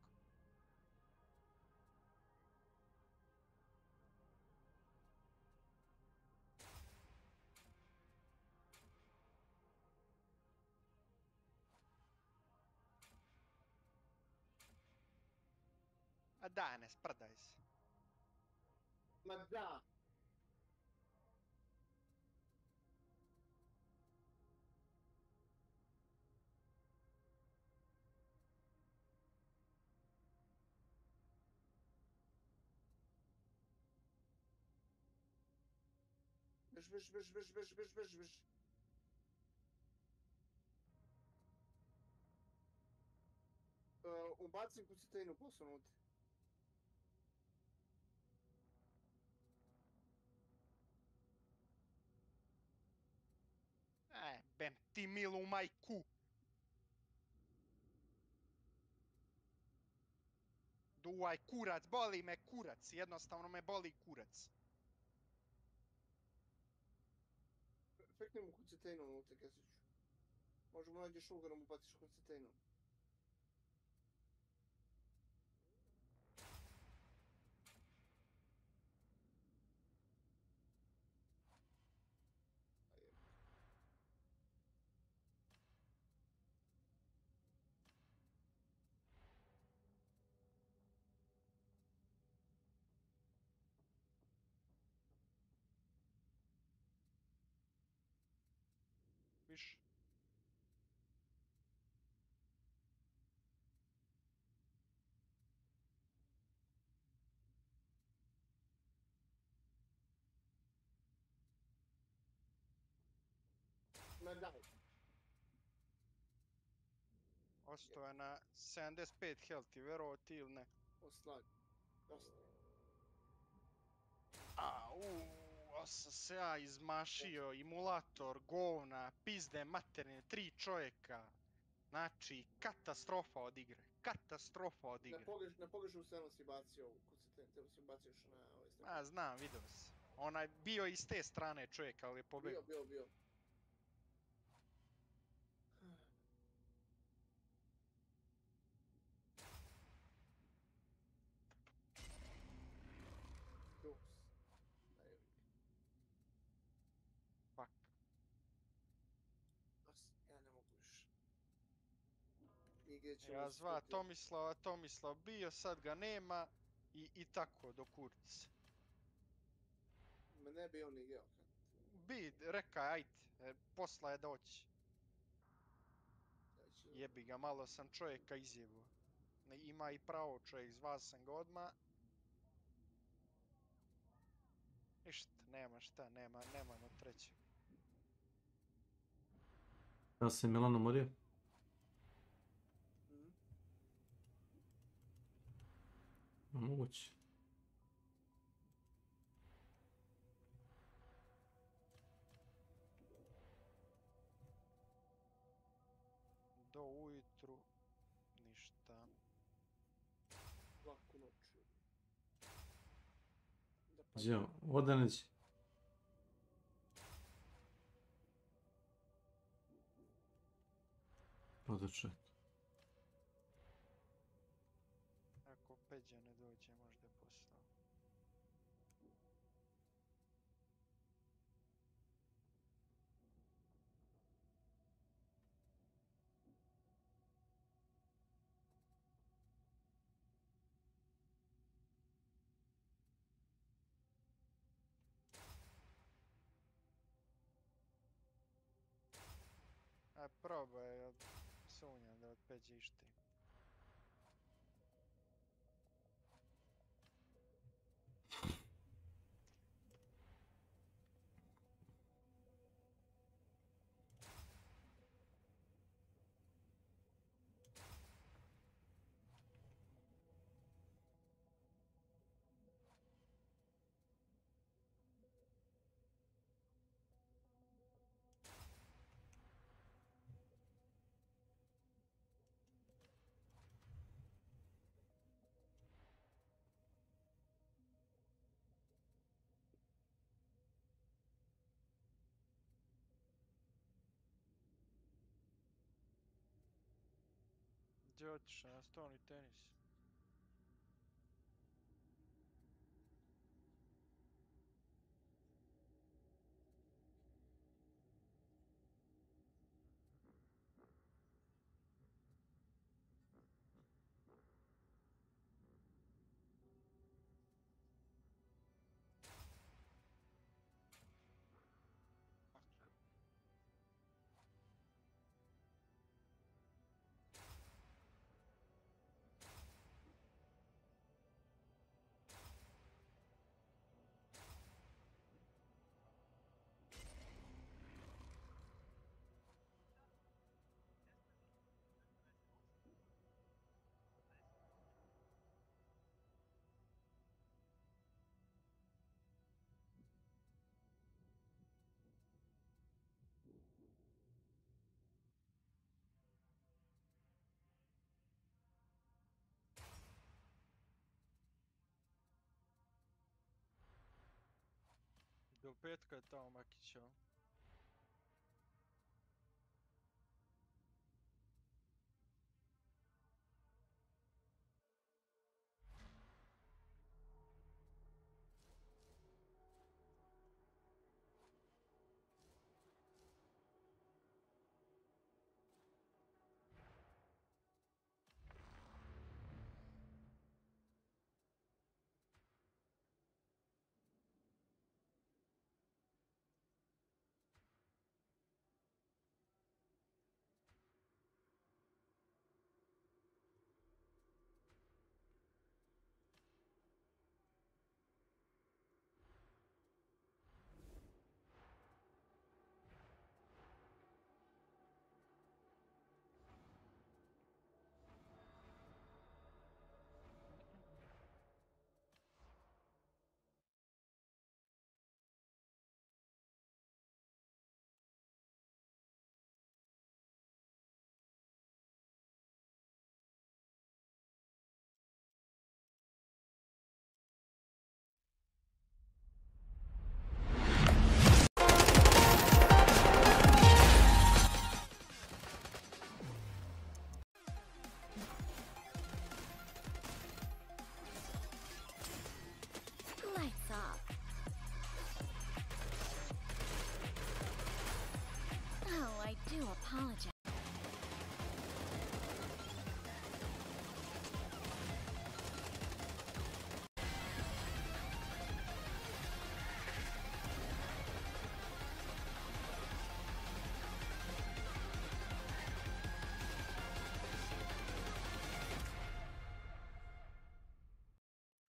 A daj, ne sprdaj se. Ma da! Bež. Ubacim kucetinu posle unutra. Bem ti milu majku. Duvaj kurac, boli me kurac, jednostavno me boli kurac. Fekni mu kucetinu unutra, Kesiću. Možemo nađeš ugar da mu baciš kucetinu. Više. Ma daj. Ostao je na 75 healthy, verovo ti ili ne? Oslag. Dosta. Sam se ja izmašio, emulator, govna, pizde materne, 3 čovjeka. Znači, katastrofa od igre. Katastrofa od igre. Na pogrešnu stranu si bacio ovu kucetinu, treba si baciš na ove strane. Znam, vidio sam. Onaj bio iz te strane čovjeka, ali je pobegao. Bio. Fuck. Ja ne mogu više. Igre ćemo Ja zva Tomislav bio, sad ga nema i tako do kurca. Ma ne bi on igrao. Reka, ajde, posla je doći. Jebi ga, malo sam čovjeka izjebuo. Ima i pravo čovjek, zvao sam ga odmah. Ništa, nema šta, nemamo trećeg. Ja se Milan umorio? Moguće. Do ujutru, ništa. Laku noć. Gdje, Vodanić? Podoček. Ako Peđa ne dođe, možda je poslao. probaj, sumnjam da od 5 išti. Gdje je otišao na stolni tenis? Do petka je tamo Makićeva. Lights off. Oh, I do apologize.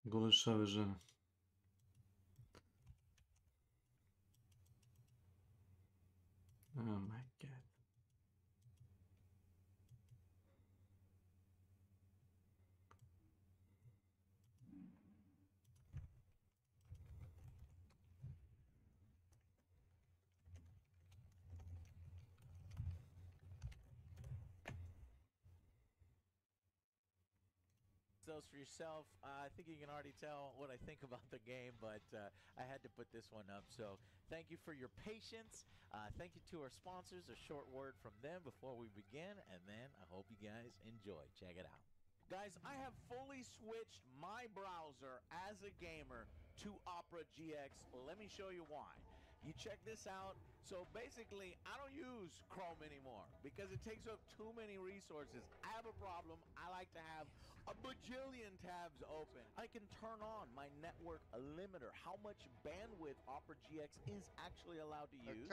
Golešave žene. Oh my god. Those for yourself. I think you can already tell what I think about the game, but I had to put this one up. So thank you for your patience. Thank you to our sponsors. A short word from them before we begin, and then I hope you guys enjoy. Check it out. Guys, I have fully switched my browser as a gamer to Opera GX. Let me show you why. You check this out. So basically, I don't use Chrome anymore because it takes up too many resources. I have a problem. I like to have a bajillion tabs open. I can turn on my network limiter, how much bandwidth Opera GX is actually allowed to use.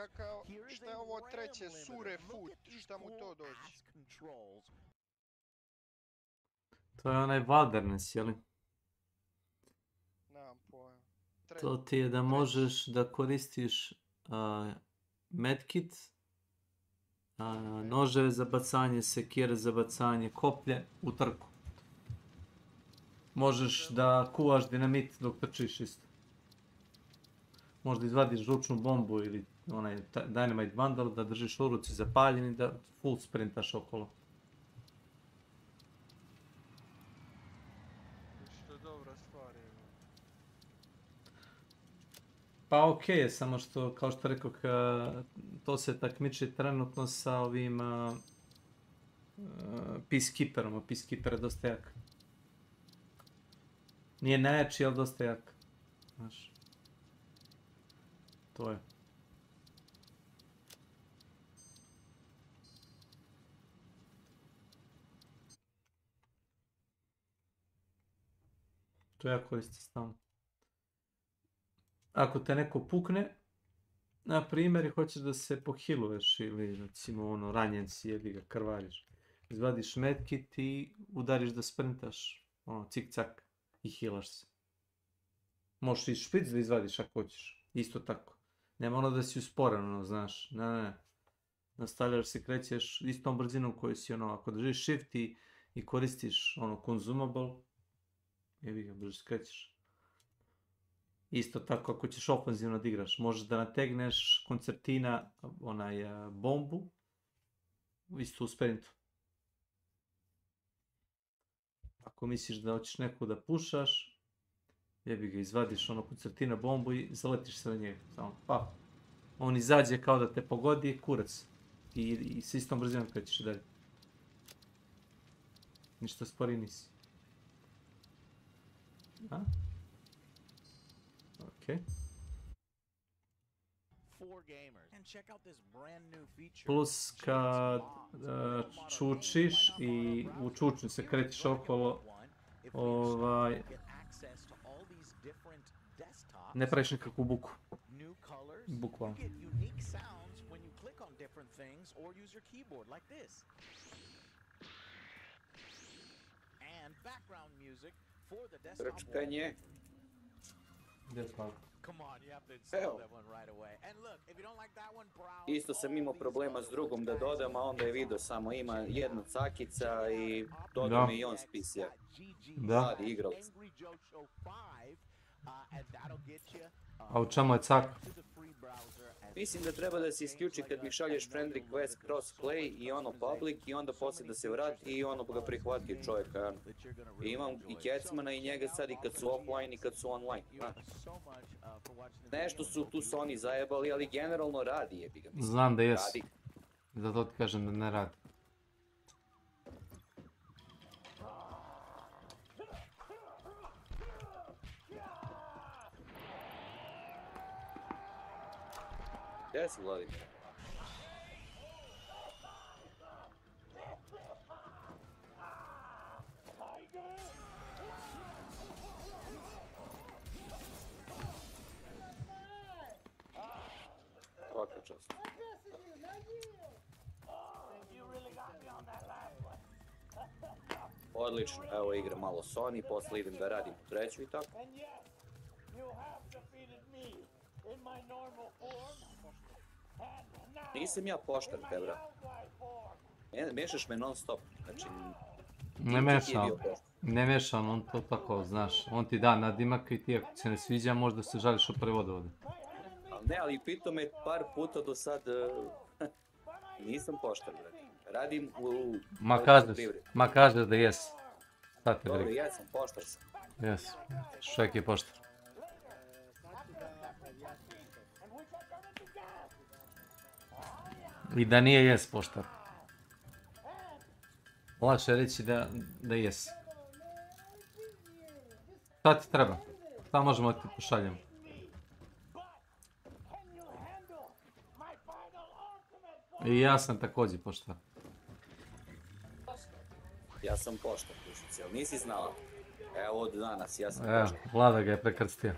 Here is Šta je a ovo RAM treće? limiter. Surefut, Look at these šta mu to cool dođe? ass controls. To je onaj Wilderness, jeli? Nemam pojma. To ti je da možeš da koristiš medkit, noževe za bacanje, sekire za bacanje, koplje u trku. Možeš da kuvaš dinamit dok trčiš isto. Možda izvadiš ručnu bombu ili onaj dynamite bundle, da držiš u ruci zapaljen i da full sprintaš okolo. Što je dobra stvar, je. Pa okej je, samo što, kao što rekao, to se takmiči trenutno sa ovim Peacekeeperom, a Peacekeeper je dosta jak. Nije najjači, ali dosta jak. Znaš. To je. To ja koristim stalno. Ako te neko pukne, na primjer, i hoćeš da se pohiluješ ili recimo ono ranjen si, jebi ga, krvariš. Izvadiš medkit i udariš da sprintaš, ono, cik-cak i hilaš se. Možeš i špic da izvadiš ako hoćeš, isto tako. Nema ono da si usporen, ono, znaš, ne. Nastavljaš se, krećeš istom brzinom koju si, ono, ako držiš shift i koristiš, ono, consumable, jebi ga, brže skrećeš. Isto tako ako ćeš ofenzivno da igraš, možeš da nategneš koncertina, onaj bombu, isto u sprintu. Ako misliš da hoćeš neko da pušaš, jebi ga, izvadiš ono koncertina bombu i zaletiš se na njega. Samo, pa, on izađe kao da te pogodi, kurac. I s istom brzinom krećeš dalje. Ništa spori nisi. A? Okay. Plus kad čučiš i u čučnju se krećeš okolo, ne praviš nikakvu buku. Bukvalno. Trčkanje. Evo. Isto sam imao problema s drugom da dodam, a onda je video samo ima jedna cakica i dodam i on spisija. Mladi igralac. A u čemu je cak? Mislim da treba da se isključi kad mi šalješ friend request crossplay i ono public i onda poslije da se vrati i ono ga prihvati čovjeka. Imam i Kecmana i njega sad i kad su offline i kad su online. Nešto su tu Sony zajebali, ali generalno radi, jebi ga. Znam da jesu. Zato ti kažem da ne radi. Gdje si, Vladi? Svaka čast. Odlično, evo igram malo Sony, posle idem da radim u treću i tako. Nisam ja poštar, te bra. Mešaš me non stop, znači... Ne mešam, on to tako, znaš. On ti da nadimak i ti ako se ne sviđa možda se žališ o prevodu ovdje. Ne, ali pitao me par puta do sad... Nisam poštar, brate. Radim u... Ma kažeš da jesi. Dobro, jesam, poštar sam. Jesi, čovjek je poštar. I da nije jes poštar. Lakše je reći da jesi. Šta ti treba? Šta možemo da ti pošaljemo? I ja sam također poštar. Ja sam poštar, dušice, jel nisi znala? Evo od danas, ja sam Evo, poštar. Vlada ga je prekrstio.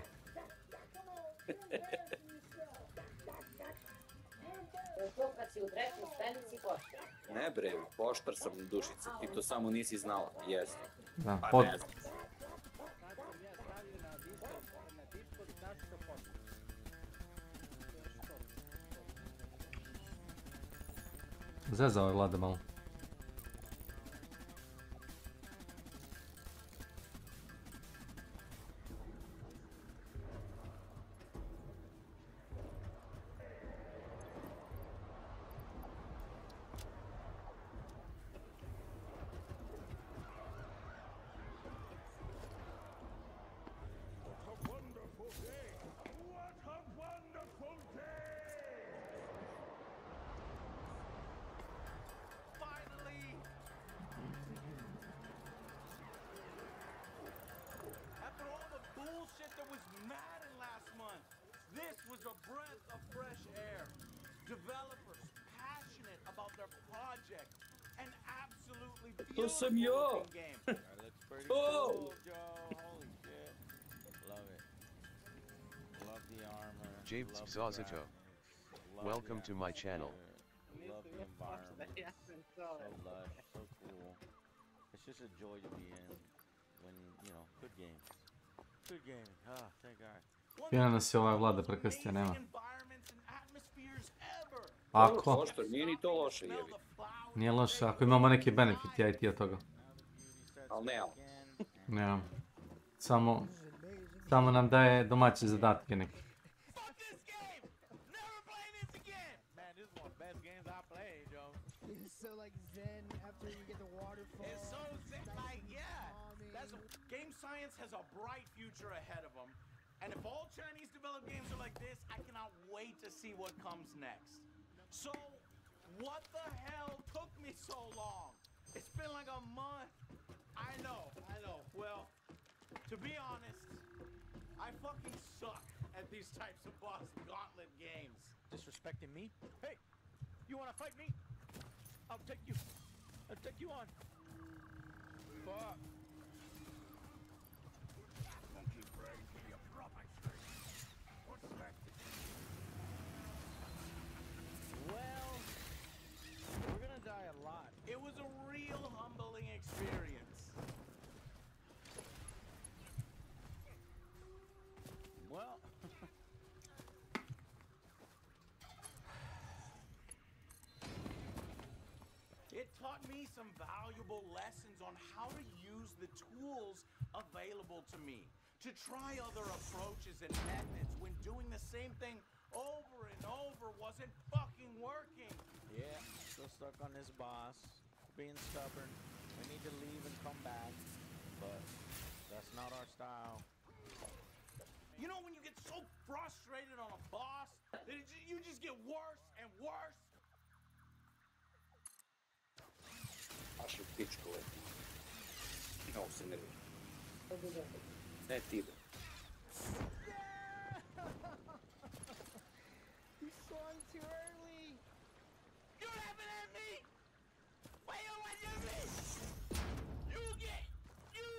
To kad si u trećoj stanici poštar. Ne bre, poštar sam dušice, ti to samo nisi znala, jeste. Da, Pa ne znam. Zezao je Vlada malo. To sam ja! Oh! James Zazito. Welcome to my channel. Love the environment. So lush, so cool. It's just a joy to be in when, you know, good games. Good gaming. Ah, thank God. Fina nas je ova Vlada prekrstio, nema. Dobro, Ako? poštar, nije ni to loše, jebi. Nije loše, ako imamo neki benefit, ja i ti od toga. Ali nemamo. Nemam. Samo nam daje domaće zadatke neki. So like zen after you get the waterfall. It's so zen, like yeah. Game science has a bright future ahead of them, and if all Chinese developed games are like this, I cannot wait to see what comes next. So, what the hell took me so long? It's been like a month. I know. Well, to be honest, I fucking suck at these types of boss gauntlet games. Disrespecting me? Hey, you wanna fight me? I'll take you on. Fuck. Monkey brain, will you drop my screen? What's that? Well, we're gonna die a lot. It was a real humbling experience. Well, it taught me some valuable lessons on how to use the tools available to me, to try other approaches and methods when doing the same thing over and over wasn't fucking working. yeah, still stuck on this boss. Being stubborn. We need to leave and come back, but that's not our style. You know when you get so frustrated on a boss that you just get worse and worse? Aš u pičku leti. Ovo se nervira. Ne ti bre. You swung too early. You're laughing at me? Why you laughing at me? You get you.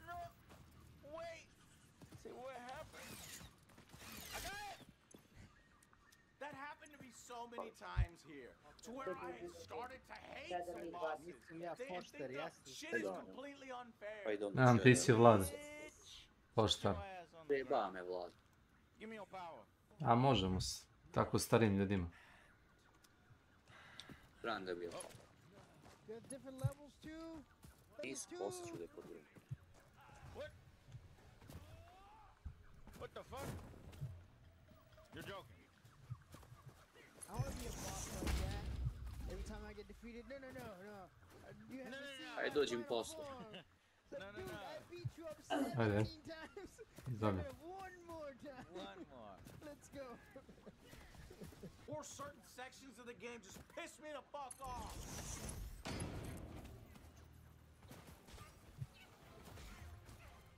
No. Wait. See what happened? I got it. That happened to me so many times here, to where I started to hate some bosses. Shit is completely unfair. Pa idem Nemam, ti si Vlada. Poštar. Jeba me Vlada. Give me your power. A možemo s tako starim ljudima. Ranga je bilo. You have different levels too. Is poslije ću da je podružim. What the fuck? You're joking. I want to be a boss like that. Every time I get defeated, no. You have to see Ajde dođim posle. Dude, I beat you up 17 Ajde. times. Izvoli. One more time. One more. Let's go. Or certain sections of the game just piss me the fuck off.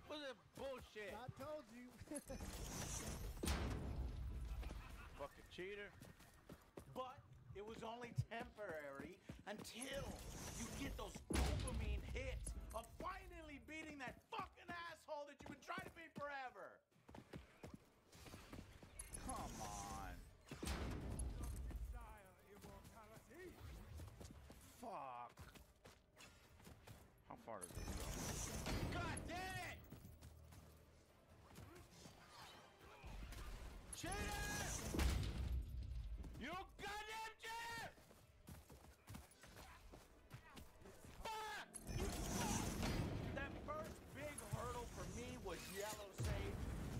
What's that bullshit? I told you. Fucking cheater. But it was only temporary until you get those dopamine hits of finally beating that fucking asshole that you've been trying to beat forever. Come on. Fuck. How far does this go? God damn it! Cheater! You goddamn cheater! Fuck! You fuck! That first big hurdle for me was yellow sage.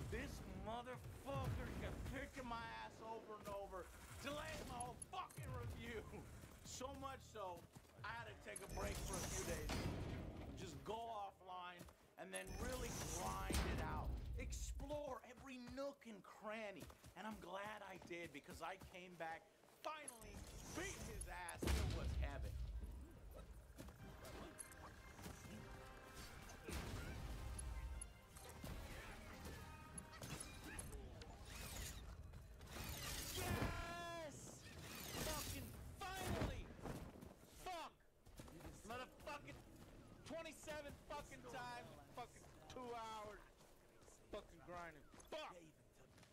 This motherfucker kept kicking my ass over and over, delaying my whole fucking review. So much so, I had to take a break for a few days. Just go offline and then really grind it out. Explore every nook and cranny. And I'm glad I did because I came back, finally beat his ass. It was heaven. Yes! Fucking finally! Fuck! Motherfucking 27 fucking times, fucking 2 hours, fucking grinding. Fuck!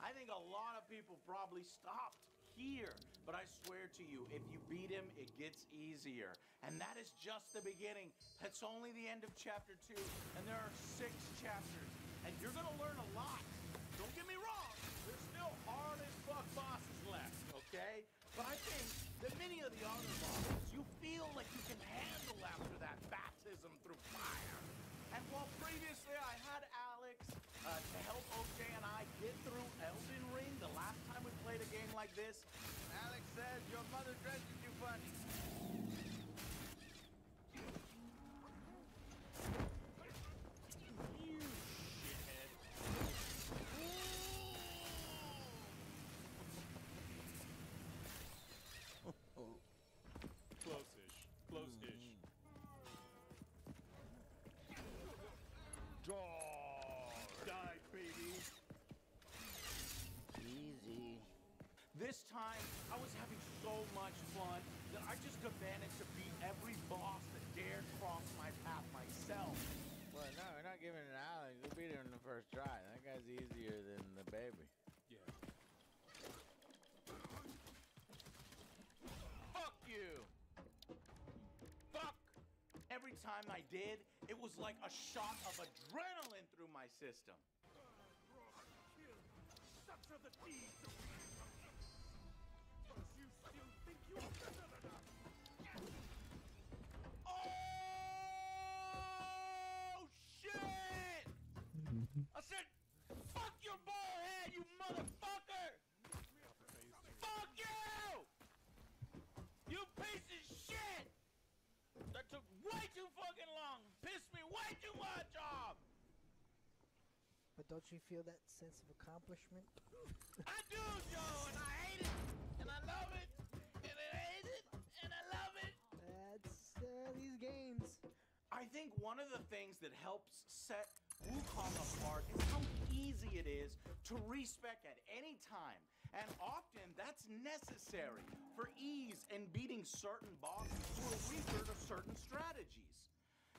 I think a lot of people probably stopped here, but I swear to you, if you beat him, it gets easier. And that is just the beginning. That's only the end of chapter 2, and there are 6 chapters. And you're gonna learn a lot. Don't get me wrong, there's still hard as fuck bosses left, okay? But I think that many of the other bosses, you feel like you can handle after that baptism through fire. And while previously I had Alex to help OJ and I get through Elden Ring the last time we played a game like this, Alex says your mother dresses you funny. You shithead. Close-ish. Close-ish. Die, baby. Easy. This time, I was having so much fun that I just demanded to beat every boss that dared cross my path myself. Well, no, we're not giving it to Alex. We beat her in the first try. That guy's easier than the baby. Yeah. Fuck you! Fuck! Every time I did, it was like a shot of adrenaline through my system. Such are the deeds of but you still think you're better than us? Oh, shit! I said, fuck your bald head, you motherfucker! Fuck you! You piece of shit! That took way too fucking long. Pissed me way too much off. But don't you feel that sense of accomplishment? I do, Joe, and I hate it, and I love it, and I hate it, and I love it. That's these games. I think one of the things that helps set Wukong apart is how easy it is to respec at any time. And often that's necessary for ease in beating certain bosses who are weaker to certain strategies.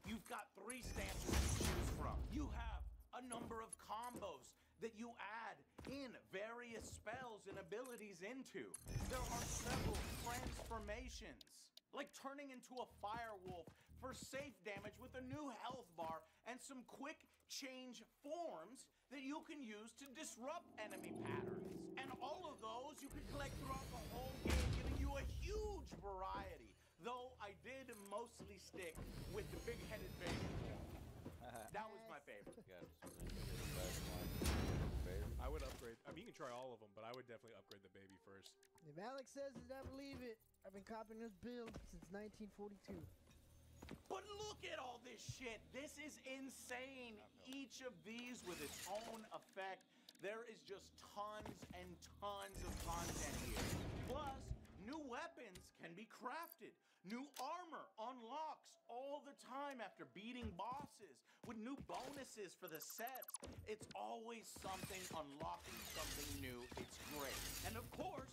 You've got 3 stances to choose from. You have a number of combos that you add in various spells and abilities into. There are several transformations, like turning into a firewolf for safe damage with a new health bar and some quick change forms that you can use to disrupt enemy patterns. And all of those you can collect throughout the whole game, giving you a huge variety. Though I did mostly stick with the big-headed baby. That was my favorite. I would upgrade. I mean, you can try all of them, but I would definitely upgrade the baby first. If Alex says it, I believe it. I've been copying this build since 1942. But look at all this shit. This is insane. Each of these with its own effect. There is just tons and tons of content here. Plus, new weapons can be crafted. New armor unlocks all the time after beating bosses with new bonuses for the sets. It's always something unlocking something new. It's great. And of course,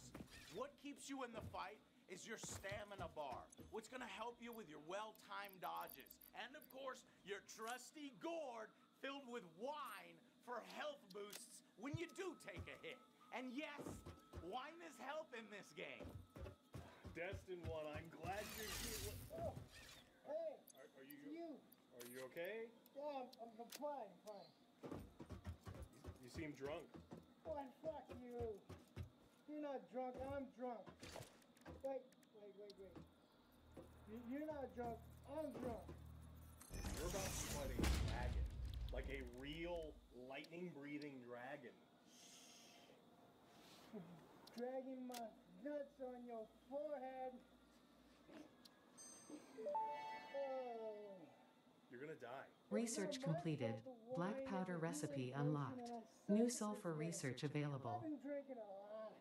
what keeps you in the fight is your stamina bar, what's gonna help you with your well-timed dodges. And of course, your trusty gourd filled with wine for health boosts when you do take a hit. And yes, wine is health in this game. Destin one, I'm glad you're here. Oh, hey, Are you? you. Are you okay? Yeah, I'm fine, fine. You seem drunk. What? Fuck you. You're not drunk, I'm drunk. Wait. You're not drunk, I'm drunk. You're about to fight a dragon. Like a real lightning-breathing dragon. Dragging my nuts on your forehead. Oh. You're gonna die. Research completed. Black powder recipe unlocked. New sulfur research available. I've been drinking a lot.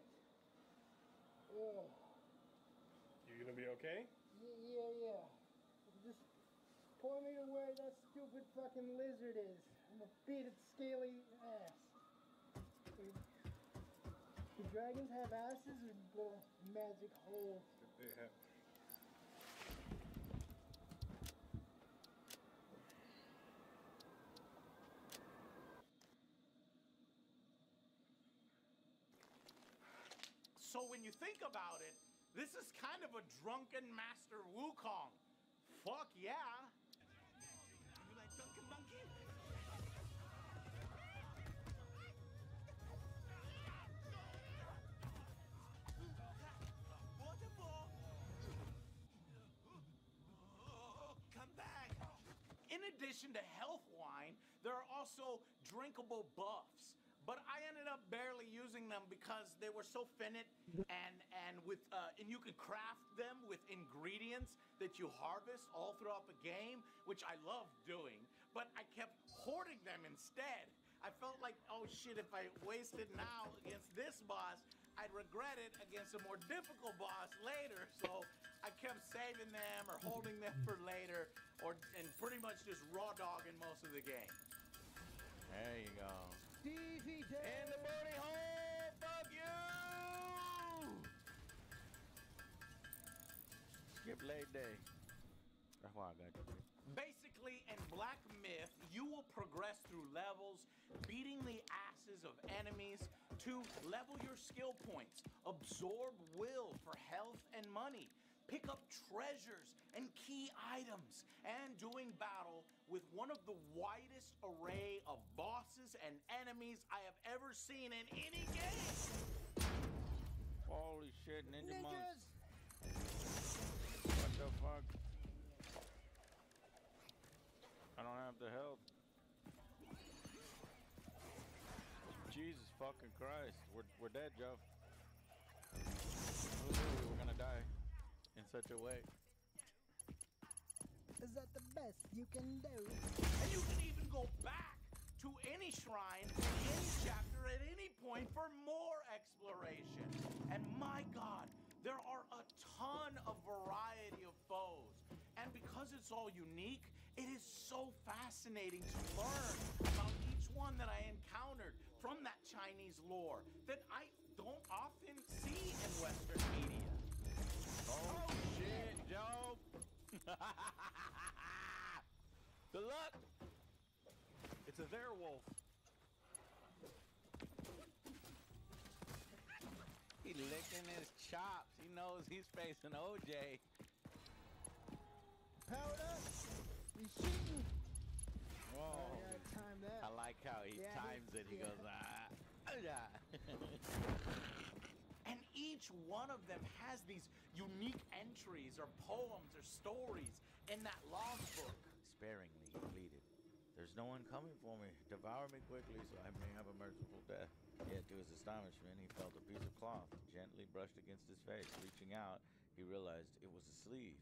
Ugh. You gonna be okay? Yeah. Just point me to where that stupid fucking lizard is. I'm gonna beat its scaly ass. Do dragons have asses or little magic holes? They have. So when you think about it, this is kind of a drunken Master Wukong. Fuck yeah. You like Dunkin' Monkey? Waterfall. Come back. In addition to health wine, there are also drinkable buffs. But I ended up barely using them because they were so finite, and you can craft them with ingredients that you harvest all throughout the game, which I love doing. But I kept hoarding them instead. I felt like, oh shit, if I wasted now against this boss, I'd regret it against a more difficult boss later. So I kept saving them or holding them for later, and pretty much just raw dogging most of the game. There you go. Easy day. And the booty hole, fuck you! Skip leg day. That's why I got you. Basically, in Black Myth, you will progress through levels, beating the asses of enemies to level your skill points, absorb will for health and money, pick up treasures and key items, and doing battle with one of the widest array of bosses and enemies I have ever seen in any game. Holy shit, ninja monks. What the fuck? I don't have the health. Jesus fucking Christ. We're dead, Joe. Who knew we were gonna die in such a way? Is that the best you can do? And you can even go back to any shrine, any chapter, at any point for more exploration. And my God, there are a ton of variety of foes. And because it's all unique, it is so fascinating to learn about each one that I encountered from that Chinese lore that I don't often see in Western media. Oh shit, Joe. Good luck. It's a werewolf. He licking his chops. He knows he's facing OJ. Powered up. He's shooting. Whoa. Oh, yeah, time that. I like how he times it. He goes, And each one of them has these unique entries or poems or stories in that logbook. Sparingly completed. There's no one coming for me. Devour me quickly so I may have a merciful death. Yet to his astonishment, he felt a piece of cloth gently brushed against his face. Reaching out, he realized it was a sleeve.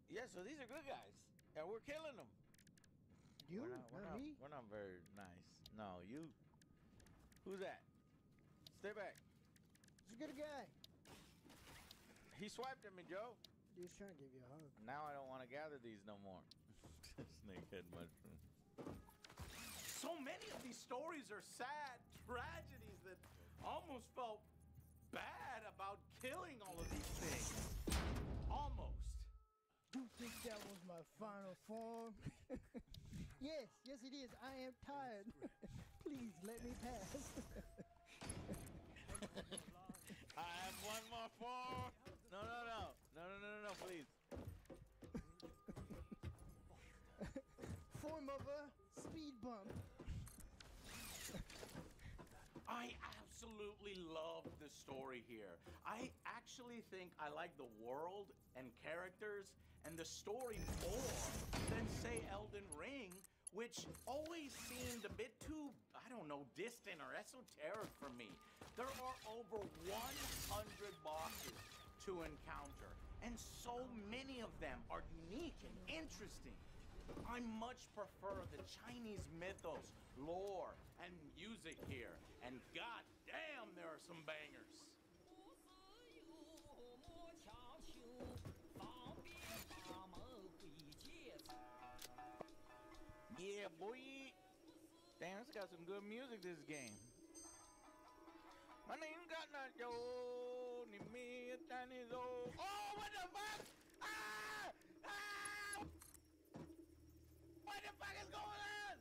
Yeah, so these are good guys. And we're killing them. You? We're not very nice. No, you. Who's that? Stay back. He's a good guy. He swiped at me, Joe. He was trying to give you a hug. Now I don't want to gather these no more. Snakehead mushroom. So many of these stories are sad tragedies that almost felt bad about killing all of these things. Almost. You think that was my final form? Yes, it is. I am tired. Please let me pass. I have one more form. No, please. Form of a speed bump. I absolutely love the story here. I actually think I like the world and characters and the story more than, say, Elden Ring, which always seemed a bit too, I don't know, distant or esoteric for me. There are over 100 bosses to encounter, and so many of them are unique and interesting. I much prefer the Chinese mythos, lore, and music here, and goddamn, there are some bangers. Yeah, boy. Damn, it's got some good music, this game. My name got not yo, ni me, oh, what the fuck? Ah! Ah! What the fuck is going on?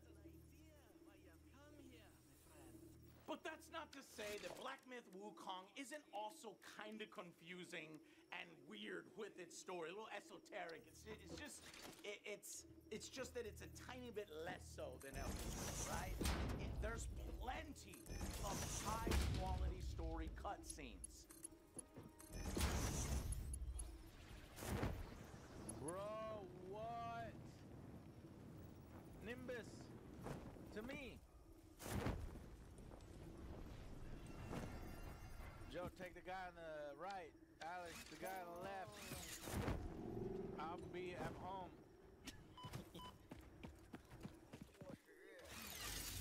But that's not to say that Black Myth Wukong isn't also kind of confusing and weird with its story, a little esoteric. It's just that it's a tiny bit less so than Elden Ring, right? There's plenty of high-quality story cutscenes. Bro, what? Nimbus, to me. Joe, take the guy on the right. Alex, the guy on the left. I'll be at home.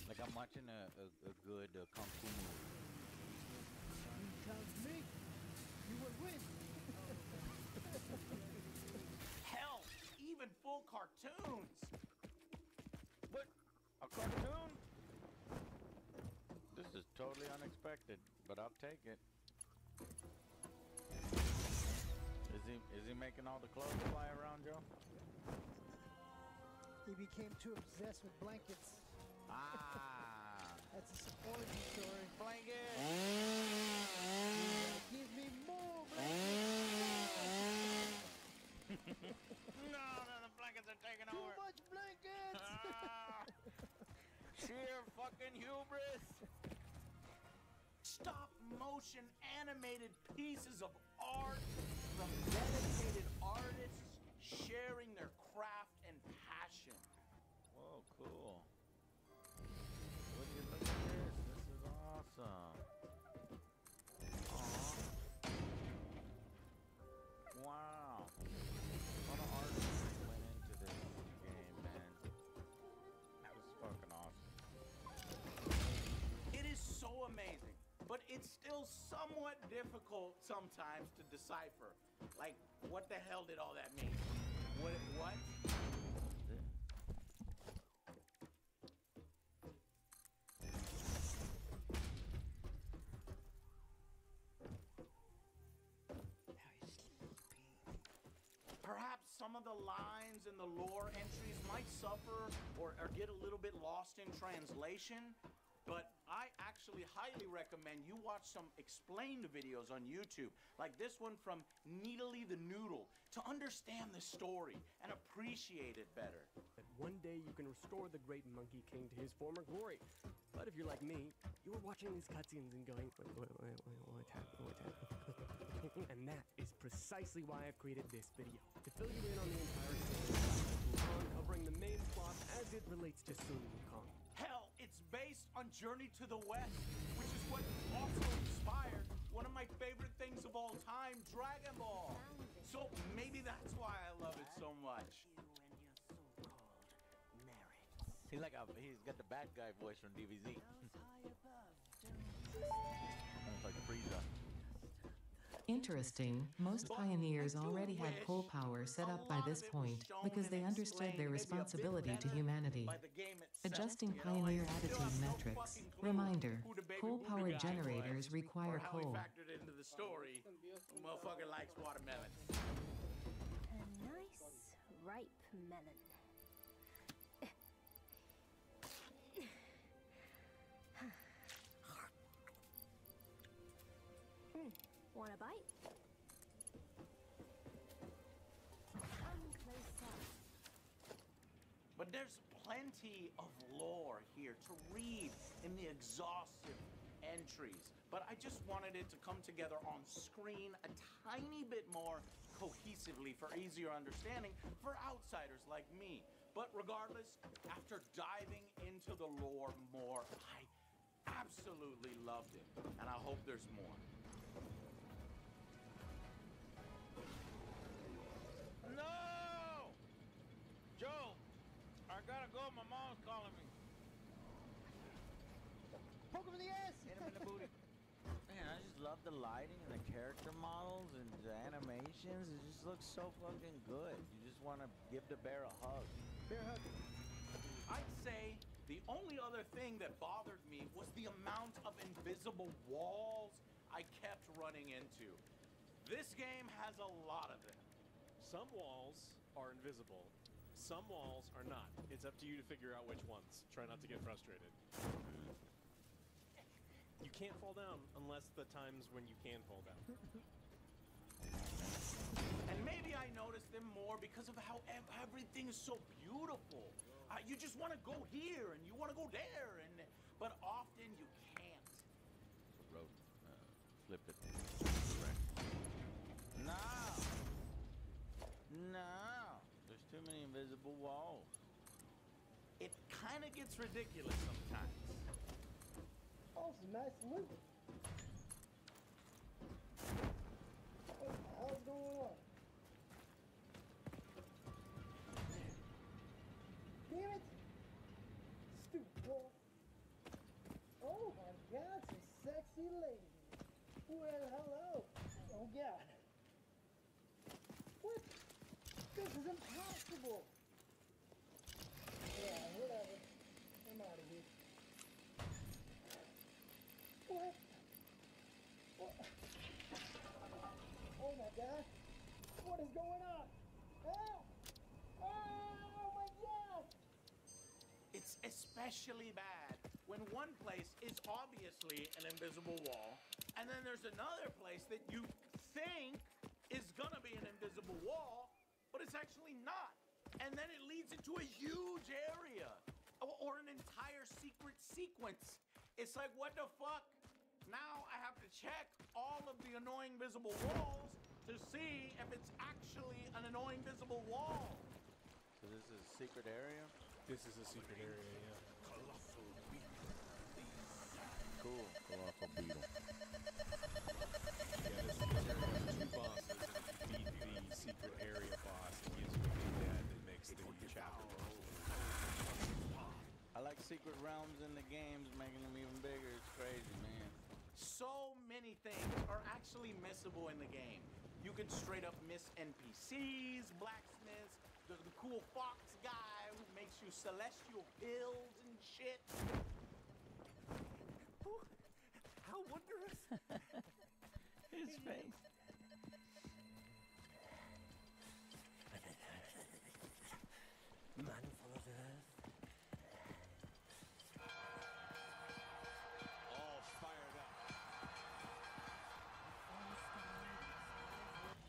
Like I'm watching a good kung fu movie. Come to me. You will win. Hell, even full cartoons. What? A cartoon? This is totally unexpected, but I'll take it. Is he making all the clothes fly around, Joe? He became too obsessed with blankets. Ah. That's a origin story. Blanket! Give me more blankets! No, the blankets are taking Too over. much blankets! Sheer fucking hubris! Stop motion animated pieces of art from dedicated artists sharing their craft and passion. Whoa, cool. Look at this. This is awesome. Aww. Wow. A lot of artists went into this game, man. That was fucking awesome. It is so amazing, but it's still somewhat difficult sometimes to decipher. Like, what the hell did all that mean? What? Perhaps some of the lines and the lore entries might suffer or get a little bit lost in translation, but I actually highly recommend you watch some explained videos on YouTube, like this one from Needly the Noodle, to understand the story and appreciate it better. That one day you can restore the great Monkey King to his former glory. But if you're like me, you were watching these cutscenes and going, wait, what happened? And that is precisely why I've created this video, to fill you in on the entire story of Wukong, covering the main plot as it relates to Sun Wukong. Hell, it's based on Journey to the West, which is what also inspired one of my favorite things of all time, Dragon Ball. So maybe that's why I love it so much. He's got the bad guy voice from DBZ. Almost like Frieza. Interesting, most pioneers already had coal power set up by this point because they understood their responsibility to humanity. Adjusting pioneer attitude metrics. Reminder, coal-powered generators require Or how he coal. factored into the story. Motherfucker likes watermelon. A nice, ripe melon. Want a bite? Come closer. But there's plenty of lore here to read in the exhaustive entries. But I just wanted it to come together on screen a tiny bit more cohesively for easier understanding for outsiders like me. But regardless, after diving into the lore more, I absolutely loved it. And I hope there's more. No! Joe, I gotta go. My mom's calling me. Poke him in the ass! Hit him in the booty. Man, I just love the lighting and the character models and the animations. It just looks so fucking good. You just want to give the bear a hug. Bear hug. I'd say the only other thing that bothered me was the amount of invisible walls I kept running into. This game has a lot of them. Some walls are invisible. Some walls are not. It's up to you to figure out which ones. Try not to get frustrated. You can't fall down unless the times when you can fall down. And maybe I noticed them more because of how everything is so beautiful. You just want to go here and you want to go there, but often you can't. Road, flip it. No! No! There's too many invisible walls. It kind of gets ridiculous sometimes. Oh, some nice loot. What the hell's going on? Damn it! Stupid boy. Oh my god, some sexy lady. Well, hello. Oh god. What? This is impossible. Yeah, whatever. I'm out of here. What? What? Oh my god. What is going on? Help! Oh my god! It's especially bad when one place is obviously an invisible wall, and then there's another place that you think is gonna be an invisible wall, but it's actually not. And then it leads into a huge area, or an entire secret sequence. It's like, what the fuck? Now I have to check all of the annoying visible walls to see if it's actually an annoying visible wall. So this is a secret area? This is a secret area, yeah. Colossal beetle. Cool. Colossal beetle. Yeah, this area has two bosses, and if you beat the secret area boss, it gives you a doodad that makes the chapter. I like secret realms in the games, making them even bigger. It's crazy, man. So many things are actually missable in the game. You can straight up miss NPCs, blacksmiths, the cool fox guy who makes you celestial pills and shit. Ooh, how wondrous. His face. Man full of earth. All fired up.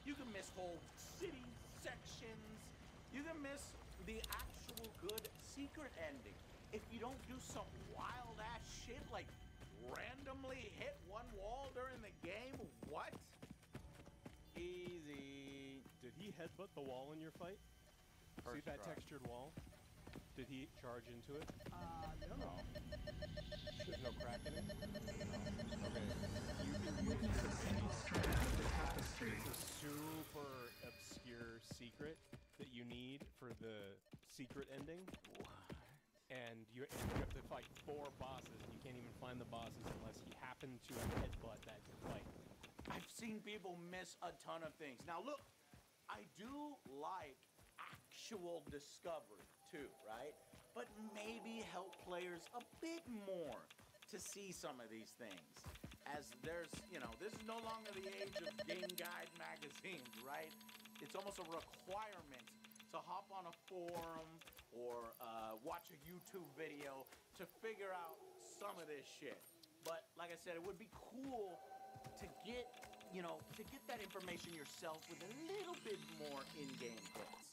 You can miss whole city sections. You can miss the actual good secret ending. If you don't do some wild ass shit like randomly hit one wall during the game, what? Easy. Did he headbutt the wall in your fight? See that textured wall? Did he charge into it? No. There's no crack in it? Okay. It's a super obscure secret that you need for the secret ending. And you have to fight 4 bosses, and you can't even find the bosses unless you happen to have headbutt that fight. I've seen people miss a ton of things. Now look, I do like actual discovery too, right? But maybe help players a bit more to see some of these things. As there's, you know, this is no longer the age of Game Guide magazines, right? It's almost a requirement to hop on a forum or watch a YouTube video to figure out some of this shit. But like I said, it would be cool to get, you know, to get that information yourself with a little bit more in-game hits.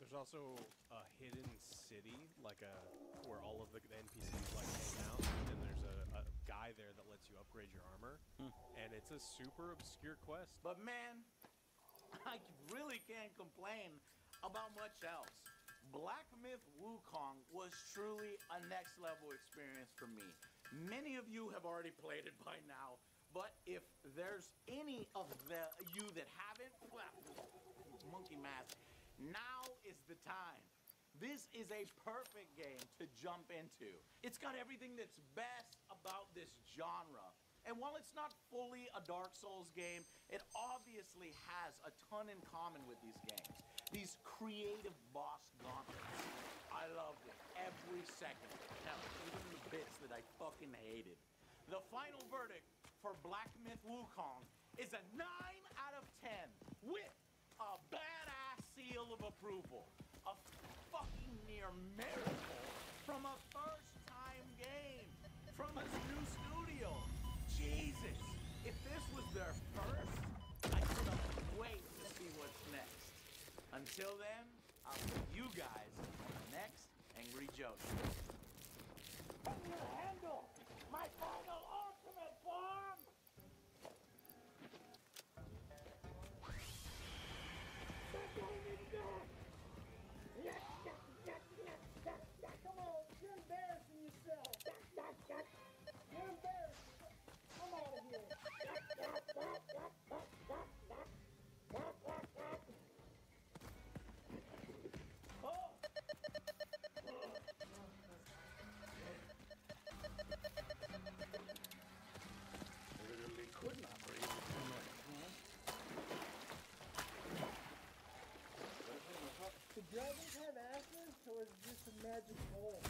There's also a hidden city, like where all of the NPCs like hang out, and there's a guy there that lets you upgrade your armor, and it's a super obscure quest. But man, I really can't complain about much else. Black Myth Wukong was truly a next level experience for me. Many of you have already played it by now, but if there's any of you that haven't, well, monkey math, now is the time. This is a perfect game to jump into. It's got everything that's best about this genre. And while it's not fully a Dark Souls game, it obviously has a ton in common with these games. These creative boss gauntlets. I loved it every second. Hell, even the bits that I fucking hated. The final verdict for Black Myth Wukong is a 9 out of 10 with a badass seal of approval. A fucking near miracle from a first-time game from a new studio. Jesus, if this was their first, I couldn't wait to see what's next. Until then, I'll see you guys on the next Angry Joke. I'm gonna handle my final ultimate form! Come on, you're embarrassing yourself. You're embarrassing. Come out of here. Literally could not breathe. Do dragons have asses, or is it just a magic ball?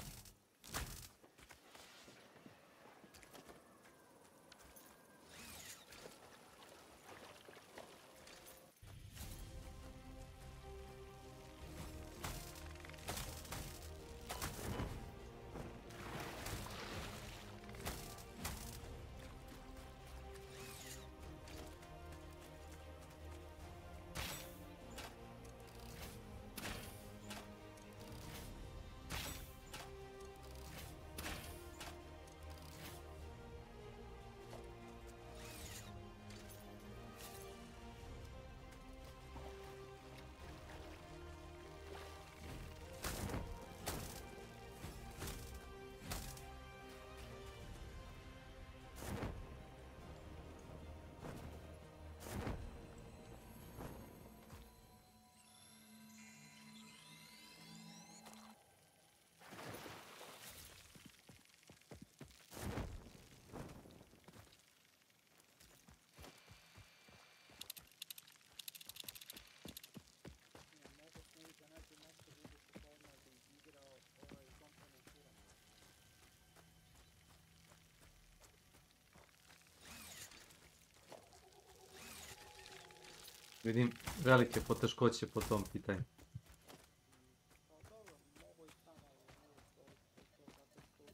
Vidim velike poteškoće po tom pitanju.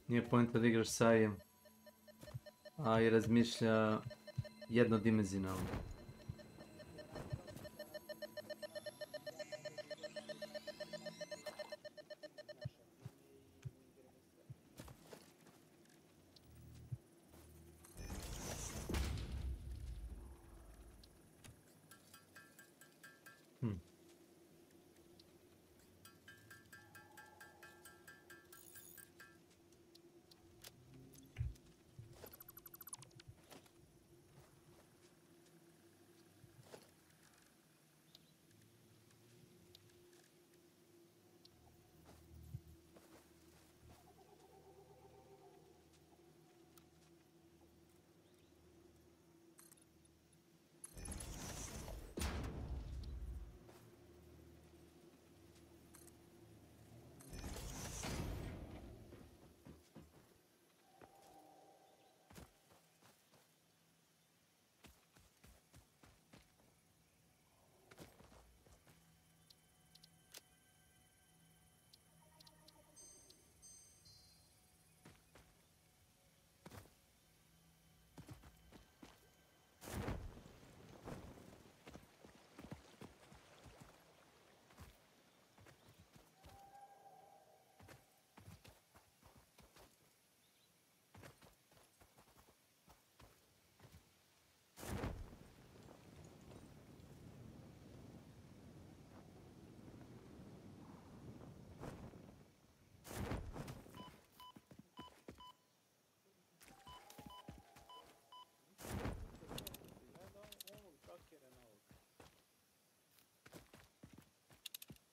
Nije poenta da igraš sa AI-em, a i razmišlja jednodimenzionalno.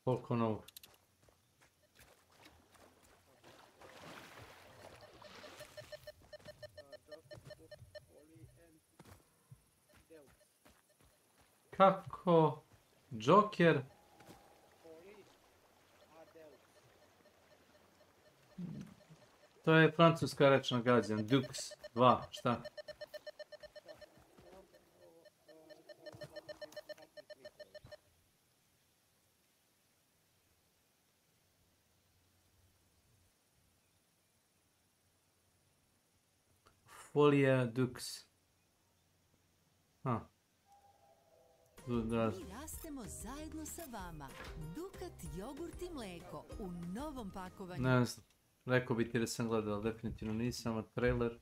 Koliko novog? Kako? Joker? To je francuska reč na gađan. Dux 2, šta? Folija Dux. Da. Mi rastemo zajedno sa vama. Dukat, jogurt i mlijeko u novom pakovanju. Ne znam. Rekao bi ti da sam gledao, ali definitivno nisam. A trailer.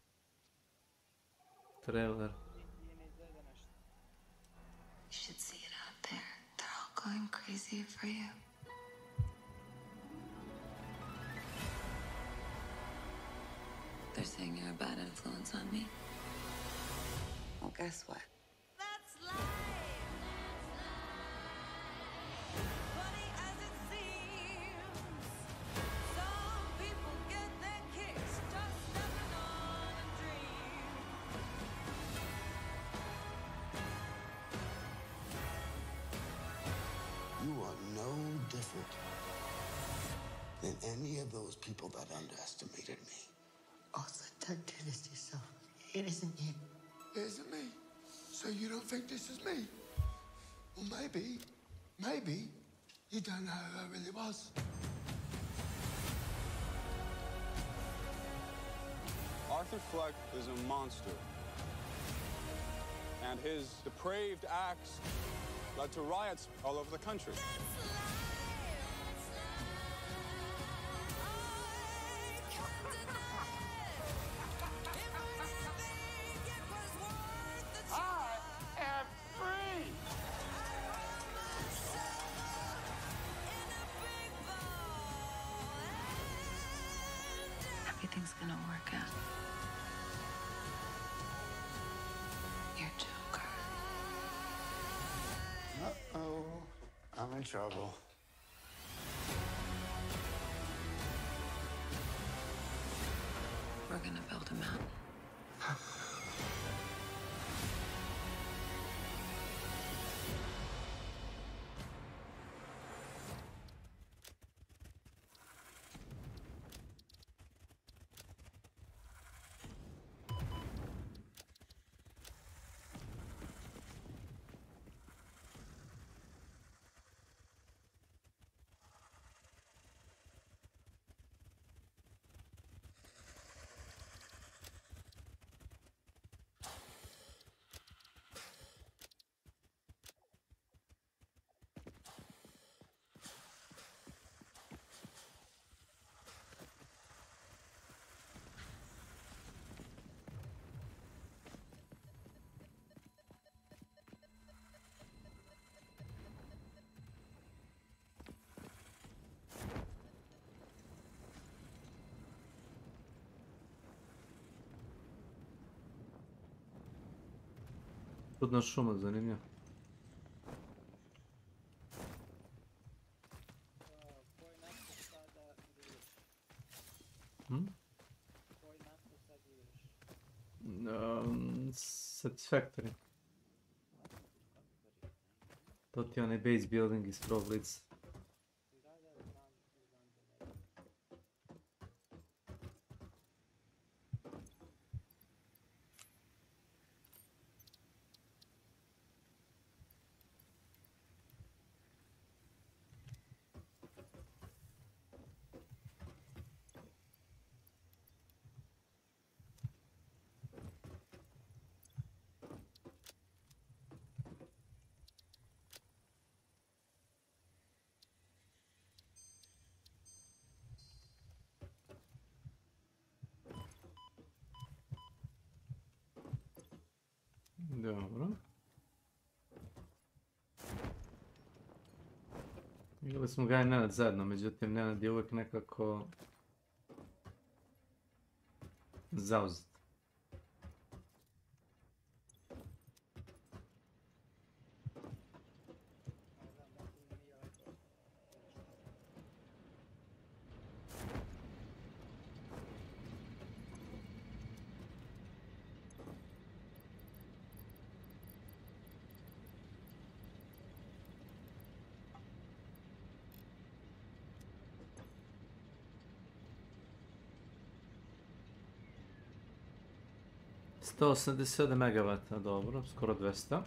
You should see it out there. They're all going crazy for you. They're saying you're a bad influence on me. Well, guess what? You are no different than any of those people that underestimated me. Also, don't do this to yourself. It isn't you. It isn't me. So you don't think this is me? Well, maybe you don't know who I really was. Arthur Fleck is a monster. And his depraved acts led to riots all over the country. Everything's gonna work out. You're Joker. Uh-oh, I'm in trouble. We're gonna build a mountain. Čudna šuma, zanimljivo. Satisfactory. To ti je onaj base building iz prvog lica. Dobro. Igrali smo ga i Nenad zajedno, međutim Nenad je uvijek nekako zauzet. 187 megavata, dobro, skoro 200.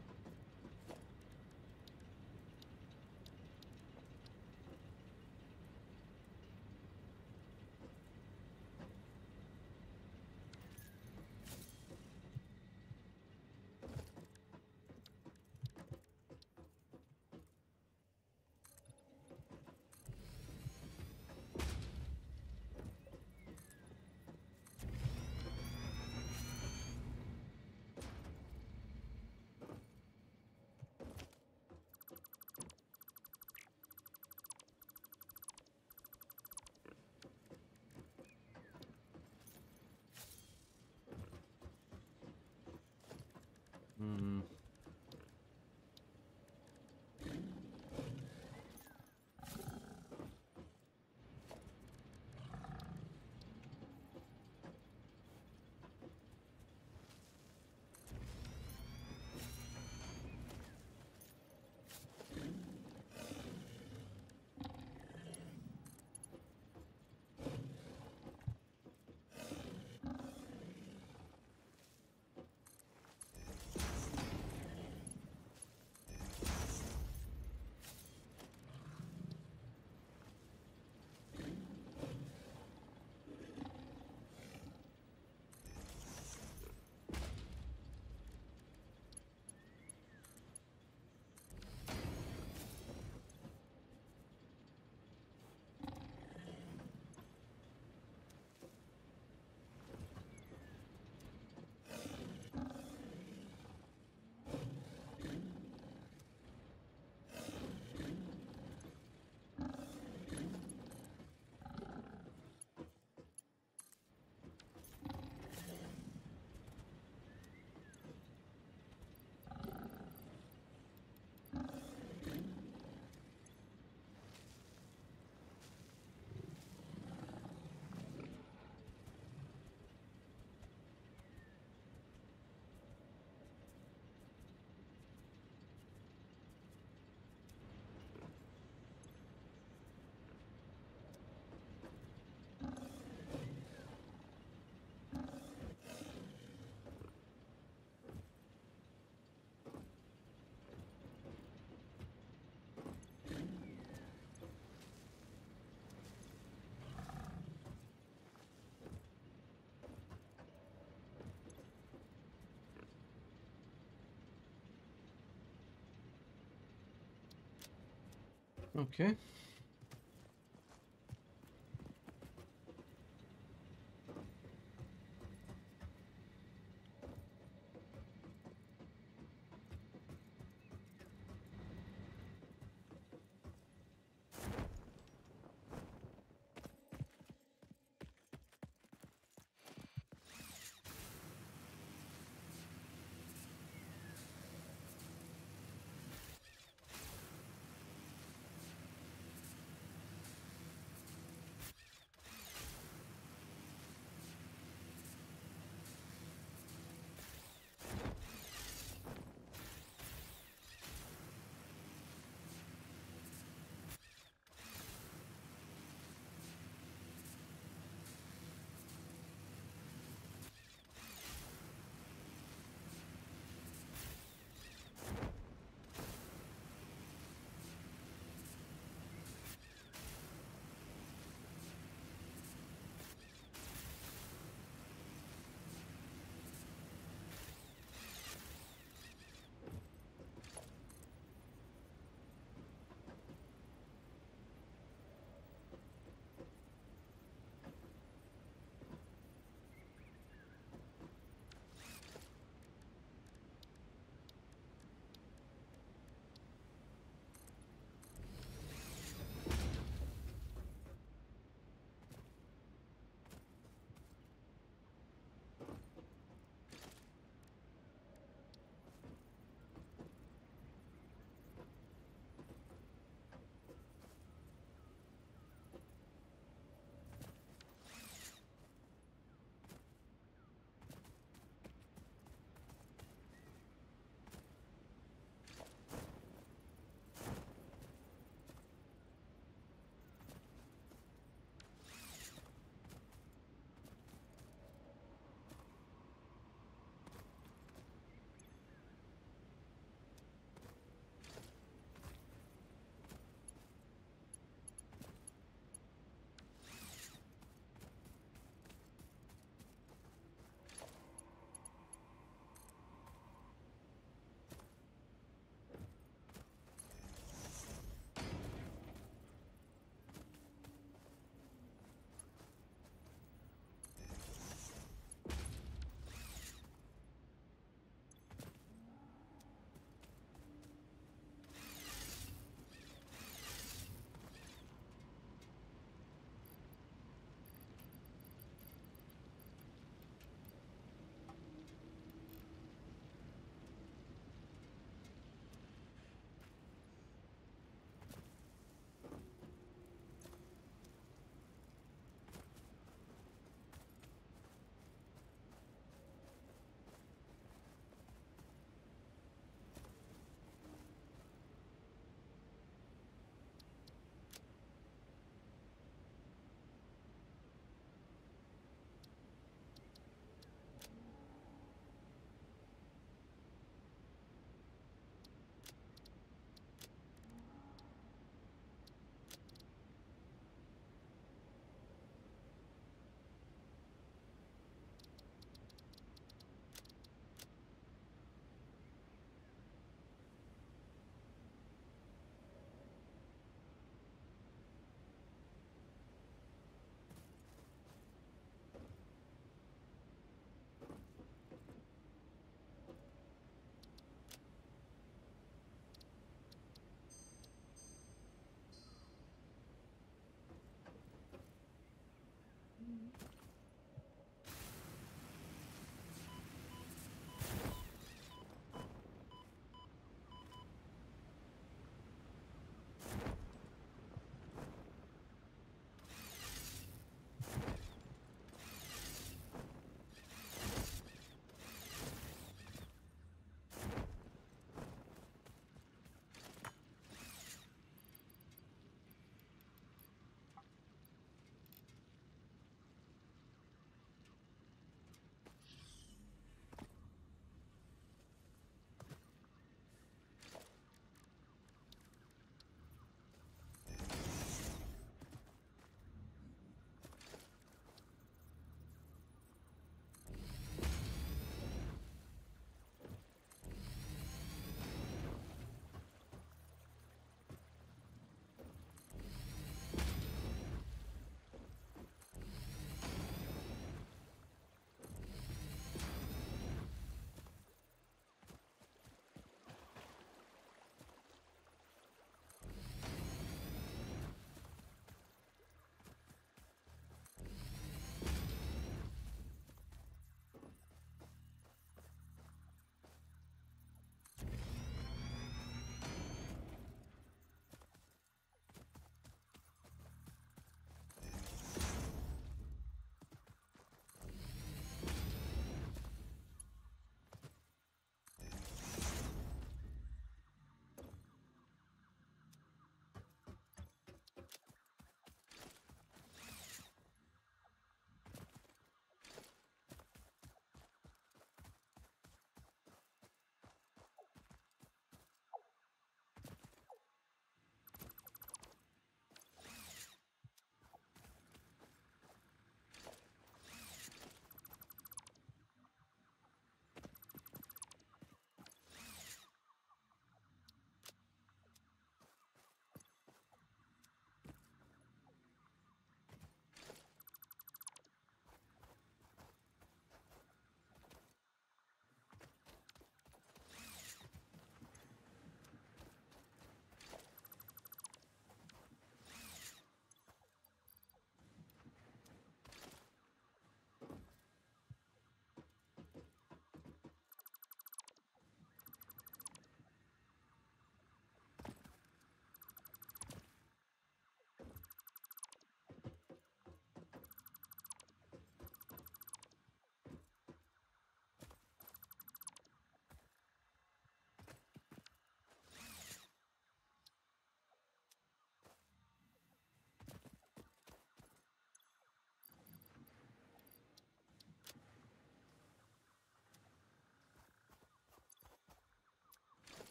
Ok.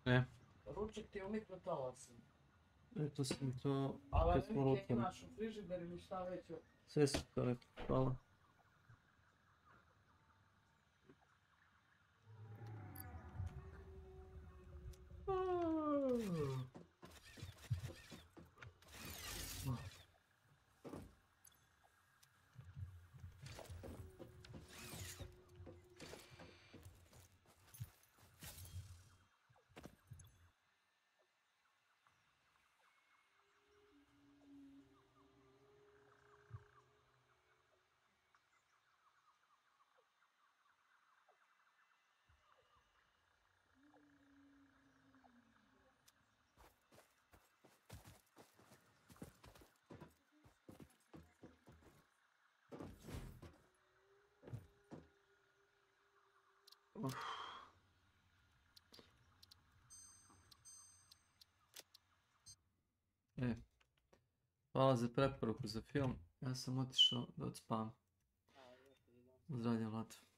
E, Ručak ti u mikrotalasu. rekli smo to Ali kad smo neke lutali. imaš u frižider ili šta već. Sve su to rekli, hvala. E, hvala za preporuku za film. Ja sam otišao da odspavam. Zdravlje, Vlad.